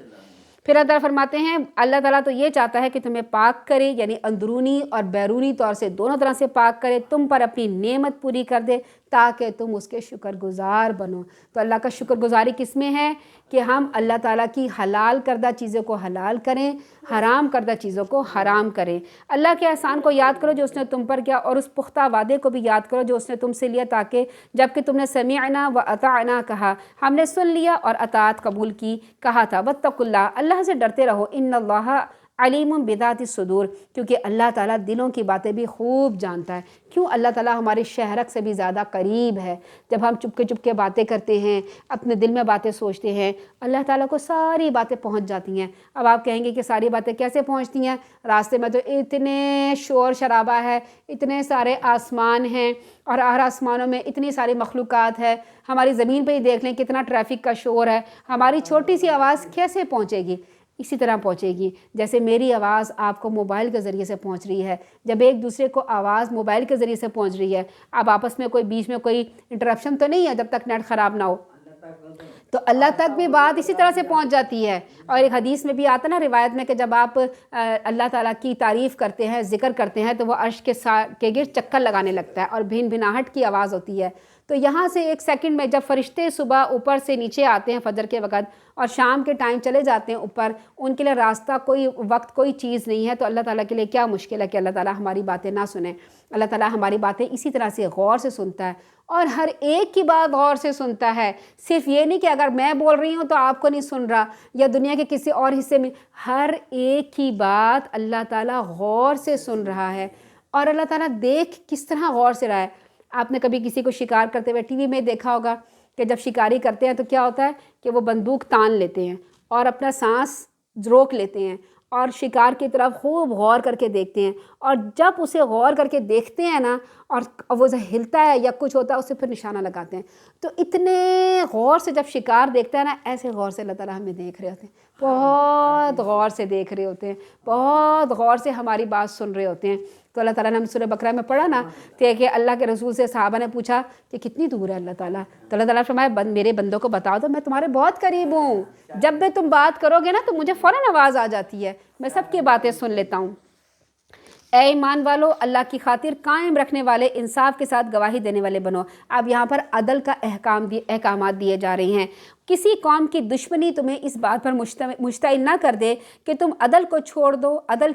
[SPEAKER 1] پھر اللہ تعالیٰ فرماتے ہیں اللہ تعالیٰ تو یہ چاہتا ہے کہ تمہیں پاک کرے، یعنی اندرونی اور بیرونی طور سے دونوں طرح سے پاک کرے، تم پر اپنی نعمت پوری کر دے تاکہ تم اس کے شکر گزار بنو۔ تو اللہ کا شکر گزاری کس میں ہے؟ کہ ہم اللہ تعالیٰ کی حلال کردہ چیزوں کو حلال کریں، حرام کردہ چیزوں کو حرام کریں۔ اللہ کے احسان کو یاد کرو جو اس نے تم پر کیا، اور اس پختہ وعدے کو بھی یاد کرو جو اس نے تم سے لیا، تاکہ جب کہ تم نے سمعنا و اطعنا کہا، ہم نے سن لیا اور اطاعت قبول کی کہا تھا۔ واتقوا اللہ، اللہ سے ڈرتے رہو، ان اللہ علیم بذات الصدور، کیونکہ اللہ تعالیٰ دلوں کی باتیں بھی خوب جانتا ہے۔ کیوں؟ اللہ تعالیٰ ہمارے شہرک سے بھی زیادہ قریب ہے۔ جب ہم چپ کے باتیں کرتے ہیں، اپنے دل میں باتیں سوچتے ہیں، اللہ تعالیٰ کو ساری باتیں پہنچ جاتی ہیں۔ اب آپ کہیں گے کہ ساری باتیں کیسے پہنچتی ہیں؟ راستے میں تو اتنے شور شرابہ ہے، اتنے سارے آسمان ہیں اور ہر آسمانوں میں اتنی ساری مخلوقات ہے۔ ہماری زمین پہ ہی دیکھ لیں کتنا ٹریفک کا شور ہے، ہماری چھوٹی سی آواز کیسے پہنچے گی؟ اسی طرح پہنچے گی جیسے میری آواز آپ کو موبائل کے ذریعے سے پہنچ رہی ہے۔ جب ایک دوسرے کو آواز موبائل کے ذریعے سے پہنچ رہی ہے، اب آپس میں کوئی بیچ میں کوئی انٹرپشن تو نہیں ہے جب تک نیٹ خراب نہ ہو، تو اللہ تک بھی بات اسی طرح سے پہنچ جاتی ہے۔ اور ایک حدیث میں بھی آتا ہے نا روایت میں کہ جب آپ اللہ تعالیٰ کی تعریف کرتے ہیں، ذکر کرتے ہیں، تو وہ عرش کے گرد چکر لگانے لگتا ہے اور بھین بھناہٹ کی آواز ہوتی ہے۔ تو یہاں سے ایک سیکنڈ میں جب فرشتے صبح اوپر سے نیچے آتے ہیں فجر کے وقت اور شام کے ٹائم چلے جاتے ہیں اوپر، ان کے لیے راستہ کوئی وقت کوئی چیز نہیں ہے، تو اللہ تعالیٰ کے لیے کیا مشکل ہے کہ اللہ تعالیٰ ہماری باتیں نہ سنیں۔ اللہ تعالیٰ ہماری باتیں اسی طرح سے غور سے سنتا ہے اور ہر ایک کی بات غور سے سنتا ہے۔ صرف یہ نہیں کہ اگر میں بول رہی ہوں تو آپ کو نہیں سن رہا، یا دنیا کے کسی اور حصے میں، ہر ایک کی بات اللہ تعالیٰ غور سے سن رہا ہے۔ اور اللہ تعالیٰ دیکھ کس طرح غور سے رہا ہے۔ آپ نے کبھی کسی کو شکار کرتے ہوئے ٹی وی میں دیکھا ہوگا کہ جب شکاری کرتے ہیں تو کیا ہوتا ہے کہ وہ بندوق تان لیتے ہیں اور اپنا سانس روک لیتے ہیں اور شکار کی طرف خوب غور کر کے دیکھتے ہیں، اور جب اسے غور کر کے دیکھتے ہیں نا اور وہ ہلتا ہے یا کچھ ہوتا ہے اسے پھر نشانہ لگاتے ہیں۔ تو اتنے غور سے جب شکار دیکھتا ہے نا، ایسے غور سے اللہ تعالیٰ ہمیں دیکھ رہے ہوتے ہیں، بہت غور سے دیکھ رہے ہوتے ہیں، بہت غور سے ہماری بات سن رہے ہوتے ہیں۔ تو اللہ تعالیٰ نے سورہ بقرہ میں پڑھا نا کہ اللہ کے رسول سے صحابہ نے پوچھا کہ کتنی دور ہے اللہ تعالیٰ، تو اللہ تعالیٰ نے فرمایا میرے بندوں کو بتا دو میں تمہارے بہت قریب ہوں، جب بھی تم بات کرو گے نا تو مجھے فوراً آواز آ جاتی ہے، میں سب کی باتیں سن لیتا ہوں۔ اے ایمان والو، اللہ کی خاطر قائم رکھنے والے، انصاف کے ساتھ گواہی دینے والے بنو۔ اب یہاں پر عدل کا احکامات دیے جا رہے ہیں۔ کسی قوم کی دشمنی تمہیں اس بات پر مشتعل نہ کر دے کہ تم عدل کو چھوڑ دو، عدل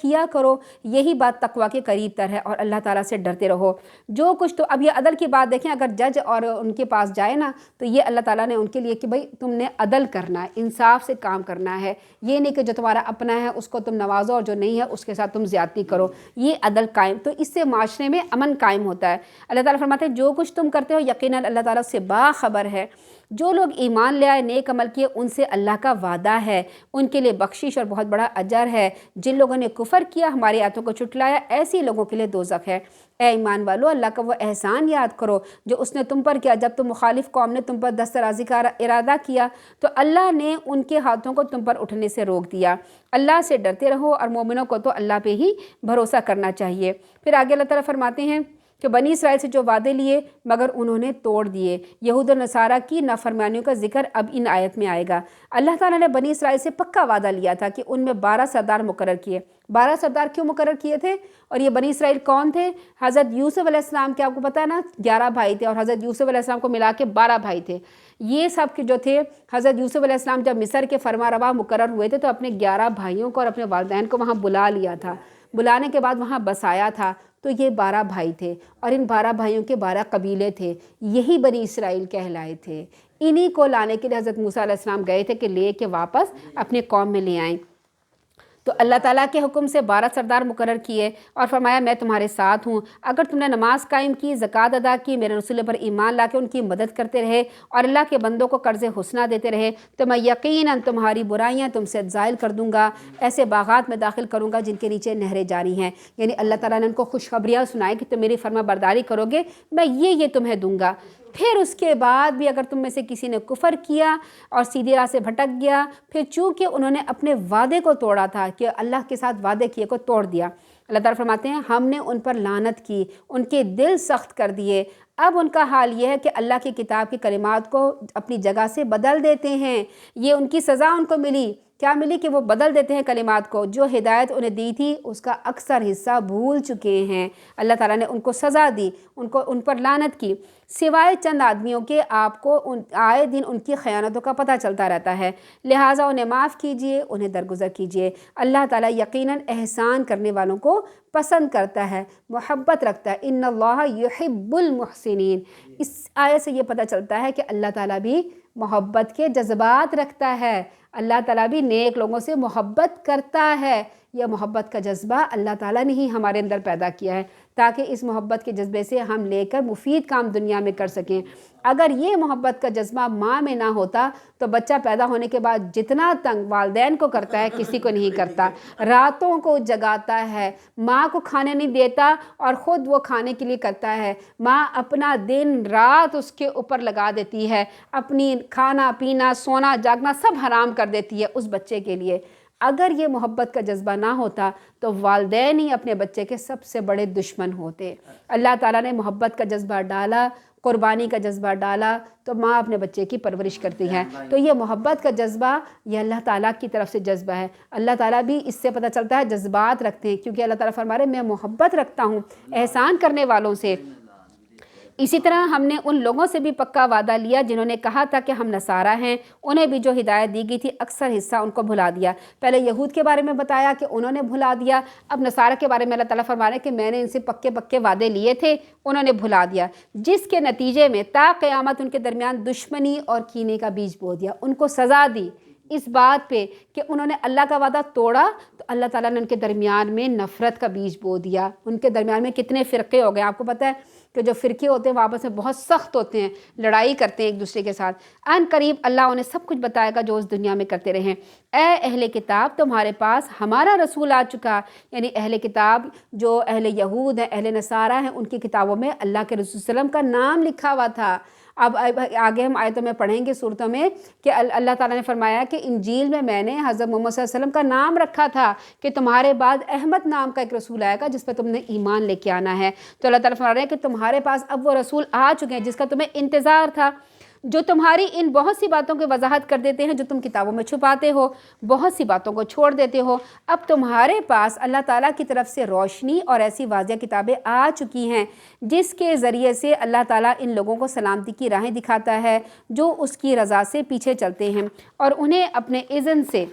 [SPEAKER 1] کیا کرو، یہی بات تقویٰ کے قریب تر ہے، اور اللہ تعالیٰ سے ڈرتے رہو۔ جو کچھ تو اب یہ عدل کی بات دیکھیں، اگر جج اور ان کے پاس جائے نا تو یہ اللہ تعالیٰ نے ان کے لیے کہ بھئی تم نے عدل کرنا ہے، انصاف سے کام کرنا ہے، یہ نہیں کہ جو تمہارا اپنا ہے اس کو تم نوازو اور جو نہیں ہے اس کے ساتھ تم زیادتی کرو، یہ عدل قائم، تو اس سے معاشرے میں امن قائم ہوتا ہے۔ اللہ تعالیٰ فرماتے ہیں جو کچھ تم کرتے ہو یقیناً اللہ تعالیٰ سے باخبر ہے۔ جو لوگ ایمان لے آئے، نیک عمل کیے، ان سے اللہ کا وعدہ ہے، ان کے لیے بخشش اور بہت بڑا اجر ہے۔ جن لوگوں نے کفر کیا، ہماری آیتوں کو چھٹلایا، ایسی لوگوں کے لیے دوزخ ہے۔ اے ایمان والو، اللہ کا وہ احسان یاد کرو جو اس نے تم پر کیا جب تم مخالف قوم نے تم پر دست درازی کا ارادہ کیا تو اللہ نے ان کے ہاتھوں کو تم پر اٹھنے سے روک دیا۔ اللہ سے ڈرتے رہو، اور مومنوں کو تو اللہ پہ ہی بھروسہ کرنا چاہیے۔ پھر آگے اللہ تعالیٰ فرماتے ہیں کہ بنی اسرائیل سے جو وعدے لیے مگر انہوں نے توڑ دیے۔ یہود و نصارہ کی نافرمانیوں کا ذکر اب ان آیت میں آئے گا۔ اللہ تعالیٰ نے بنی اسرائیل سے پکا وعدہ لیا تھا کہ ان میں 12 سردار مقرر کیے۔ 12 سردار کیوں مقرر کیے تھے؟ اور یہ بنی اسرائیل کون تھے؟ حضرت یوسف علیہ السلام کے، آپ کو پتہ ہے نا 11 بھائی تھے، اور حضرت یوسف علیہ السلام کو ملا کے 12 بھائی تھے۔ یہ سب کے جو تھے، حضرت یوسف علیہ السلام جب مصر کے فرما روا مقرر ہوئے تھے تو اپنے 11 بھائیوں کو اور اپنے والدین کو وہاں بلا لیا تھا، بلانے کے بعد وہاں بسایا تھا۔ تو یہ 12 بھائی تھے اور ان 12 بھائیوں کے 12 قبیلے تھے، یہی بنی اسرائیل کہلائے تھے۔ انہی کو لانے کے لیے حضرت موسیٰ علیہ السلام گئے تھے کہ لے کے واپس اپنے قوم میں لے آئیں۔ تو اللہ تعالیٰ کے حکم سے 12 سردار مقرر کیے اور فرمایا میں تمہارے ساتھ ہوں، اگر تم نے نماز قائم کی، زکوٰۃ ادا کی، میرے رسول پر ایمان لا کے ان کی مدد کرتے رہے اور اللہ کے بندوں کو قرض حسنہ دیتے رہے تو میں یقیناً تمہاری برائیاں تم سے زائل کر دوں گا، ایسے باغات میں داخل کروں گا جن کے نیچے نہریں جاری ہیں۔ یعنی اللہ تعالیٰ نے ان کو خوشخبریاں سنائی کہ تم میری فرما برداری کرو گے، میں یہ تمہیں دوں گا۔ پھر اس کے بعد بھی اگر تم میں سے کسی نے کفر کیا اور سیدھی راہ سے بھٹک گیا، پھر چونکہ انہوں نے اپنے وعدے کو توڑا تھا کہ اللہ کے ساتھ وعدے کیے کو توڑ دیا، اللہ تعالیٰ فرماتے ہیں ہم نے ان پر لعنت کی، ان کے دل سخت کر دیے۔ اب ان کا حال یہ ہے کہ اللہ کی کتاب کی کلمات کو اپنی جگہ سے بدل دیتے ہیں، یہ ان کی سزا ان کو ملی۔ کیا ملی؟ کہ وہ بدل دیتے ہیں کلمات کو، جو ہدایت انہیں دی تھی اس کا اکثر حصہ بھول چکے ہیں۔ اللہ تعالیٰ نے ان کو سزا دی، ان پر لعنت کی، سوائے چند آدمیوں کے آپ کو آئے دن ان کی خیانتوں کا پتہ چلتا رہتا ہے، لہٰذا انہیں معاف کیجئے، انہیں درگزر کیجئے۔ اللہ تعالیٰ یقیناً احسان کرنے والوں کو پسند کرتا ہے، محبت رکھتا ہے۔ ان اللہ یحب المحسنین۔ اس آیت سے یہ پتہ چلتا ہے کہ اللہ تعالیٰ بھی محبت کے جذبات رکھتا ہے، اللہ تعالیٰ بھی نیک لوگوں سے محبت کرتا ہے۔ یہ محبت کا جذبہ اللہ تعالیٰ نے ہی ہمارے اندر پیدا کیا ہے تاکہ اس محبت کے جذبے سے ہم لے کر مفید کام دنیا میں کر سکیں۔ اگر یہ محبت کا جذبہ ماں میں نہ ہوتا تو بچہ پیدا ہونے کے بعد جتنا تنگ والدین کو کرتا ہے کسی کو نہیں کرتا، راتوں کو جگاتا ہے، ماں کو کھانے نہیں دیتا اور خود وہ کھانے کے لیے کرتا ہے، ماں اپنا دن رات اس کے اوپر لگا دیتی ہے، اپنی کھانا پینا سونا جاگنا سب حرام کر دیتی ہے اس بچے کے لیے۔ اگر یہ محبت کا جذبہ نہ ہوتا تو والدین ہی اپنے بچے کے سب سے بڑے دشمن ہوتے۔ اللہ تعالیٰ نے محبت کا جذبہ ڈالا، قربانی کا جذبہ ڈالا، تو ماں اپنے بچے کی پرورش کرتی ہے۔ تو یہ محبت کا جذبہ یہ اللہ تعالیٰ کی طرف سے جذبہ ہے۔ اللہ تعالیٰ بھی اس سے پتہ چلتا ہے جذبات رکھتے ہیں، کیونکہ اللہ تعالیٰ فرما رہے ہیں میں محبت رکھتا ہوں احسان کرنے والوں سے۔ اسی طرح ہم نے ان لوگوں سے بھی پکا وعدہ لیا جنہوں نے کہا تھا کہ ہم نصارہ ہیں، انہیں بھی جو ہدایت دی گئی تھی اکثر حصہ ان کو بھلا دیا۔ پہلے یہود کے بارے میں بتایا کہ انہوں نے بھلا دیا، اب نصارہ کے بارے میں اللہ تعالیٰ فرما رہے ہیں کہ میں نے ان سے پکے وعدے لیے تھے، انہوں نے بھلا دیا، جس کے نتیجے میں تا قیامت ان کے درمیان دشمنی اور کینے کا بیج بو دیا۔ ان کو سزا دی اس بات پہ کہ انہوں نے اللہ کا وعدہ توڑا، تو اللہ تعالیٰ نے ان کے درمیان میں نفرت کا بیج بو دیا۔ ان کے درمیان میں کتنے فرقے ہو گئے، آپ کو پتہ ہے کہ جو فرقے ہوتے ہیں وہ آپس میں بہت سخت ہوتے ہیں، لڑائی کرتے ہیں ایک دوسرے کے ساتھ۔ ان قریب اللہ انہیں سب کچھ بتائے گا جو اس دنیا میں کرتے رہیں۔ اے اہل کتاب تمہارے پاس ہمارا رسول آ چکا، یعنی اہل کتاب جو اہل یہود ہیں، اہل نصارہ ہیں، ان کی کتابوں میں اللہ کے رسول صلی اللہ علیہ وسلم کا نام لکھا ہوا تھا۔ اب آگے ہم آیتوں میں پڑھیں گے صورتوں میں کہ اللہ تعالیٰ نے فرمایا کہ انجیل میں نے حضرت محمد صلی اللہ علیہ وسلم کا نام رکھا تھا کہ تمہارے بعد احمد نام کا ایک رسول آئے گا جس پہ تم نے ایمان لے کے آنا ہے۔ تو اللہ تعالیٰ فرما رہے ہیں کہ تمہارے پاس اب وہ رسول آ چکے ہیں جس کا تمہیں انتظار تھا، جو تمہاری ان بہت سی باتوں کی وضاحت کر دیتے ہیں جو تم کتابوں میں چھپاتے ہو، بہت سی باتوں کو چھوڑ دیتے ہو۔ اب تمہارے پاس اللہ تعالیٰ کی طرف سے روشنی اور ایسی واضح کتابیں آ چکی ہیں جس کے ذریعے سے اللہ تعالیٰ ان لوگوں کو سلامتی کی راہیں دکھاتا ہے جو اس کی رضا سے پیچھے چلتے ہیں، اور انہیں اپنے اذن سے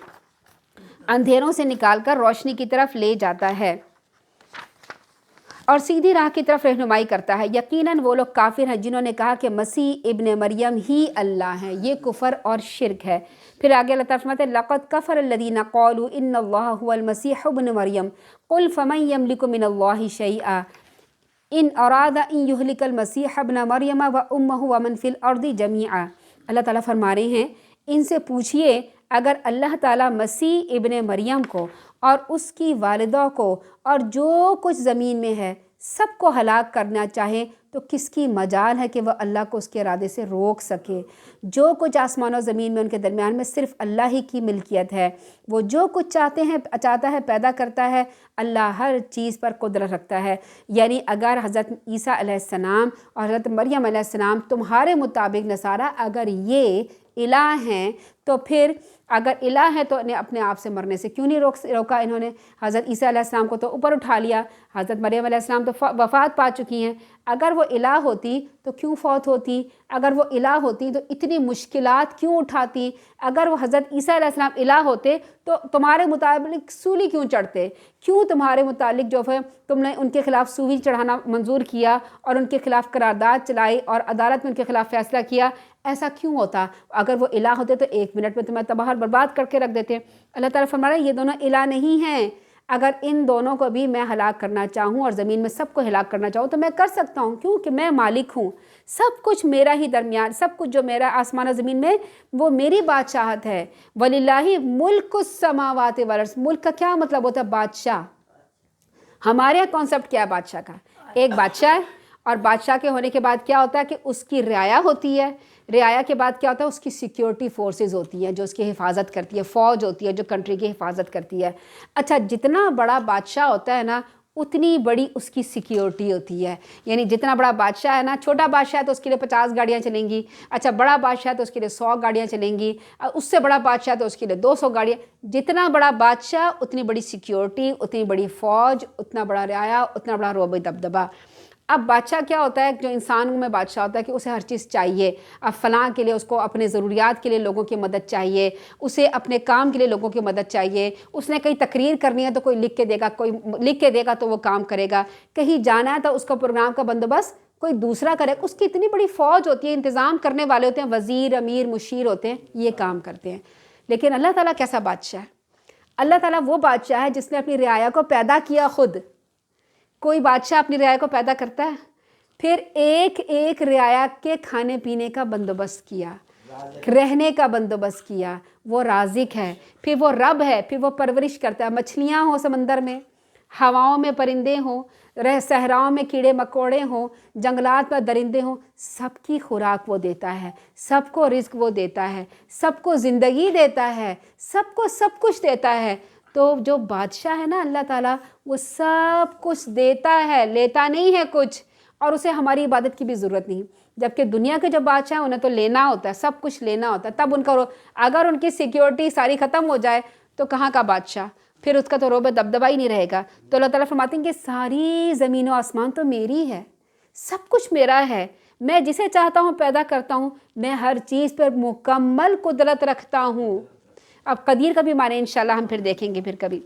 [SPEAKER 1] اندھیروں سے نکال کر روشنی کی طرف لے جاتا ہے اور سیدھی راہ کی طرف رہنمائی کرتا ہے۔ یقیناً وہ لوگ کافر ہیں جنہوں نے کہا کہ مسیح ابن مریم ہی اللہ ہے، یہ کفر اور شرک ہے۔ پھر آگے اللہ تعالیٰ فرماتے ہیں لَقَدْ كَفَرَ الَّذِينَ قَالُوا إِنَّ اللَّهَ هُوَ الْمَسِيحُ ابْنُ مَرْيَمَ قُلْ فَمَنْ يَمْلِكُ مِنَ اللَّهِ شَيْئًا إِنْ أَرَادَ أَنْ يُهْلِكَ الْمَسِيحَ ابْنَ مَرْيَمَ وَأُمَّهُ وَمَنْ فِي الْأَرْضِ جَمِيعًا۔ اللہ تعالیٰ فرما رہے ہیں ان سے پوچھئے اگر اللہ تعالیٰ مسیح ابن مریم کو اور اس کی والدہ کو اور جو کچھ زمین میں ہے سب کو ہلاک کرنا چاہے تو کس کی مجال ہے کہ وہ اللہ کو اس کے ارادے سے روک سکے۔ جو کچھ آسمان و زمین میں ان کے درمیان میں صرف اللہ ہی کی ملکیت ہے، وہ جو کچھ چاہتا ہے پیدا کرتا ہے، اللہ ہر چیز پر قدرت رکھتا ہے۔ یعنی اگر حضرت عیسیٰ علیہ السلام اور حضرت مریم علیہ السلام تمہارے مطابق نصارہ اگر یہ الہ ہیں تو پھر اگر الہ ہے تو انہیں اپنے آپ سے مرنے سے کیوں نہیں روکا انہوں نے؟ حضرت عیسیٰ علیہ السلام کو تو اوپر اٹھا لیا، حضرت مریم علیہ السلام تو وفات پا چکی ہیں، اگر وہ الہ ہوتی تو کیوں فوت ہوتی؟ اگر وہ الہ ہوتی تو اتنی مشکلات کیوں اٹھاتی؟ اگر وہ حضرت عیسیٰ علیہ السلام الہ ہوتے تو تمہارے مطابق سولی کیوں چڑھتے؟ کیوں تمہارے متعلق جو ہے تم نے ان کے خلاف سولی چڑھانا منظور کیا اور ان کے خلاف قرارداد چلائی اور عدالت میں ان کے خلاف فیصلہ کیا؟ ایسا کیوں ہوتا؟ اگر وہ الہ ہوتے تو ایک منٹ میں تمہیں تباہ برباد کر کے رکھ دیتے۔ اللہ تعالیٰ فرما رہا ہے یہ دونوں الہ نہیں ہیں، اگر ان دونوں کو بھی میں ہلاک کرنا چاہوں اور زمین میں سب کو ہلاک کرنا چاہوں تو میں کر سکتا ہوں، کیونکہ میں مالک ہوں، سب کچھ میرا ہی درمیان، سب کچھ جو میرا آسمان و زمین میں وہ میری بادشاہت ہے۔ وَلِلَّهِ مُلْكُ السَّمَاوَاتِ وَالْأَرْضِ۔ ملک کا کیا مطلب ہوتا ہے؟ بادشاہ۔ ہمارے کانسیپٹ کیا ہے بادشاہ کا؟ ایک بادشاہ ہے، اور بادشاہ کے ہونے کے بعد کیا ہوتا ہے کہ اس کی رعایا ہوتی ہے، رعایا کے بعد کیا ہوتا ہے اس کی سیکیورٹی فورسز ہوتی ہیں جو اس کی حفاظت کرتی ہے، فوج ہوتی ہے جو کنٹری کی حفاظت کرتی ہے۔ اچھا جتنا بڑا بادشاہ ہوتا ہے نا اتنی بڑی اس کی سیکیورٹی ہوتی ہے، یعنی جتنا بڑا بادشاہ ہے نا، چھوٹا بادشاہ ہے تو اس کے لیے 50 گاڑیاں چلیں گی، اچھا بڑا بادشاہ ہے تو اس کے لیے 100 گاڑیاں چلیں گی، اس سے بڑا بادشاہ تو اس کے لیے 200 گاڑیاں۔ جتنا بڑا بادشاہ اتنی بڑی سیکیورٹی، اتنی بڑی فوج، اتنا بڑا رعایا، اتنا بڑا رعب دبدبہ۔ اب بادشاہ کیا ہوتا ہے؟ جو انسانوں میں بادشاہ ہوتا ہے کہ اسے ہر چیز چاہیے، اب فلاں کے لیے اس کو اپنے ضروریات کے لیے لوگوں کی مدد چاہیے، اسے اپنے کام کے لیے لوگوں کی مدد چاہیے، اس نے کہیں تقریر کرنی ہے تو کوئی لکھ کے دے گا تو وہ کام کرے گا، کہیں جانا ہے تو اس کا پروگرام کا بندوبست کوئی دوسرا کرے، اس کی اتنی بڑی فوج ہوتی ہے، انتظام کرنے والے ہوتے ہیں، وزیر امیر مشیر ہوتے ہیں، یہ کام کرتے ہیں۔ لیکن اللہ تعالیٰ کیسا بادشاہ ہے؟ اللہ تعالیٰ وہ بادشاہ ہے جس نے اپنی رعایا کو پیدا کیا خود۔ کوئی بادشاہ اپنی رعایا کو پیدا کرتا ہے؟ پھر ایک ایک رعایا کے کھانے پینے کا بندوبست کیا، رہنے کا بندوبست کیا، وہ رازق ہے، پھر وہ رب ہے، پھر وہ پرورش کرتا ہے۔ مچھلیاں ہوں سمندر میں، ہواؤں میں پرندے ہوں، صحراؤں میں کیڑے مکوڑے ہوں، جنگلات میں درندے ہوں، سب کی خوراک وہ دیتا ہے، سب کو رزق وہ دیتا ہے، سب کو زندگی دیتا ہے، سب کو سب کچھ دیتا ہے۔ تو جو بادشاہ ہے نا اللہ تعالیٰ، وہ سب کچھ دیتا ہے، لیتا نہیں ہے کچھ، اور اسے ہماری عبادت کی بھی ضرورت نہیں۔ جبکہ دنیا کے جو بادشاہ ہیں انہیں تو لینا ہوتا ہے، سب کچھ لینا ہوتا ہے، تب ان کا اگر ان کی سیکیورٹی ساری ختم ہو جائے تو کہاں کا بادشاہ، پھر اس کا تو روب دبدبہ ہی نہیں رہے گا۔ تو اللہ تعالیٰ فرماتے ہیں کہ ساری زمین و آسمان تو میری ہے، سب کچھ میرا ہے، میں جسے چاہتا ہوں پیدا کرتا ہوں، میں ہر چیز پر مکمل قدرت رکھتا ہوں۔ اب قدیر کا بھی معنی انشاءاللہ ہم پھر دیکھیں گے پھر کبھی۔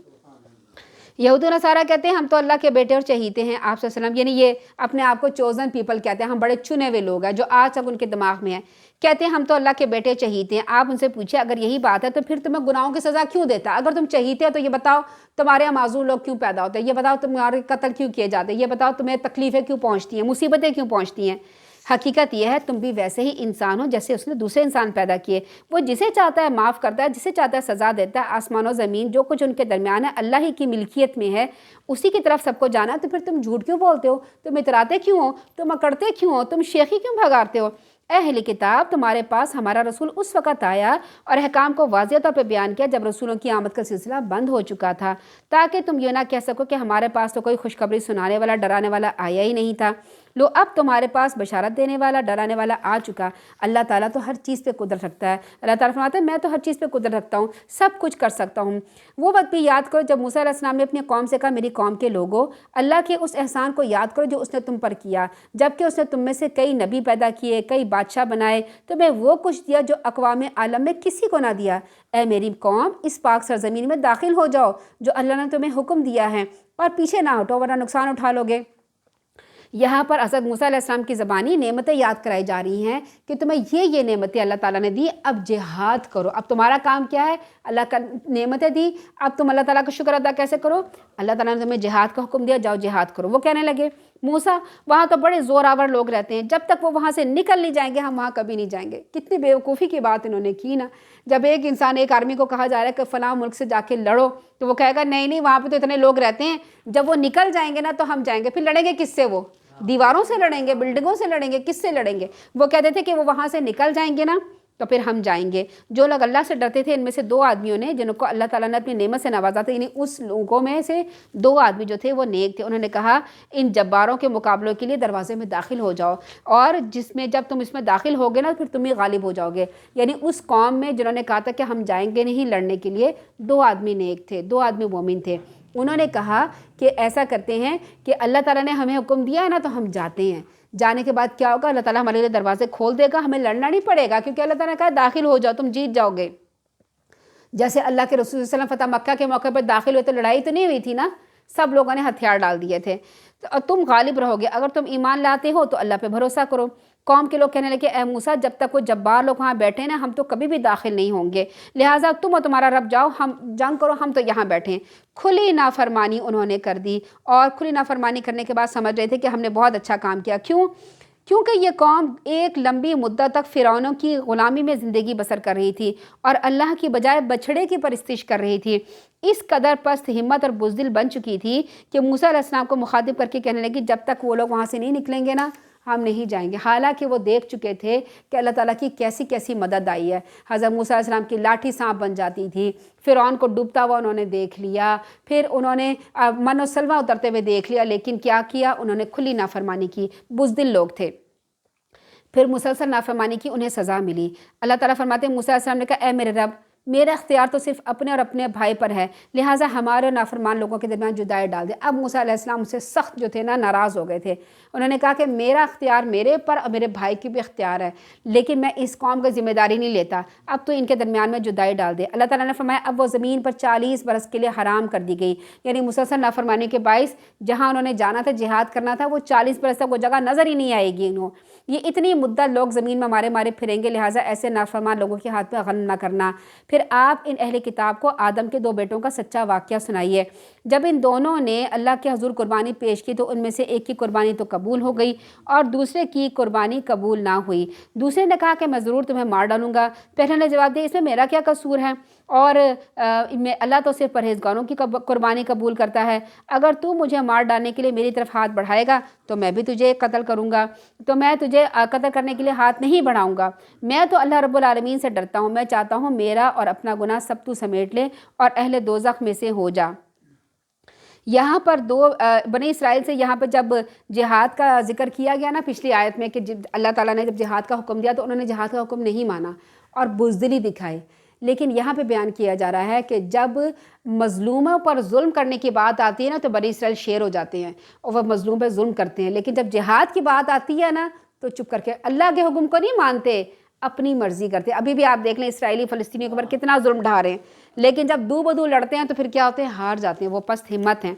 [SPEAKER 1] یہود و نصارہ کہتے ہیں ہم تو اللہ کے بیٹے اور چہیتے ہیں، آپ صلی اللہ علیہ وسلم، یعنی یہ اپنے آپ کو چوزن پیپل کہتے ہیں، ہم بڑے چنے ہوئے لوگ ہیں، جو آج تک ان کے دماغ میں ہے، کہتے ہیں ہم تو اللہ کے بیٹے چہیتے ہیں۔ آپ ان سے پوچھیں اگر یہی بات ہے تو پھر تمہیں گناہوں کی سزا کیوں دیتا؟ اگر تم چہیتے ہو تو یہ بتاؤ تمہارے یہاں معذور لوگ کیوں پیدا ہوتے ہیں، یہ بتاؤ تمہارے قتل کیوں کیے جاتے ہیں، یہ بتاؤ تمہیں تکلیفیں کیوں پہنچتی ہیں، مصیبتیں کیوں پہنچتی ہیں۔ حقیقت یہ ہے تم بھی ویسے ہی انسان ہو جیسے اس نے دوسرے انسان پیدا کیے، وہ جسے چاہتا ہے معاف کرتا ہے، جسے چاہتا ہے سزا دیتا ہے۔ آسمان و زمین جو کچھ ان کے درمیان ہے اللہ ہی کی ملکیت میں ہے، اسی کی طرف سب کو جانا ہے۔ تو پھر تم جھوٹ کیوں بولتے ہو، تم اتراتے کیوں ہو، تم اکڑتے کیوں ہو، تم شیخی کیوں بھگارتے ہو؟ اے اہل کتاب، تمہارے پاس ہمارا رسول اس وقت آیا اور احکام کو واضح طور پہ بیان کیا جب رسولوں کی آمد کا سلسلہ بند ہو چکا تھا، تاکہ تم یہ نہ کہہ سکو کہ ہمارے پاس تو کوئی خوشخبری سنانے والا ڈرانے والا آیا ہی نہیں تھا۔ لو اب تمہارے پاس بشارت دینے والا ڈرانے والا آ چکا۔ اللہ تعالیٰ تو ہر چیز پہ قدرت رکھتا ہے۔ اللہ تعالیٰ فرماتا ہے میں تو ہر چیز پہ قدرت رکھتا ہوں، سب کچھ کر سکتا ہوں۔ وہ وقت بھی یاد کرو جب موسیٰ علیہ السلام نے اپنی قوم سے کہا میری قوم کے لوگوں، اللہ کے اس احسان کو یاد کرو جو اس نے تم پر کیا، جبکہ اس نے تم میں سے کئی نبی پیدا کیے، کئی بادشاہ بنائے، تمہیں وہ کچھ دیا جو اقوام عالم میں کسی کو نہ دیا۔ اے میری قوم، اس پاک سرزمین میں داخل ہو جاؤ جو اللہ نے تمہیں حکم دیا ہے، اور پیچھے نہ ہٹو ورنہ نقصان اٹھا لو گے۔ یہاں پر حضرت موسیٰ علیہ السلام کی زبانی نعمتیں یاد کرائی جا رہی ہیں کہ تمہیں یہ نعمتیں اللہ تعالیٰ نے دی، اب جہاد کرو۔ اب تمہارا کام کیا ہے؟ اللہ کا نعمتیں دی، اب تم اللہ تعالیٰ کا شکر ادا کیسے کرو؟ اللہ تعالیٰ نے تمہیں جہاد کا حکم دیا، جاؤ جہاد کرو۔ وہ کہنے لگے موسیٰ وہاں تو بڑے زور آور لوگ رہتے ہیں، جب تک وہ وہاں سے نکل نہیں جائیں گے ہم وہاں کبھی نہیں جائیں گے۔ کتنی بیوقوفی کی بات انہوں نے کی نا۔ جب ایک انسان ایک آرمی کو کہا جا رہا ہے کہ فلاں ملک سے جا کے لڑو، تو وہ کہے گا نہیں وہاں پہ تو اتنے لوگ رہتے ہیں، جب وہ نکل جائیں گے نا تو ہم جائیں گے۔ پھر لڑیں گے کس سے؟ وہ دیواروں سے لڑیں گے، بلڈنگوں سے لڑیں گے، کس سے لڑیں گے؟ وہ کہتے تھے کہ وہ وہاں سے نکل جائیں گے نا تو پھر ہم جائیں گے۔ جو لوگ اللہ سے ڈرتے تھے ان میں سے دو آدمیوں نے جن کو اللہ تعالیٰ نے اپنی نعمت سے نوازا تھا، یعنی اس لوگوں میں سے دو آدمی جو تھے وہ نیک تھے۔ انہوں نے کہا ان جباروں کے مقابلوں کے لیے دروازے میں داخل ہو جاؤ، اور جس میں جب تم اس میں داخل ہوگے نا پھر تم ہی غالب ہو جاؤ گے۔ یعنی اس قوم میں جنہوں نے کہا تھا کہ ہم جائیں گے نہیں لڑنے کے لیے، دو آدمی نیک تھے، دو آدمی مومن تھے۔ انہوں نے کہا کہ ایسا کرتے ہیں کہ اللہ تعالیٰ نے ہمیں حکم دیا ہے نا تو ہم جاتے ہیں، جانے کے بعد کیا ہوگا؟ اللہ تعالیٰ ہمارے لیے دروازے کھول دے گا، ہمیں لڑنا نہیں پڑے گا، کیونکہ اللہ تعالیٰ نے کہا داخل ہو جاؤ تم جیت جاؤ گے۔ جیسے اللہ کے رسول صلی اللہ علیہ وسلم فتح مکہ کے موقع پر داخل ہوئے تو لڑائی تو نہیں ہوئی تھی نا، سب لوگوں نے ہتھیار ڈال دیے تھے، اور تم غالب رہو گے اگر تم ایمان لاتے ہو تو اللہ پہ بھروسہ کرو۔ قوم کے لوگ کہنے لگے اے موسیٰ جب تک وہ جبار لوگ وہاں بیٹھے نا ہم تو کبھی بھی داخل نہیں ہوں گے، لہٰذا تم اور تمہارا رب جاؤ، ہم جنگ کرو، ہم تو یہاں بیٹھیں۔ کھلی نافرمانی انہوں نے کر دی، اور کھلی نافرمانی کرنے کے بعد سمجھ رہے تھے کہ ہم نے بہت اچھا کام کیا۔ کیونکہ یہ قوم ایک لمبی مدت تک فرعونوں کی غلامی میں زندگی بسر کر رہی تھی اور اللہ کی بجائے بچھڑے کی پرستش کر رہی تھی، اس قدر پست ہمت اور بزدل بن چکی تھی کہ موسیٰ علیہ السلام کو مخاطب کر کے کہنے لگی جب تک وہ لوگ وہاں سے نہیں نکلیں گے نا ہم نہیں جائیں گے۔ حالانکہ وہ دیکھ چکے تھے کہ اللہ تعالیٰ کی کیسی کیسی مدد آئی ہے۔ حضرت موسیٰ علیہ السلام کی لاٹھی سانپ بن جاتی تھی، فرعون کو ڈوبتا ہوا انہوں نے دیکھ لیا، پھر انہوں نے من و سلوہ اترتے ہوئے دیکھ لیا، لیکن کیا کیا؟ انہوں نے کھلی نافرمانی کی، بزدل لوگ تھے، پھر مسلسل نافرمانی کی، انہیں سزا ملی۔ اللہ تعالیٰ فرماتے ہیں موسیٰ علیہ السلام نے کہا اے میرے رب میرا اختیار تو صرف اپنے اور اپنے بھائی پر ہے، لہٰذا ہمارے نافرمان لوگوں کے درمیان جدائی ڈال دے۔ اب موسیٰ علیہ السلام سے سخت جو تھے نا ناراض ہو گئے تھے، انہوں نے کہا کہ میرا اختیار میرے پر اور میرے بھائی کی بھی اختیار ہے، لیکن میں اس قوم کی ذمہ داری نہیں لیتا، اب تو ان کے درمیان میں جدائی ڈال دے۔ اللہ تعالیٰ نے فرمایا اب وہ زمین پر 40 برس کے لیے حرام کر دی گئی، یعنی مسلسل نافرمانی کے باعث جہاں انہوں نے جانا تھا جہاد کرنا تھا وہ 40 برس تک وہ جگہ نظر ہی نہیں آئے گی انہوں۔ یہ اتنی مدت لوگ زمین میں مارے پھریں گے، لہٰذا ایسے نافرمان لوگوں کے ہاتھ میں غم نہ کرنا۔ پھر آپ ان اہل کتاب کو آدم کے 2 بیٹوں کا سچا واقعہ سنائیے۔ جب ان دونوں نے اللہ کے حضور قربانی پیش کی تو ان میں سے ایک کی قربانی تو قبول ہو گئی اور دوسرے کی قربانی قبول نہ ہوئی۔ دوسرے نے کہا کہ میں ضرور تمہیں مار ڈالوں گا۔ پہلے نے جواب دیا اس میں میرا کیا قصور ہے؟ اور میں اللہ تو صرف پرہیزگاروں کی قربانی قبول کرتا ہے۔ اگر تو مجھے مار ڈالنے کے لیے میری طرف ہاتھ بڑھائے گا تو میں بھی تجھے قتل کروں گا، تو میں تجھے قتل کرنے کے لیے ہاتھ نہیں بڑھاؤں گا۔ میں تو اللہ رب العالمین سے ڈرتا ہوں، میں چاہتا ہوں میرا اور اپنا گناہ سب تو سمیٹ لے اور اہل دوزخ میں سے ہو جا۔ یہاں پر بنی اسرائیل سے یہاں پر جب جہاد کا ذکر کیا گیا نا پچھلی آیت میں، کہ اللہ تعالیٰ نے جب جہاد کا حکم دیا تو انہوں نے جہاد کا حکم نہیں مانا اور بزدلی دکھائی، لیکن یہاں پہ بیان کیا جا رہا ہے کہ جب مظلوموں پر ظلم کرنے کی بات آتی ہے نا تو بنی اسرائیل شیر ہو جاتے ہیں اور وہ مظلوم پہ ظلم کرتے ہیں، لیکن جب جہاد کی بات آتی ہے نا تو چپ کر کے اللہ کے حکم کو نہیں مانتے، اپنی مرضی کرتے۔ ابھی بھی آپ دیکھ لیں اسرائیلی فلسطینیوں کے اوپر کتنا ظلم ڈھا رہے ہیں، لیکن جب دو بدو لڑتے ہیں تو پھر کیا ہوتے ہیں؟ ہار جاتے ہیں، وہ پست ہمت ہیں۔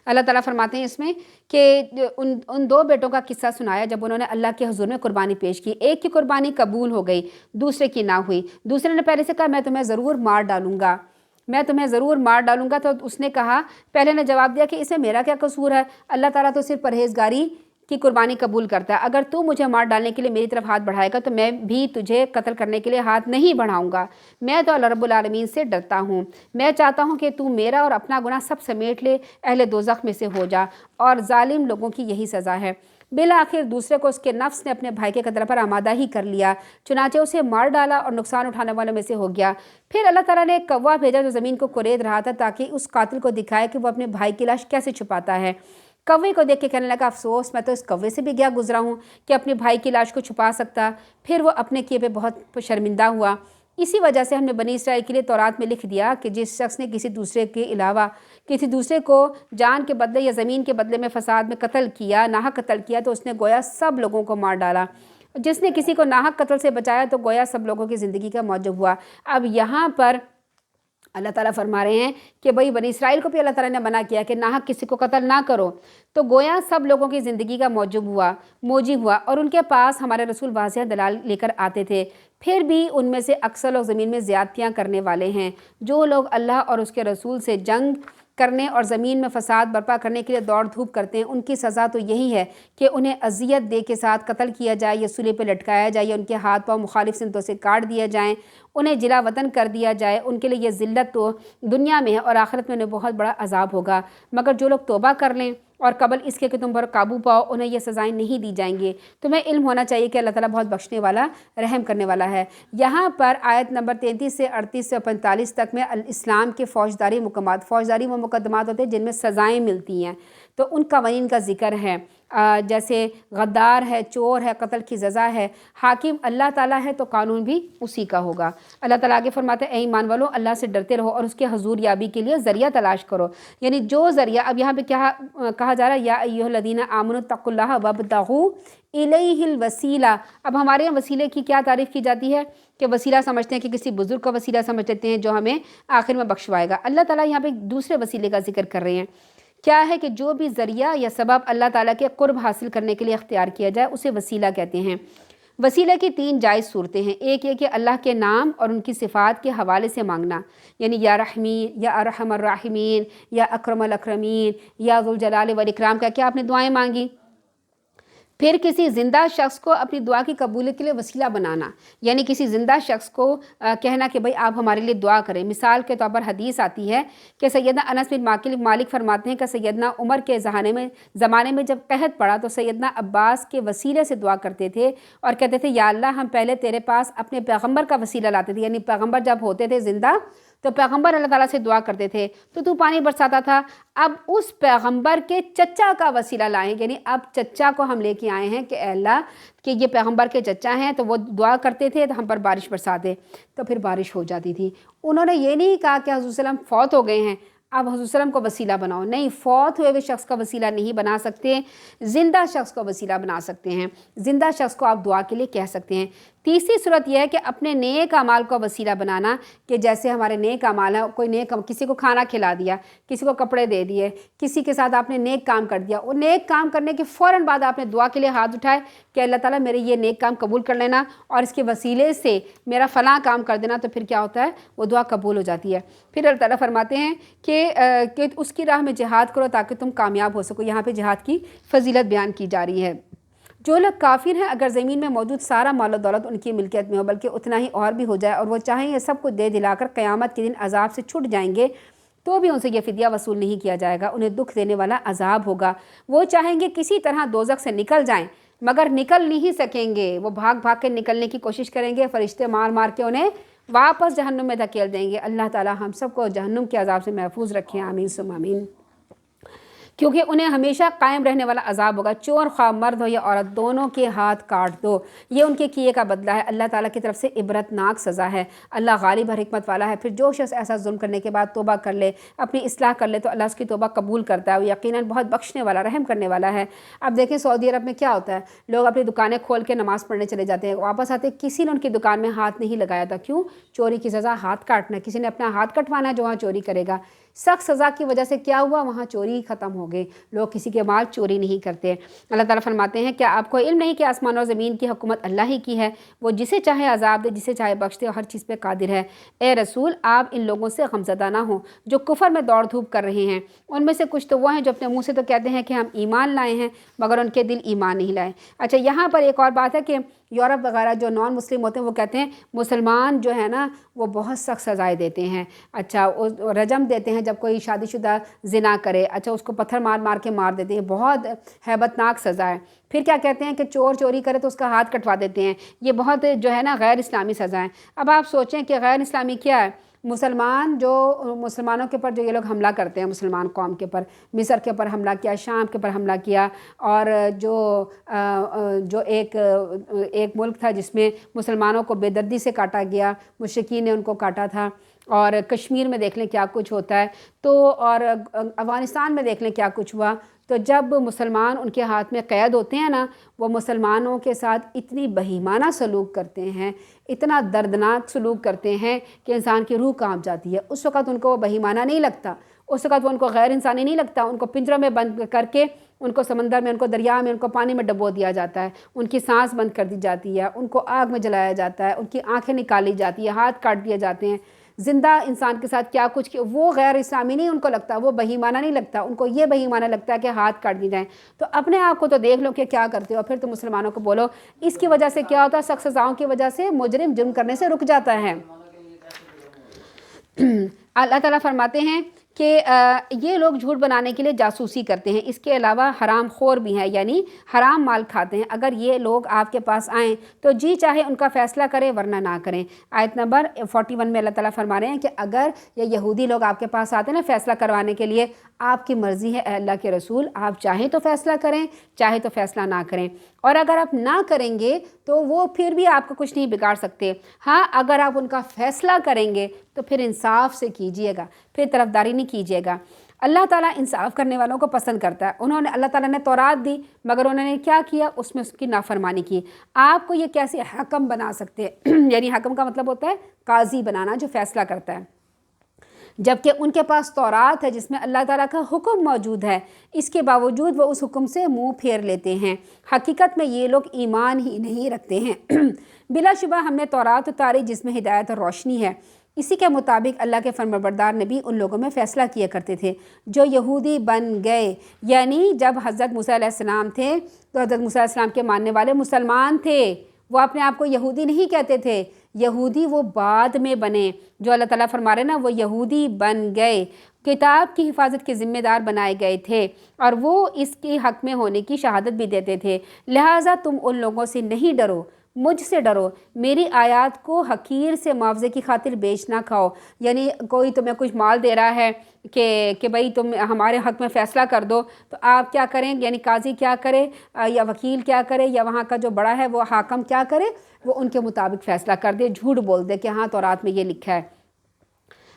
[SPEAKER 1] اللہ تعالیٰ فرماتے ہیں اس میں کہ ان دو بیٹوں کا قصہ سنایا جب انہوں نے اللہ کے حضور میں قربانی پیش کی، ایک کی قربانی قبول ہو گئی، دوسرے کی نہ ہوئی۔ دوسرے نے پہلے سے کہا میں تمہیں ضرور مار ڈالوں گا، میں تمہیں ضرور مار ڈالوں گا، تو اس نے کہا، پہلے نے جواب دیا کہ اس میں میرا کیا قصور ہے، اللہ تعالیٰ تو صرف پرہیزگاری کی قربانی قبول کرتا ہے، اگر تو مجھے مار ڈالنے کے لیے میری طرف ہاتھ بڑھائے گا تو میں بھی تجھے قتل کرنے کے لیے ہاتھ نہیں بڑھاؤں گا۔ میں تو اللہ رب العالمین سے ڈرتا ہوں، میں چاہتا ہوں کہ تو میرا اور اپنا گناہ سب سمیٹ لے، اہل دوزخ میں سے ہو جا، اور ظالم لوگوں کی یہی سزا ہے۔ بالآخر دوسرے کو اس کے نفس نے اپنے بھائی کے قتل پر آمادہ ہی کر لیا، چنانچہ اسے مار ڈالا اور نقصان اٹھانے والوں میں سے ہو گیا۔ پھر اللہ تعالیٰ نے ایک کوا بھیجا جو زمین کو کورید رہا تھا تاکہ اس قاتل کو دکھائے کہ وہ اپنے بھائی کی لاش کیسے چھپاتا ہے۔ کوے کو دیکھ کے کہنے لگا افسوس، میں تو اس کوے سے بھی گیا گزرا ہوں کہ اپنے بھائی کی لاش کو چھپا سکتا۔ پھر وہ اپنے کیے پہ بہت شرمندہ ہوا۔ اسی وجہ سے ہم نے بنی اسرائیل کے لیے تورات میں لکھ دیا کہ جس شخص نے کسی دوسرے کے علاوہ کسی دوسرے کو جان کے بدلے یا زمین کے بدلے میں فساد میں قتل کیا، ناحق قتل کیا، تو اس نے گویا سب لوگوں کو مار ڈالا۔ جس نے کسی کو ناحق قتل سے بچایا تو گویا سب لوگوں کی زندگی کا موجب ہوا۔ اب یہاں پر اللہ تعالیٰ فرما رہے ہیں کہ بھئی بنی اسرائیل کو بھی اللہ تعالیٰ نے منع کیا کہ ناحق کسی کو قتل نہ کرو، تو گویا سب لوگوں کی زندگی کا موجب ہوا، اور ان کے پاس ہمارے رسول واضح دلائل لے کر آتے تھے۔ پھر بھی ان میں سے اکثر لوگ زمین میں زیادتیاں کرنے والے ہیں۔ جو لوگ اللہ اور اس کے رسول سے جنگ کرنے اور زمین میں فساد برپا کرنے کے لیے دوڑ دھوپ کرتے ہیں، ان کی سزا تو یہی ہے کہ انہیں اذیت دے کے ساتھ قتل کیا جائے یا صلیب پہ لٹکایا جائے یا ان کے ہاتھ پاؤں مخالف سمتوں سے کاٹ دیا جائیں، انہیں جلا وطن کر دیا جائے۔ ان کے لیے یہ ذلت تو دنیا میں ہے اور آخرت میں انہیں بہت بڑا عذاب ہوگا، مگر جو لوگ توبہ کر لیں اور قبل اس کے کہ تم پر قابو پاؤ انہیں یہ سزائیں نہیں دی جائیں گے۔ تمہیں علم ہونا چاہیے کہ اللہ تعالیٰ بہت بخشنے والا، رحم کرنے والا ہے۔ یہاں پر آیت نمبر 33 سے 38 سے 45 تک میں اسلام کے فوجداری وہ مقدمات ہوتے ہیں جن میں سزائیں ملتی ہیں، تو ان قوانین کا ذکر ہے، جیسے غدار ہے، چور ہے، قتل کی سزا ہے۔ حاکم اللہ تعالیٰ ہے تو قانون بھی اسی کا ہوگا۔ اللہ تعالیٰ آگے فرماتے ہیں اے ایمان والو، اللہ سے ڈرتے رہو اور اس کے حضور یابی کے لیے ذریعہ تلاش کرو، یعنی جو ذریعہ، اب یہاں پہ کیا کہا جا رہا ہے، یا ایھا الذین آمنوا اتقوا اللہ وابتغوا الیہ الوسیلہ۔ اب ہمارے یہاں وسیلے کی کیا تعریف کی جاتی ہے کہ وسیلہ سمجھتے ہیں کہ کسی بزرگ کا وسیلہ سمجھ لیتے ہیں جو ہمیں آخر میں بخشوائے گا۔ اللہ تعالیٰ یہاں پہ دوسرے وسیلے کا ذکر کر رہے ہیں، کیا ہے کہ جو بھی ذریعہ یا سبب اللہ تعالیٰ کے قرب حاصل کرنے کے لیے اختیار کیا جائے اسے وسیلہ کہتے ہیں۔ وسیلے کی 3 جائز صورتیں ہیں، ایک یہ کہ اللہ کے نام اور ان کی صفات کے حوالے سے مانگنا، یعنی یا رحمین، یا ارحم الراحمین، یا اکرم الاکرمین، یا ذوالجلال والاکرام کا کیا آپ نے دعائیں مانگی۔ پھر کسی زندہ شخص کو اپنی دعا کی قبولیت کے لیے وسیلہ بنانا، یعنی کسی زندہ شخص کو کہنا کہ بھئی آپ ہمارے لیے دعا کریں۔ مثال کے طور پر حدیث آتی ہے کہ سیدنا انس بن مالک فرماتے ہیں کہ سیدنا عمر کے زمانے میں جب قحط پڑا تو سیدنا عباس کے وسیلے سے دعا کرتے تھے اور کہتے تھے یا اللہ ہم پہلے تیرے پاس اپنے پیغمبر کا وسیلہ لاتے تھے، یعنی پیغمبر جب ہوتے تھے زندہ تو پیغمبر اللہ تعالیٰ سے دعا کرتے تھے تو پانی برساتا تھا، اب اس پیغمبر کے چچا کا وسیلہ لائیں، یعنی اب چچا کو ہم لے کے آئے ہیں کہ اے اللہ کہ یہ پیغمبر کے چچا ہیں تو وہ دعا کرتے تھے تو ہم پر بارش برساتے، تو پھر بارش ہو جاتی تھی۔ انہوں نے یہ نہیں کہا کہ حضور صلی اللہ علیہ وسلم فوت ہو گئے ہیں اب حضور صلی اللہ علیہ وسلم کو وسیلہ بناؤ، نہیں، فوت ہوئے ہوئے شخص کا وسیلہ نہیں بنا سکتے، زندہ شخص کو وسیلہ بنا سکتے ہیں، زندہ شخص کو آپ دعا کے لیے کہہ سکتے ہیں۔ تیسری صورت یہ ہے کہ اپنے نیک اعمال کو وسیلہ بنانا، کہ جیسے ہمارے نیک اعمال ہیں، کوئی نیک کسی کو کھانا کھلا دیا، کسی کو کپڑے دے دیے، کسی کے ساتھ آپ نے نیک کام کر دیا، وہ نیک کام کرنے کے فوراً بعد آپ نے دعا کے لیے ہاتھ اٹھائے کہ اللہ تعالیٰ میرے یہ نیک کام قبول کر لینا اور اس کے وسیلے سے میرا فلاں کام کر دینا، تو پھر کیا ہوتا ہے، وہ دعا قبول ہو جاتی ہے۔ پھر اللہ تعالیٰ فرماتے ہیں کہ اس کی راہ میں جہاد کرو تاکہ تم کامیاب ہو سکو۔ یہاں پہ جہاد کی فضیلت بیان کی جا رہی ہے۔ جو لوگ کافر ہیں اگر زمین میں موجود سارا مال و دولت ان کی ملکیت میں ہو بلکہ اتنا ہی اور بھی ہو جائے اور وہ چاہیں یہ سب کچھ دے دلا کر قیامت کے دن عذاب سے چھٹ جائیں گے تو بھی ان سے یہ فدیہ وصول نہیں کیا جائے گا، انہیں دکھ دینے والا عذاب ہوگا۔ وہ چاہیں گے کسی طرح دوزخ سے نکل جائیں مگر نکل نہیں سکیں گے، وہ بھاگ بھاگ کے نکلنے کی کوشش کریں گے، فرشتے مار مار کے انہیں واپس جہنم میں دھکیل دیں گے۔ اللہ تعالی ہم سب کو جہنم کے عذاب سے محفوظ رکھیں، آمین ثم آمین۔ کیونکہ انہیں ہمیشہ قائم رہنے والا عذاب ہوگا۔ چور خواہ مرد ہو یا عورت دونوں کے ہاتھ کاٹ دو، یہ ان کے کیے کا بدلہ ہے، اللہ تعالیٰ کی طرف سے عبرتناک سزا ہے۔ اللہ غالب اور حکمت والا ہے۔ پھر جو شخص ایسا ظلم کرنے کے بعد توبہ کر لے، اپنی اصلاح کر لے تو اللہ اس کی توبہ قبول کرتا ہے، وہ یقیناً بہت بخشنے والا رحم کرنے والا ہے۔ اب دیکھیں سعودی عرب میں کیا ہوتا ہے، لوگ اپنی دکانیں کھول کے نماز پڑھنے چلے جاتے ہیں، واپس آتے کسی نے ان کی دکان میں ہاتھ نہیں لگایا تھا۔ کیوں؟ چوری کی سزا ہاتھ کاٹنا، کسی نے اپنا ہاتھ کٹوانا ہے جو وہاں چوری کرے گا۔ سخت سزا کی وجہ سے کیا ہوا، وہاں چوری ختم ہو گئی، لوگ کسی کے مال چوری نہیں کرتے۔ اللہ تعالیٰ فرماتے ہیں کیا آپ کو علم نہیں کہ آسمان اور زمین کی حکومت اللہ ہی کی ہے، وہ جسے چاہے عذاب دے، جسے چاہے بخش دے، اور ہر چیز پہ قادر ہے۔ اے رسول آپ ان لوگوں سے غمزدہ نہ ہوں جو کفر میں دوڑ دھوپ کر رہے ہیں، ان میں سے کچھ تو وہ ہیں جو اپنے منہ سے تو کہتے ہیں کہ ہم ایمان لائے ہیں مگر ان کے دل ایمان نہیں لائے۔ اچھا یہاں پر ایک اور بات ہے کہ یورپ وغیرہ جو نان مسلم ہوتے ہیں وہ کہتے ہیں مسلمان جو ہے نا وہ بہت سخت سزائیں دیتے ہیں، اچھا رجم دیتے ہیں جب کوئی شادی شدہ زنا کرے، اچھا اس کو پتھر مار مار کے مار دیتے ہیں، بہت ہیبت ناک سزا ہے۔ پھر کیا کہتے ہیں کہ چور چوری کرے تو اس کا ہاتھ کٹوا دیتے ہیں، یہ بہت جو ہے نا غیر اسلامی سزا ہے۔ اب آپ سوچیں کہ غیر اسلامی کیا ہے، مسلمان جو مسلمانوں کے اوپر جو یہ لوگ حملہ کرتے ہیں، مسلمان قوم کے اوپر، مصر کے اوپر حملہ کیا، شام کے اوپر حملہ کیا، اور جو ایک ملک تھا جس میں مسلمانوں کو بے دردی سے کاٹا گیا، مشرکین نے ان کو کاٹا تھا، اور کشمیر میں دیکھ لیں کیا کچھ ہوتا ہے، تو اور افغانستان میں دیکھ لیں کیا کچھ ہوا۔ تو جب مسلمان ان کے ہاتھ میں قید ہوتے ہیں نا، وہ مسلمانوں کے ساتھ اتنی بہیمانہ سلوک کرتے ہیں، اتنا دردناک سلوک کرتے ہیں کہ انسان کی روح کانپ جاتی ہے۔ اس وقت ان کو وہ بہیمانہ نہیں لگتا، اس وقت وہ ان کو غیر انسانی نہیں لگتا، ان کو پنجروں میں بند کر کے ان کو سمندر میں، ان کو دریا میں، ان کو پانی میں ڈبو دیا جاتا ہے، ان کی سانس بند کر دی جاتی ہے، ان کو آگ میں جلایا جاتا ہے، ان کی آنکھیں نکالی جاتی ہیں، ہاتھ کاٹ دیے جاتے ہیں۔ زندہ انسان کے ساتھ کیا کچھ وہ غیر اسلامی نہیں ان کو لگتا، وہ بہیمانہ نہیں لگتا، ان کو یہ بہیمانہ لگتا ہے کہ ہاتھ کاٹ دی جائیں۔ تو اپنے آپ کو تو دیکھ لو کہ کیا کرتے ہو، پھر تو مسلمانوں کو بولو۔ اس کی وجہ سے کیا ہوتا ہے، سخت سزاؤں کی وجہ سے مجرم جرم کرنے سے رک جاتا ہے۔ اللہ تعالیٰ فرماتے ہیں کہ یہ لوگ جھوٹ بنانے کے لیے جاسوسی کرتے ہیں، اس کے علاوہ حرام خور بھی ہیں، یعنی حرام مال کھاتے ہیں۔ اگر یہ لوگ آپ کے پاس آئیں تو جی چاہے ان کا فیصلہ کریں ورنہ نہ کریں۔ آیت نمبر 41 میں اللہ تعالیٰ فرما رہے ہیں کہ اگر یہ یہودی لوگ آپ کے پاس آتے ہیں نا فیصلہ کروانے کے لیے، آپ کی مرضی ہے اے اللہ کے رسول، آپ چاہیں تو فیصلہ کریں، چاہے تو فیصلہ نہ کریں، اور اگر آپ نہ کریں گے تو وہ پھر بھی آپ کو کچھ نہیں بگاڑ سکتے۔ ہاں اگر آپ ان کا فیصلہ کریں گے تو پھر انصاف سے کیجئے گا، پھر طرفداری نہیں کیجئے گا۔ اللہ تعالیٰ انصاف کرنے والوں کو پسند کرتا ہے۔ اللہ تعالیٰ نے تورات دی مگر انہوں نے کیا کیا، اس میں اس کی نافرمانی کی۔ آپ کو یہ کیسے حکم بنا سکتے ہیں، یعنی حکم کا مطلب ہوتا ہے قاضی بنانا جو فیصلہ کرتا ہے، جبکہ ان کے پاس تورات ہے جس میں اللہ تعالیٰ کا حکم موجود ہے، اس کے باوجود وہ اس حکم سے منہ پھیر لیتے ہیں۔ حقیقت میں یہ لوگ ایمان ہی نہیں رکھتے ہیں۔ بلا شبہ ہم نے تورات اتاری جس میں ہدایت اور روشنی ہے، اسی کے مطابق اللہ کے فرمانبردار نبی ان لوگوں میں فیصلہ کیا کرتے تھے جو یہودی بن گئے، یعنی جب حضرت موسیٰ علیہ السلام تھے تو حضرت موسیٰ علیہ السلام کے ماننے والے مسلمان تھے، وہ اپنے آپ کو یہودی نہیں کہتے تھے، یہودی وہ بعد میں بنے، جو اللہ تعالیٰ فرما رہے ہیں نا وہ یہودی بن گئے، کتاب کی حفاظت کے ذمہ دار بنائے گئے تھے اور وہ اس کے حق میں ہونے کی شہادت بھی دیتے تھے۔ لہٰذا تم ان لوگوں سے نہیں ڈرو، مجھ سے ڈرو، میری آیات کو حقیر سے معاوضے کی خاطر بیچ نہ کھاؤ۔ یعنی کوئی تمہیں کچھ مال دے رہا ہے کہ بھئی تم ہمارے حق میں فیصلہ کر دو، تو آپ کیا کریں، یعنی قاضی کیا کرے یا وکیل کیا کرے یا وہاں کا جو بڑا ہے وہ حاکم کیا کرے، وہ ان کے مطابق فیصلہ کر دے، جھوٹ بول دے کہ ہاں تورات میں یہ لکھا ہے،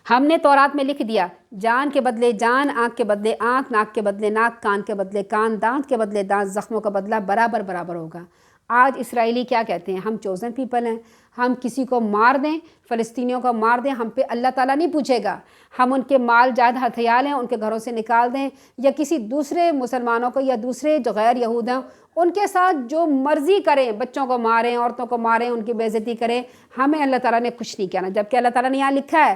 [SPEAKER 1] ہم نے تورات میں لکھ دیا، جان کے بدلے جان، آنکھ کے بدلے آنکھ، ناک کے بدلے ناک، کان کے بدلے کان، دانت کے بدلے دانت، زخموں کا بدلہ برابر برابر ہوگا۔ آج اسرائیلی کیا کہتے ہیں، ہم چوزن پیپل ہیں، ہم کسی کو مار دیں، فلسطینیوں کو مار دیں، ہم پہ اللہ تعالیٰ نہیں پوچھے گا، ہم ان کے مال جائیداد ہتھیال ہیں ان کے گھروں سے نکال دیں، یا کسی دوسرے مسلمانوں کو یا دوسرے جو غیر یہود ہیں ان کے ساتھ جو مرضی کریں، بچوں کو ماریں، عورتوں کو ماریں، ان کی بے عزتی کریں، ہمیں اللہ تعالیٰ نے کچھ نہیں کہنا، جبکہ اللہ تعالیٰ نے یہاں لکھا ہے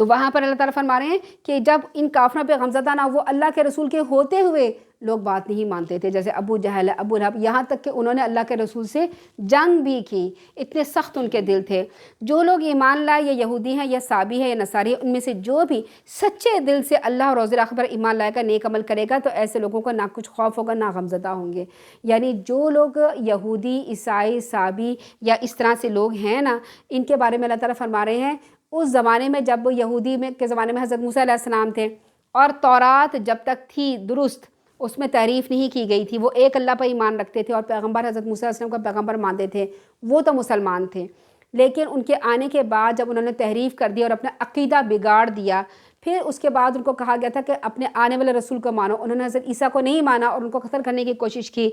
[SPEAKER 1] تو وہاں پر اللہ تعالیٰ فرما رہے ہیں کہ جب ان کافروں پہ غمزدہ نہ وہ اللہ کے رسول کے ہوتے ہوئے لوگ بات نہیں مانتے تھے، جیسے ابو جہل، ابو لہب، یہاں تک کہ انہوں نے اللہ کے رسول سے جنگ بھی کی، اتنے سخت ان کے دل تھے۔ جو لوگ ایمان لائے، یا یہودی ہیں یا صابی ہے یا نصاری ہے، ان میں سے جو بھی سچے دل سے اللہ اور روز آخر پر ایمان لائے گا، نیک عمل کرے گا، تو ایسے لوگوں کو نہ کچھ خوف ہوگا نہ غمزدہ ہوں گے۔ یعنی جو لوگ یہودی، عیسائی، صابی یا اس طرح سے لوگ ہیں نا، ان کے بارے میں اللہ تعالیٰ فرما رہے ہیں اس زمانے میں جب یہودی کے زمانے میں حضرت موسیٰ علیہ السلام تھے اور تورات جب تک تھی درست، اس میں تعریف نہیں کی گئی تھی، وہ ایک اللہ پر ایمان رکھتے تھے اور پیغمبر حضرت موسیٰ علیہ السلام کا پیغمبر مانتے تھے، وہ تو مسلمان تھے۔ لیکن ان کے آنے کے بعد جب انہوں نے تحریف کر دی اور اپنا عقیدہ بگاڑ دیا، پھر اس کے بعد ان کو کہا گیا تھا کہ اپنے آنے والے رسول کو مانو، انہوں نے حضرت عیسیٰ کو نہیں مانا اور ان کو قتل کرنے کی کوشش کی،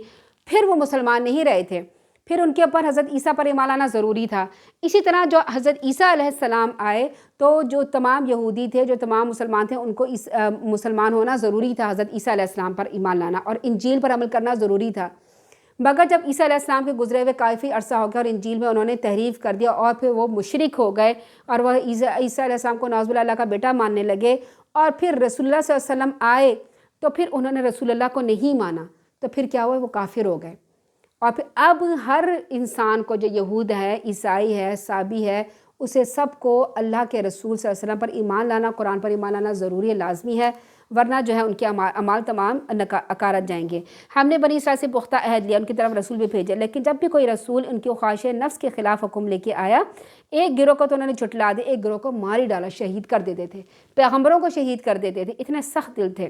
[SPEAKER 1] پھر وہ مسلمان نہیں رہے تھے، پھر ان کے اوپر حضرت عیسیٰ پر ایمان لانا ضروری تھا۔ اسی طرح جو حضرت عیسیٰ علیہ السلام آئے تو جو تمام یہودی تھے، جو تمام مسلمان تھے، ان کو مسلمان ہونا ضروری تھا، حضرت عیسیٰ علیہ السلام پر ایمان لانا اور انجیل پر عمل کرنا ضروری تھا۔ مگر جب عیسیٰ علیہ السلام کے گزرے ہوئے کافی عرصہ ہو گیا اور انجیل میں انہوں نے تحریف کر دیا اور پھر وہ مشرک ہو گئے اور وہ عیسیٰ علیہ السلام کو نعوذ باللہ اللہ کا بیٹا ماننے لگے، اور پھر رسول اللہ صلی اللہ علیہ وسلم آئے تو پھر انہوں نے رسول اللہ کو نہیں مانا، تو پھر کیا ہوا؟ وہ کافر ہو گئے۔ اور پھر اب ہر انسان کو، جو یہود ہے، عیسائی ہے، صابی ہے، اسے سب کو اللہ کے رسول صلی اللہ علیہ وسلم پر ایمان لانا، قرآن پر ایمان لانا ضروری ہے، لازمی ہے، ورنہ جو ہے ان کے اعمال تمام اکارت جائیں گے۔ ہم نے بنی اسرائیل سے پختہ عہد لیا، ان کی طرف رسول بھی بھیجے، لیکن جب بھی کوئی رسول ان کی خواہش نفس کے خلاف حکم لے کے آیا، ایک گروہ کو تو انہوں نے جھٹلا دیا، ایک گروہ کو مار ہی ڈالا، شہید کر دیتے تھے، پیغمبروں کو شہید کر دیتے تھے، اتنے سخت دل تھے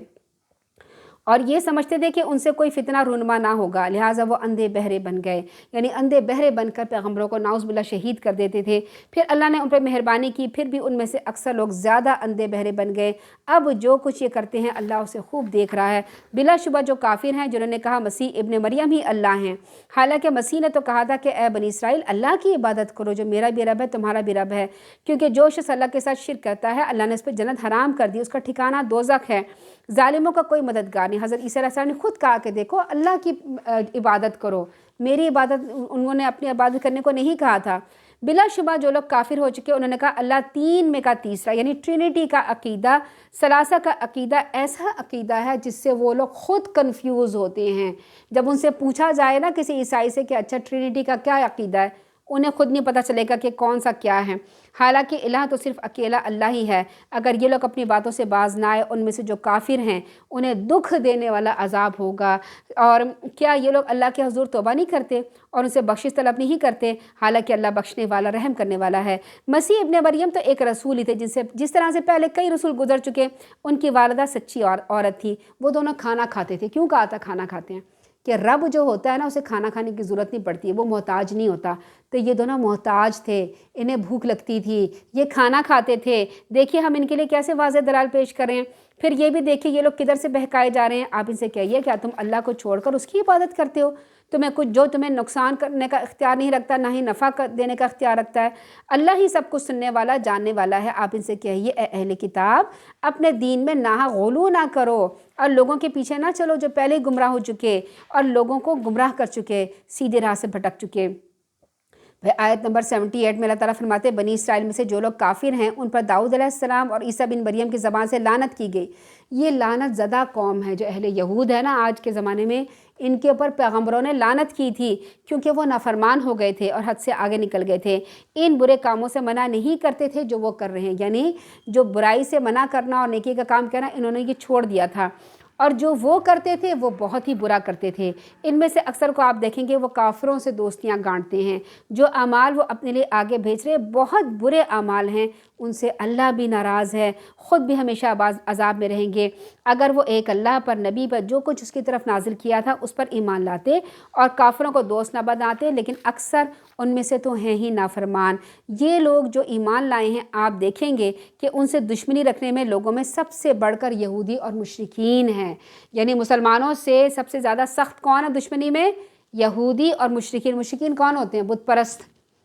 [SPEAKER 1] اور یہ سمجھتے تھے کہ ان سے کوئی فتنہ رونما نہ ہوگا، لہٰذا وہ اندھے بہرے بن گئے، یعنی اندھے بہرے بن کر پیغمبروں کو نعوذ باللہ شہید کر دیتے تھے۔ پھر اللہ نے ان پر مہربانی کی، پھر بھی ان میں سے اکثر لوگ زیادہ اندھے بہرے بن گئے۔ اب جو کچھ یہ کرتے ہیں اللہ اسے خوب دیکھ رہا ہے۔ بلا شبہ جو کافر ہیں، جنہوں نے کہا مسیح ابن مریم ہی اللہ ہیں، حالانکہ مسیح نے تو کہا تھا کہ اے بنی اسرائیل اللہ کی عبادت کرو، جو میرا بھی رب ہے تمہارا بھی رب ہے، کیونکہ جو شخص اللہ کے ساتھ شرک کرتا ہے اللہ نے اس پہ جنت حرام کر دی، اس کا ٹھکانہ دوزخ ہے، ظالموں کا کوئی مددگار نہیں۔ حضرت عیسیٰ علیہ السلام نے خود کہا کہ دیکھو اللہ کی عبادت کرو، میری عبادت، انہوں نے اپنی عبادت کرنے کو نہیں کہا تھا۔ بلا شبہ جو لوگ کافر ہو چکے انہوں نے کہا اللہ تین میں کا تیسرا، یعنی ٹرینٹی کا عقیدہ، ثلاثہ کا عقیدہ ایسا عقیدہ ہے جس سے وہ لوگ خود کنفیوز ہوتے ہیں۔ جب ان سے پوچھا جائے نا کسی عیسائی سے کہ اچھا ٹرینٹی کا کیا عقیدہ ہے، انہیں خود نہیں پتہ چلے گا کہ کون سا کیا ہے، حالانکہ الہ تو صرف اکیلا اللہ ہی ہے۔ اگر یہ لوگ اپنی باتوں سے باز نہ آئے، ان میں سے جو کافر ہیں انہیں دکھ دینے والا عذاب ہوگا۔ اور کیا یہ لوگ اللہ کے حضور توبہ نہیں کرتے اور ان سے بخشش طلب نہیں کرتے، حالانکہ اللہ بخشنے والا، رحم کرنے والا ہے۔ مسیح ابن مریم تو ایک رسول ہی تھے، جس طرح سے پہلے کئی رسول گزر چکے۔ ان کی والدہ سچی عورت تھی، وہ دونوں کھانا کھاتے تھے۔ کیوں کہا تھا کھانا کھاتے ہیں؟ کہ رب جو ہوتا ہے نا اسے کھانا کھانے کی ضرورت نہیں پڑتی ہے، وہ محتاج نہیں ہوتا، تو یہ دونوں محتاج تھے، انہیں بھوک لگتی تھی، یہ کھانا کھاتے تھے۔ دیکھیے ہم ان کے لیے کیسے واضح دلائل پیش کریں۔ پھر یہ بھی دیکھیے یہ لوگ کدھر سے بہکائے جا رہے ہیں۔ آپ ان سے کہیے کیا تم اللہ کو چھوڑ کر اس کی عبادت کرتے ہو؟ تمہیں نقصان کرنے کا اختیار نہیں رکھتا، نہ ہی نفع دینے کا اختیار رکھتا ہے، اللہ ہی سب کچھ سننے والا، جاننے والا ہے۔ آپ ان سے کہیے اے اہل کتاب، اپنے دین میں ناحق غلو نہ کرو اور لوگوں کے پیچھے نہ چلو جو پہلے گمراہ ہو چکے اور لوگوں کو گمراہ کر چکے، سیدھے راہ سے بھٹک چکے۔ آیت نمبر 78 میں اللہ تعالیٰ فرماتے ہیں بنی اسرائیل میں سے جو لوگ کافر ہیں ان پر داؤد علیہ السلام اور عیسیٰ بن مریم کی زبان سے لعنت کی گئی۔ یہ لعنت زدہ قوم ہے جو اہل یہود ہے نا آج کے زمانے میں، ان کے اوپر پیغمبروں نے لعنت کی تھی کیونکہ وہ نافرمان ہو گئے تھے اور حد سے آگے نکل گئے تھے، ان برے کاموں سے منع نہیں کرتے تھے جو وہ کر رہے ہیں، یعنی جو برائی سے منع کرنا اور نیکی کا کام کرنا انہوں نے یہ چھوڑ دیا تھا، اور جو وہ کرتے تھے وہ بہت ہی برا کرتے تھے۔ ان میں سے اکثر کو آپ دیکھیں گے وہ کافروں سے دوستیاں گانٹتے ہیں، جو اعمال وہ اپنے لیے آگے بھیج رہے بہت برے اعمال ہیں، ان سے اللہ بھی ناراض ہے، خود بھی ہمیشہ عذاب میں رہیں گے۔ اگر وہ ایک اللہ پر، نبی پر، جو کچھ اس کی طرف نازل کیا تھا اس پر ایمان لاتے اور کافروں کو دوست نہ بناتے، لیکن اکثر ان میں سے تو ہیں ہی نافرمان۔ یہ لوگ جو ایمان لائے ہیں آپ دیکھیں گے کہ ان سے دشمنی رکھنے میں لوگوں میں سب سے بڑھ کر یہودی اور مشرکین ہیں، یعنی مسلمانوں سے سب سے زیادہ سخت کون ہے دشمنی میں؟ یہودی اور مشرکین۔ مشرکین کون ہوتے ہیں؟ بت پرست،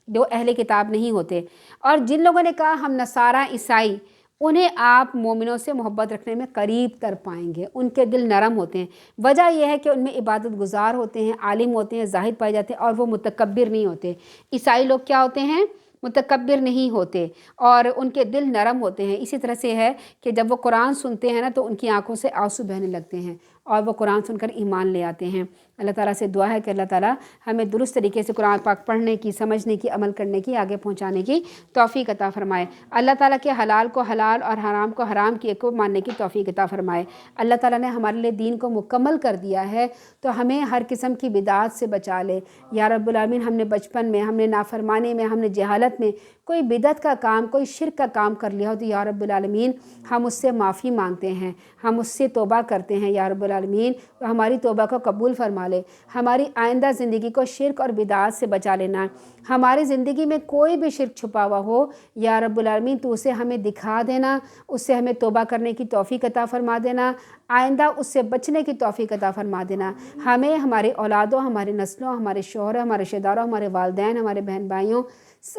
[SPEAKER 1] جو اہل کتاب نہیں ہوتے۔ اور جن لوگوں نے کہا ہم نصارہ عیسائی، انہیں آپ مومنوں سے محبت رکھنے میں قریب تر پائیں گے، ان کے دل نرم ہوتے ہیں۔ وجہ یہ ہے کہ ان میں عبادت گزار ہوتے ہیں، عالم ہوتے ہیں، زاہد پائے جاتے ہیں اور وہ متکبر نہیں ہوتے۔ عیسائی لوگ کیا ہوتے ہیں؟ متکبر نہیں ہوتے اور ان کے دل نرم ہوتے ہیں۔ اسی طرح سے ہے کہ جب وہ قرآن سنتے ہیں نا تو ان کی آنکھوں سے آنسو بہنے لگتے ہیں اور وہ قرآن سن کر ایمان لے آتے ہیں۔ اللہ تعالیٰ سے دعا ہے کہ اللہ تعالیٰ ہمیں درست طریقے سے قرآن پاک پڑھنے کی، سمجھنے کی، عمل کرنے کی، آگے پہنچانے کی توفیق عطا فرمائے۔ اللہ تعالیٰ کے حلال کو حلال اور حرام کو حرام کی کو ماننے کی توفیق عطا فرمائے۔ اللہ تعالیٰ نے ہمارے لیے دین کو مکمل کر دیا ہے تو ہمیں ہر قسم کی بدعات سے بچا لے یا رب العالمین۔ ہم نے بچپن میں، ہم نے نافرمانی میں، ہم نے جہالت میں کوئی بدعت کا کام، کوئی شرک کا کام کر لیا ہو تو یا رب العالمین ہم اس سے معافی مانگتے ہیں، ہم اس سے توبہ کرتے ہیں یا رب العالمین، تو ہماری توبہ کو قبول فرما لے۔ ہماری آئندہ زندگی کو شرک اور بدعات سے بچا لینا۔ ہماری زندگی میں کوئی بھی شرک چھپا ہوا ہو یا رب العالمین تو اسے ہمیں دکھا دینا، اس سے ہمیں توبہ کرنے کی توفیق عطا فرما دینا، آئندہ اس سے بچنے کی توفیق عطا فرما دینا۔ ہمیں، ہمارے اولادوں، ہمارے نسلوں، ہمارے شوہر، ہمارے رشتہ داروں، ہمارے والدین، ہمارے بہن بھائیوں،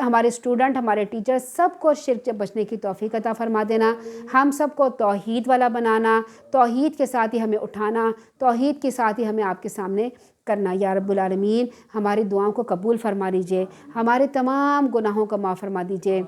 [SPEAKER 1] ہمارے اسٹوڈنٹ، ہمارے ٹیچر، سب کو شرک سے بچنے کی توفیق عطا فرما دینا۔ ہم سب کو توحید والا بنانا، توحید کے ساتھ ہی ہمیں اٹھانا، توحید کے ساتھ ہی ہمیں آپ کے سامنے کرنا یا رب العالمین۔ ہماری دعاؤں کو قبول فرما لیجئے، ہمارے تمام گناہوں کو معاف فرما دیجئے،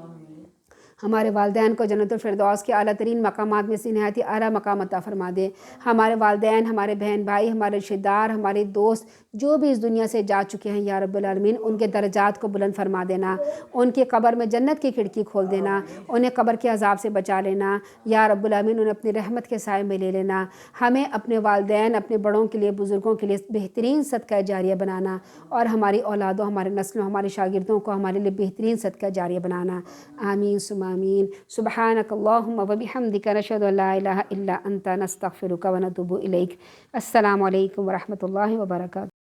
[SPEAKER 1] ہمارے والدین کو جنت الفردوس کے اعلیٰ ترین مقامات میں سے نہایت اعلیٰ مقام عطا فرما دے۔ ہمارے والدین، ہمارے بہن بھائی، ہمارے رشتہ دار، ہمارے دوست جو بھی اس دنیا سے جا چکے ہیں یا رب العالمین ان کے درجات کو بلند فرما دینا، ان کی قبر میں جنت کی کھڑکی کھول دینا، انہیں قبر کے عذاب سے بچا لینا یا رب العالمین، انہیں اپنی رحمت کے سائے میں لے لینا۔ ہمیں اپنے والدین، اپنے بڑوں کے لیے، بزرگوں کے لیے بہترین صدقہ جاریہ بنانا اور ہماری اولادوں، ہمارے نسلوں، ہمارے شاگردوں کو ہمارے لیے بہترین صدقہ جاریہ بنانا۔ آمین ثم آمین۔ سبحانک اللہم و بحمدک، نشہد ان لا الہ الا انت، نستغفرک و نتوب الیک۔ السلام علیکم ورحمۃ اللہ وبرکاتہ۔